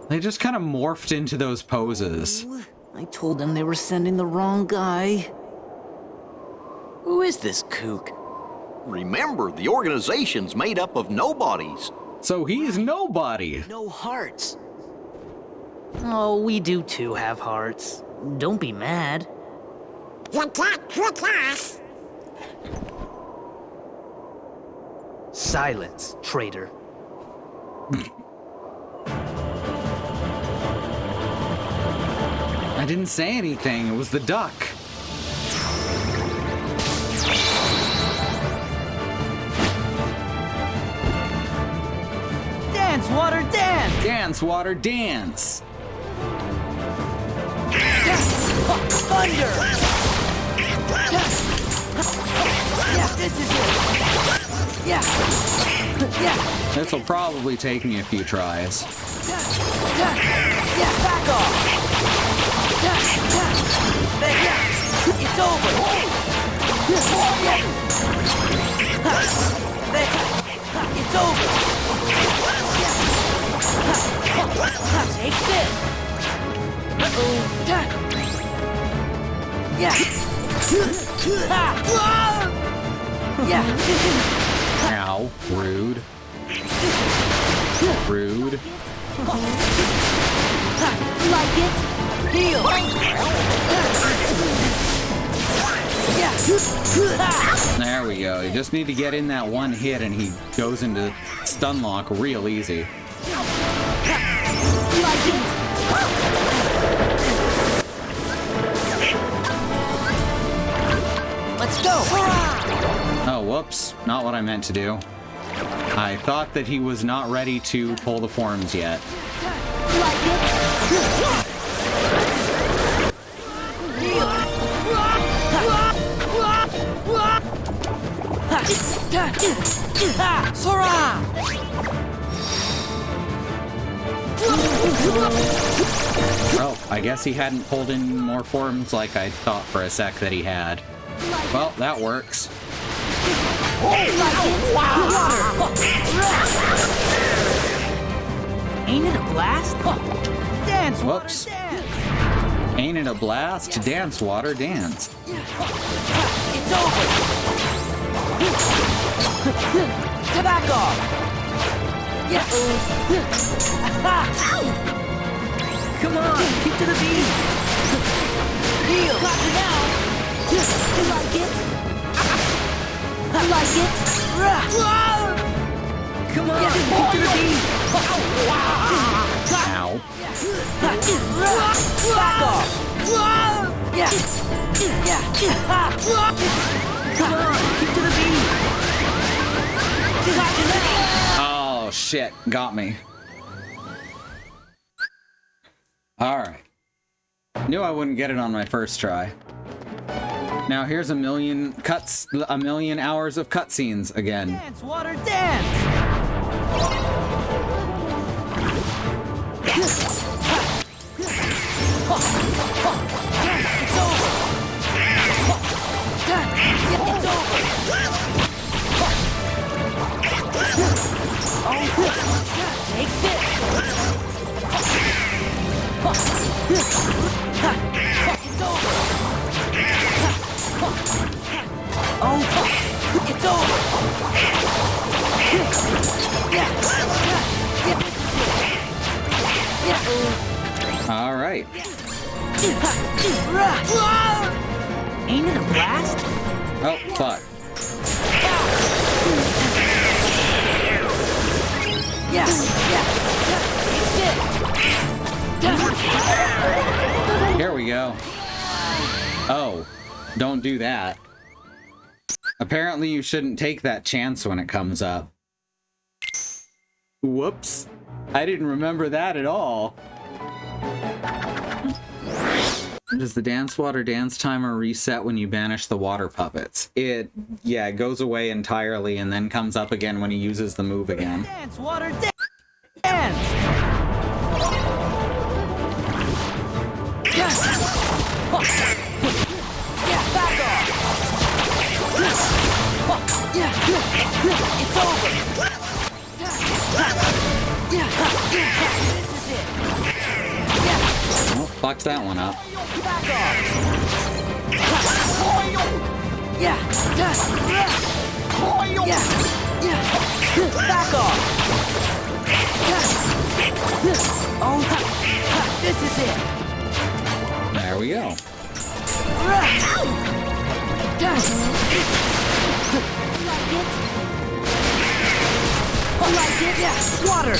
A: They just kind of morphed into those poses.
H: I told them they were sending the wrong guy.
C: Who is this kook?
F: Remember, the organization's made up of nobodies.
A: So he's nobody.
C: No hearts.
H: Oh, we do too have hearts. Don't be mad.
E: You can't trick us.
H: Silence, traitor.
A: I didn't say anything. It was the duck.
H: Dance, water, dance!
A: Dance, water, dance!
H: Thunder! Yeah, this is it! Yeah!
A: This will probably take me a few tries.
H: Yeah, back off! It's over! It's over! Take this! Uh-oh! Yeah! Yeah!
A: Ow. Rude. Rude.
H: Like it? Heal!
A: There we go. You just need to get in that one hit and he goes into stun lock real easy.
H: Let's go!
A: Oh, whoops. Not what I meant to do. I thought that he was not ready to pull the forms yet.
H: Sora!
A: Oh, I guess he hadn't pulled in more forms like I thought for a sec that he had. Well, that works.
H: Ain't it a blast? Dance,
A: whoops.
H: Water, dance.
A: Ain't it a blast? Dance, water, dance.
H: It's over.
N: Back off! Yeah. Come on, keep to the beat. Heal. Got you now. You like it? I like it. Come on, keep to the beat.
A: Ow.
N: Back off. Yeah. Come on, keep to the beat. Got you now.
A: Oh, shit. Got me. Alright. Knew I wouldn't get it on my first try. Now here's a million hours of cutscenes again.
N: Dance, water, dance! It's over! It's over! Oh, take this! It's over! Oh, it's over!
A: All right.
N: Ain't it a blast?
A: Oh, fuck. Here we go. Oh, don't do that. Apparently you shouldn't take that chance when it comes up. Whoops. I didn't remember that at all. Does the dance water dance timer reset when you banish the water puppets? It goes away entirely and then comes up again when he uses the move again.
N: Dance, water, dance! Back off! It's over! This is it!
A: Oh, fucks that one up.
N: Back off! Back off! Oh, this is it!
A: There we go.
N: Like it? Yeah. Water.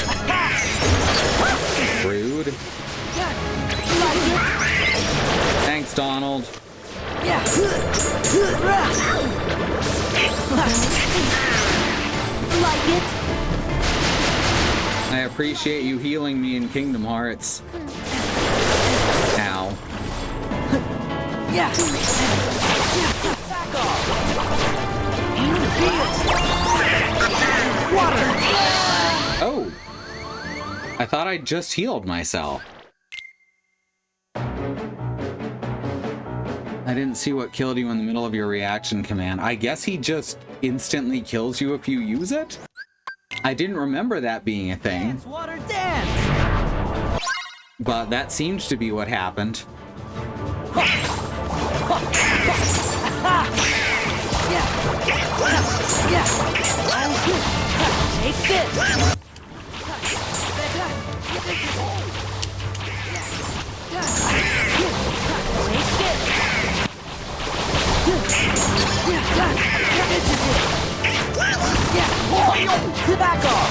A: Rude.
N: Like it?
A: Thanks, Donald.
N: Yeah. Like it?
A: I appreciate you healing me in Kingdom Hearts. Ow.
N: Yeah. Back off. Water.
A: Oh. I thought I just healed myself. I didn't see what killed you in the middle of your reaction command. I guess he just instantly kills you if you use it? I didn't remember that being a thing.
N: Dance, water, dance.
A: But that seems to be what happened.
N: Take this. This is it. Back off.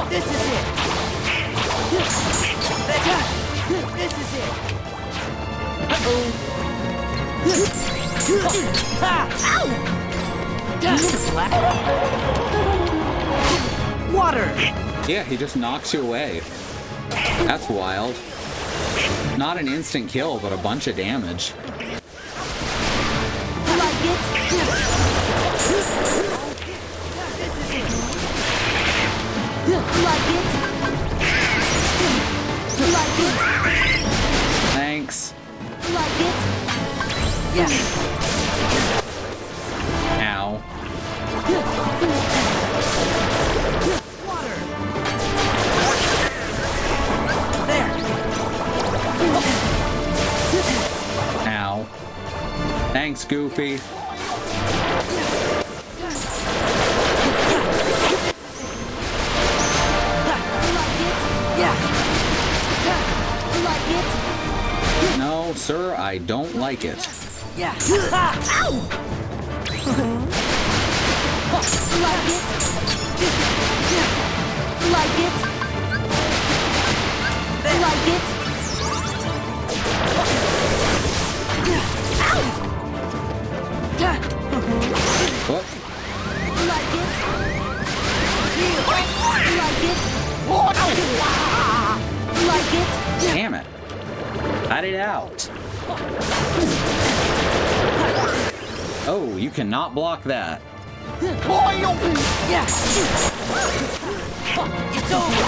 N: This is it. This is it. Water.
A: Yeah, he just knocks you away. That's wild. Not an instant kill, but a bunch of damage.
N: Like it? Like it? Like it?
A: Thanks.
N: Like it? Yeah.
A: Ow.
N: Water. There.
A: Ow. Thanks, Thanks, Goofy. No, sir, I don't like it.
N: Yeah. Ow! Like it. Like it. Like it. Ow!
A: What?
N: Like it. Like it.
A: Damn it. Cut it out. Oh, you cannot block that.
N: Yeah. It's over.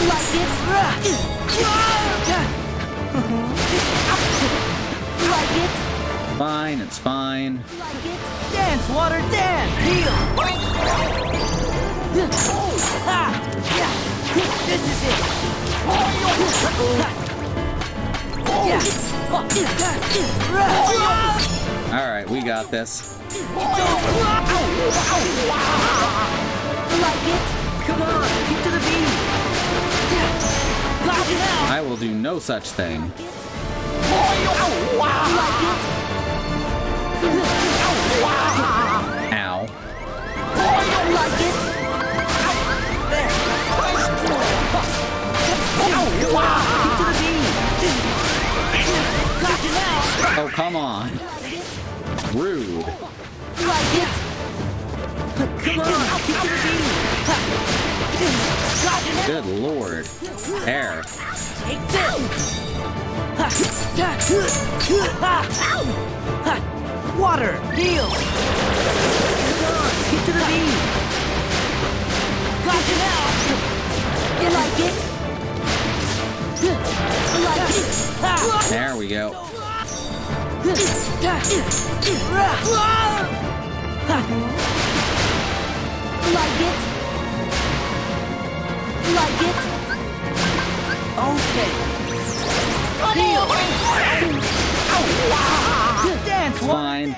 N: Like it. Like it.
A: Fine, it's fine.
N: Like it. Dance, water, dance. Heal. This is it.
A: Alright, we got this.
N: It's over. Like it. Come on, keep to the beat. Lock it out.
A: I will do no such thing.
N: Like it.
A: Ow.
N: Like it. There. Keep to the beat. Lock it out.
A: Oh, come on. Rude.
N: Like it. Come on, keep to the beat. Lock it out.
A: Good lord. There.
N: Take this. Water, heal. Come on, keep to the beat. Lock it out. You like it? Like it.
A: There we go.
N: Like it? Like it? Okay. Heal. Dance,
A: Fine.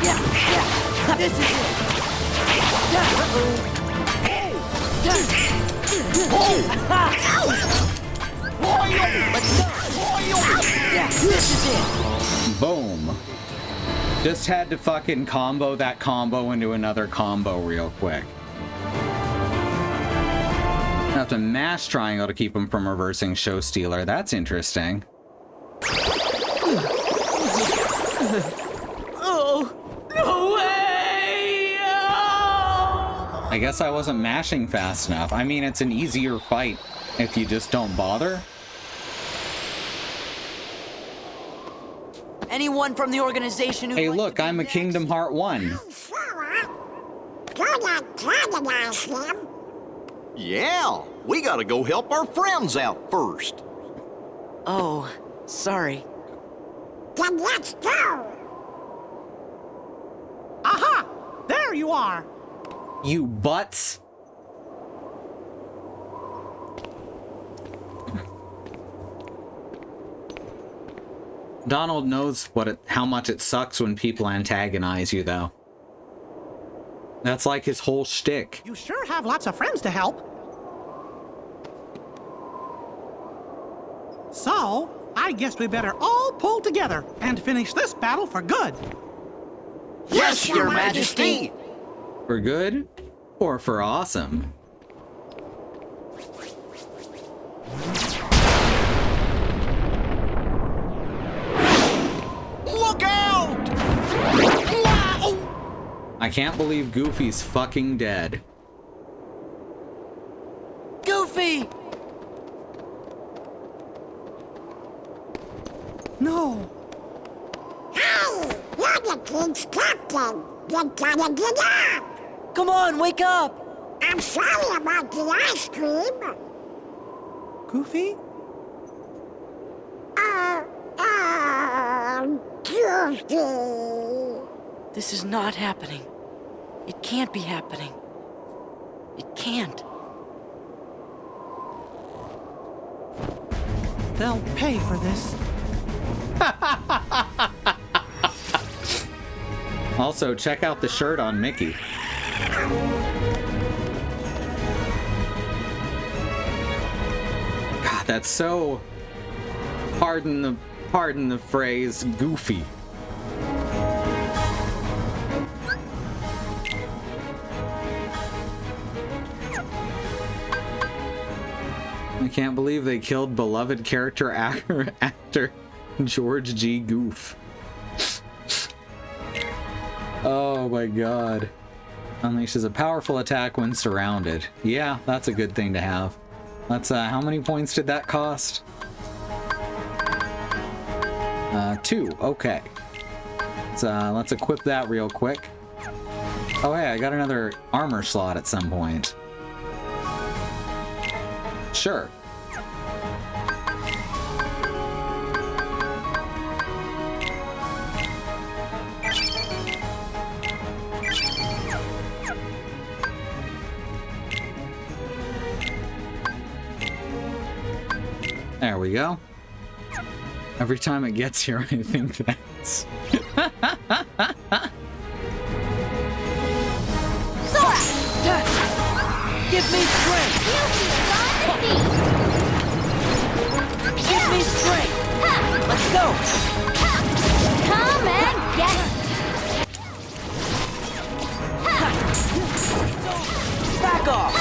N: Yeah. This is it. Let's go. Yeah, this is it.
A: Boom. Just had to fucking combo that combo into another combo real quick. I have to mash triangle to keep him from reversing Show Stealer. That's interesting.
N: Oh, no way! Oh.
A: I guess I wasn't mashing fast enough. I mean, it's an easier fight if you just don't bother.
N: Anyone from the organization who...
A: Hey, look, I'm a Kingdom Heart 1.
F: Yeah, we gotta go help our friends out first.
N: Oh, sorry.
E: Then let's go.
T: Aha! There you are.
A: You butts. Donald knows how much it sucks when people antagonize you, though. That's like his whole shtick.
T: You sure have lots of friends to help. So, I guess we better all pull together and finish this battle for good.
F: Yes, Your Majesty!
A: For good or for awesome?
F: Look out!
A: I can't believe Goofy's fucking dead.
N: Goofy!
T: No.
E: Hey, you're the king's captain. You gotta get up.
N: Come on, wake up!
E: I'm sorry about the ice cream.
T: Goofy?
E: Goofy.
N: This is not happening. It can't be happening. It can't.
T: they'll pay for this.
A: Also, check out the shirt on Mickey. God, that's so, pardon the phrase, goofy. I can't believe they killed beloved character actor George G. Goof. Oh my god. Unleashes a powerful attack when surrounded. Yeah, that's a good thing to have. Let's, how many points did that cost? 2, okay. Let's equip that real quick. Oh hey, I got another armor slot at some point. Sure. There we go. Every time it gets here, I think that's...
N: Sora! Give me strength! Give me strength! Let's go!
B: Come and get it!
N: Back off!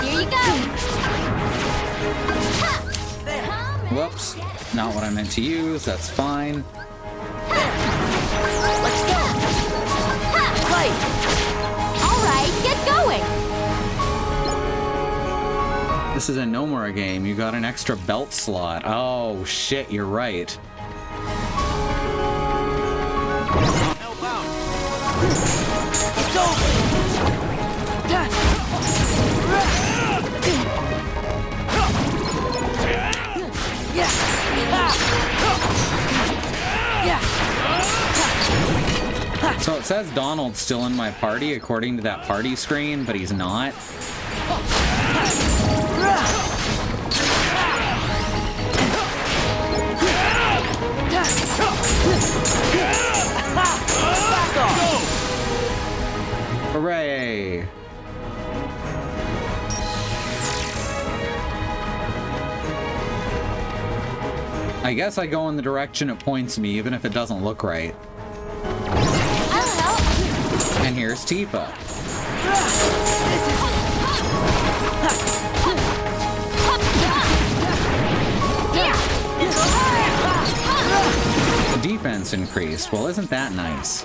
B: Here you go!
A: Whoops. Not what I meant to use. That's fine.
N: Let's go! Fight!
B: Alright, get going!
A: This is a Nomura game. You got an extra belt slot. Oh, shit, you're right.
N: It's over!
A: So it says Donald's still in my party according to that party screen, but he's not. Hooray! I guess I go in the direction it points me, even if it doesn't look right. And here's Tifa. The defense increased. Well, isn't that nice?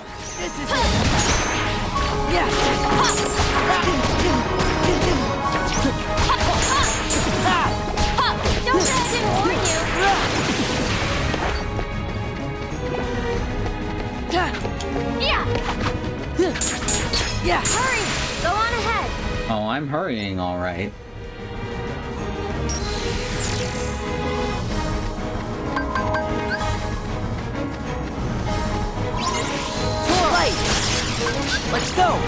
B: Don't say I didn't warn you! Yeah! Hurry! Go on ahead!
A: Oh, I'm hurrying, all right.
N: Light! Let's go!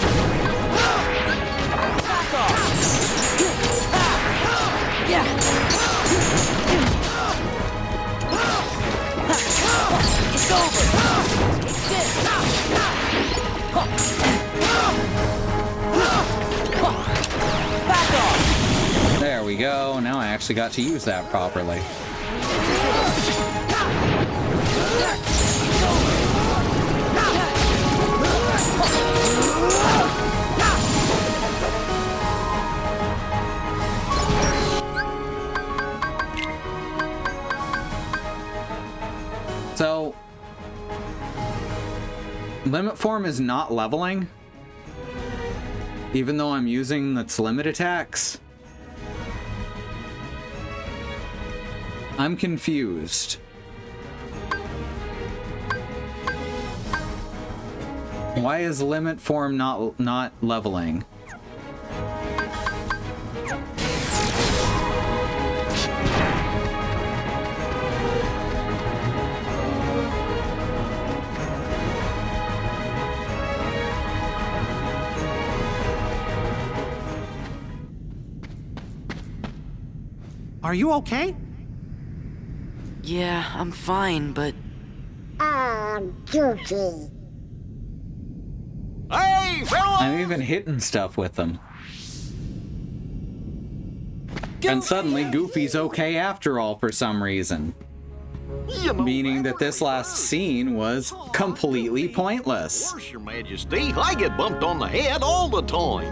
N: Back off! Yeah! It's over! It's this! Back off!
A: There we go. Now I actually got to use that properly. So, limit form is not leveling, even though I'm using its limit attacks. I'm confused. Why is limit form not leveling?
T: Are you okay?
C: Yeah, I'm fine, but...
E: Goofy.
F: Hey, fella!
A: I'm even hitting stuff with them. And suddenly Goofy's okay after all for some reason. Meaning that this last scene was completely pointless.
F: Of course, Your Majesty. I get bumped on the head all the time.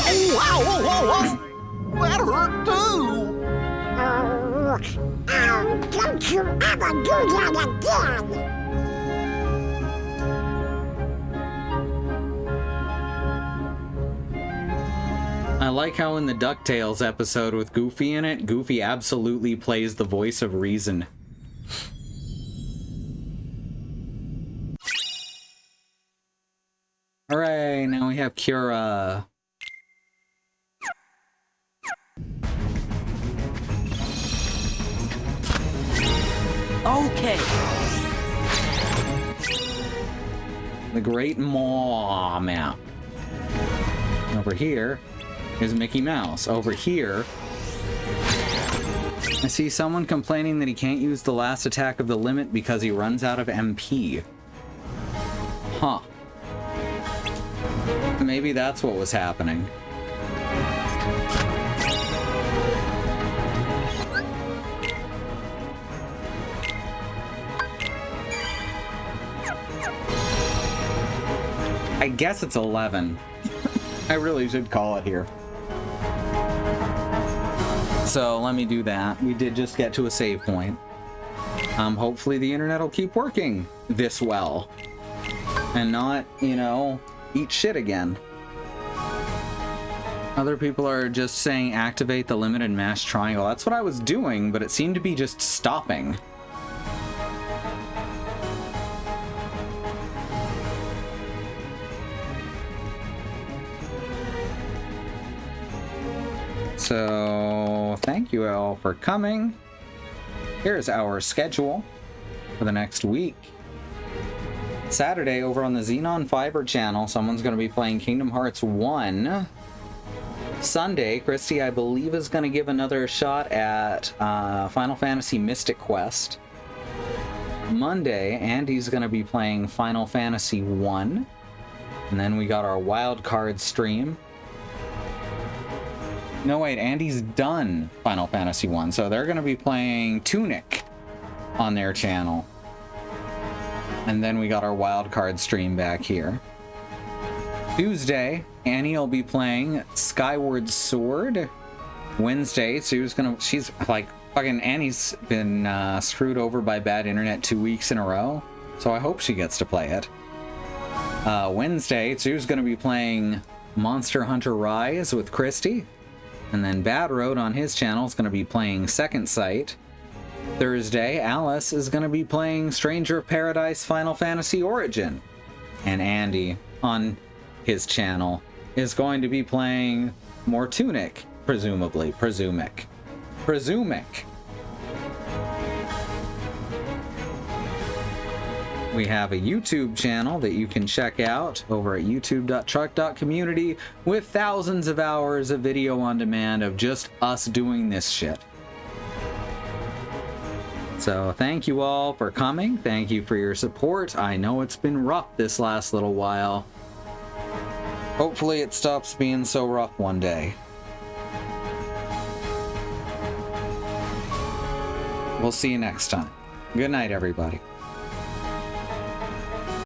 F: Oh, wow, whoa, whoa, whoa! That hurt too!
E: Don't you ever do that again!
A: I like how in the DuckTales episode with Goofy in it, Goofy absolutely plays the voice of reason. Hooray, now we have Cura.
N: Okay.
A: The Great Maw map. Over here is Mickey Mouse. Over here, I see someone complaining that he can't use the last attack of the limit because he runs out of MP. Huh. Maybe that's what was happening. I guess it's 11. I really should call it here. So let me do that. We did just get to a save point. Hopefully the internet will keep working this well. And not, you know, eat shit again. Other people are just saying activate the limited mash triangle. That's what I was doing, but it seemed to be just stopping. So, thank you all for coming. Here's our schedule for the next week. Saturday, over on the Xenon Fiber channel, someone's going to be playing Kingdom Hearts 1. Sunday, Christy, I believe, is going to give another shot at Final Fantasy Mystic Quest. Monday, Andy's going to be playing Final Fantasy 1. And then we got our wild card stream. No, wait, Andy's done Final Fantasy 1, so they're going to be playing Tunic on their channel. And then we got our wildcard stream back here. Tuesday, Annie will be playing Skyward Sword. Wednesday, she's like, fucking Annie's been screwed over by bad internet 2 weeks in a row, so I hope she gets to play it. Wednesday, Sue's going to be playing Monster Hunter Rise with Christy. And then Bad Road on his channel is going to be playing Second Sight. Thursday, Alice is going to be playing Stranger of Paradise Final Fantasy Origin. And Andy on his channel is going to be playing more Tunic, presumably. Presumic. We have a YouTube channel that you can check out over at youtube.truck.community with thousands of hours of video on demand of just us doing this shit. So thank you all for coming. Thank you for your support. I know it's been rough this last little while. Hopefully it stops being so rough one day. We'll see you next time. Good night, everybody.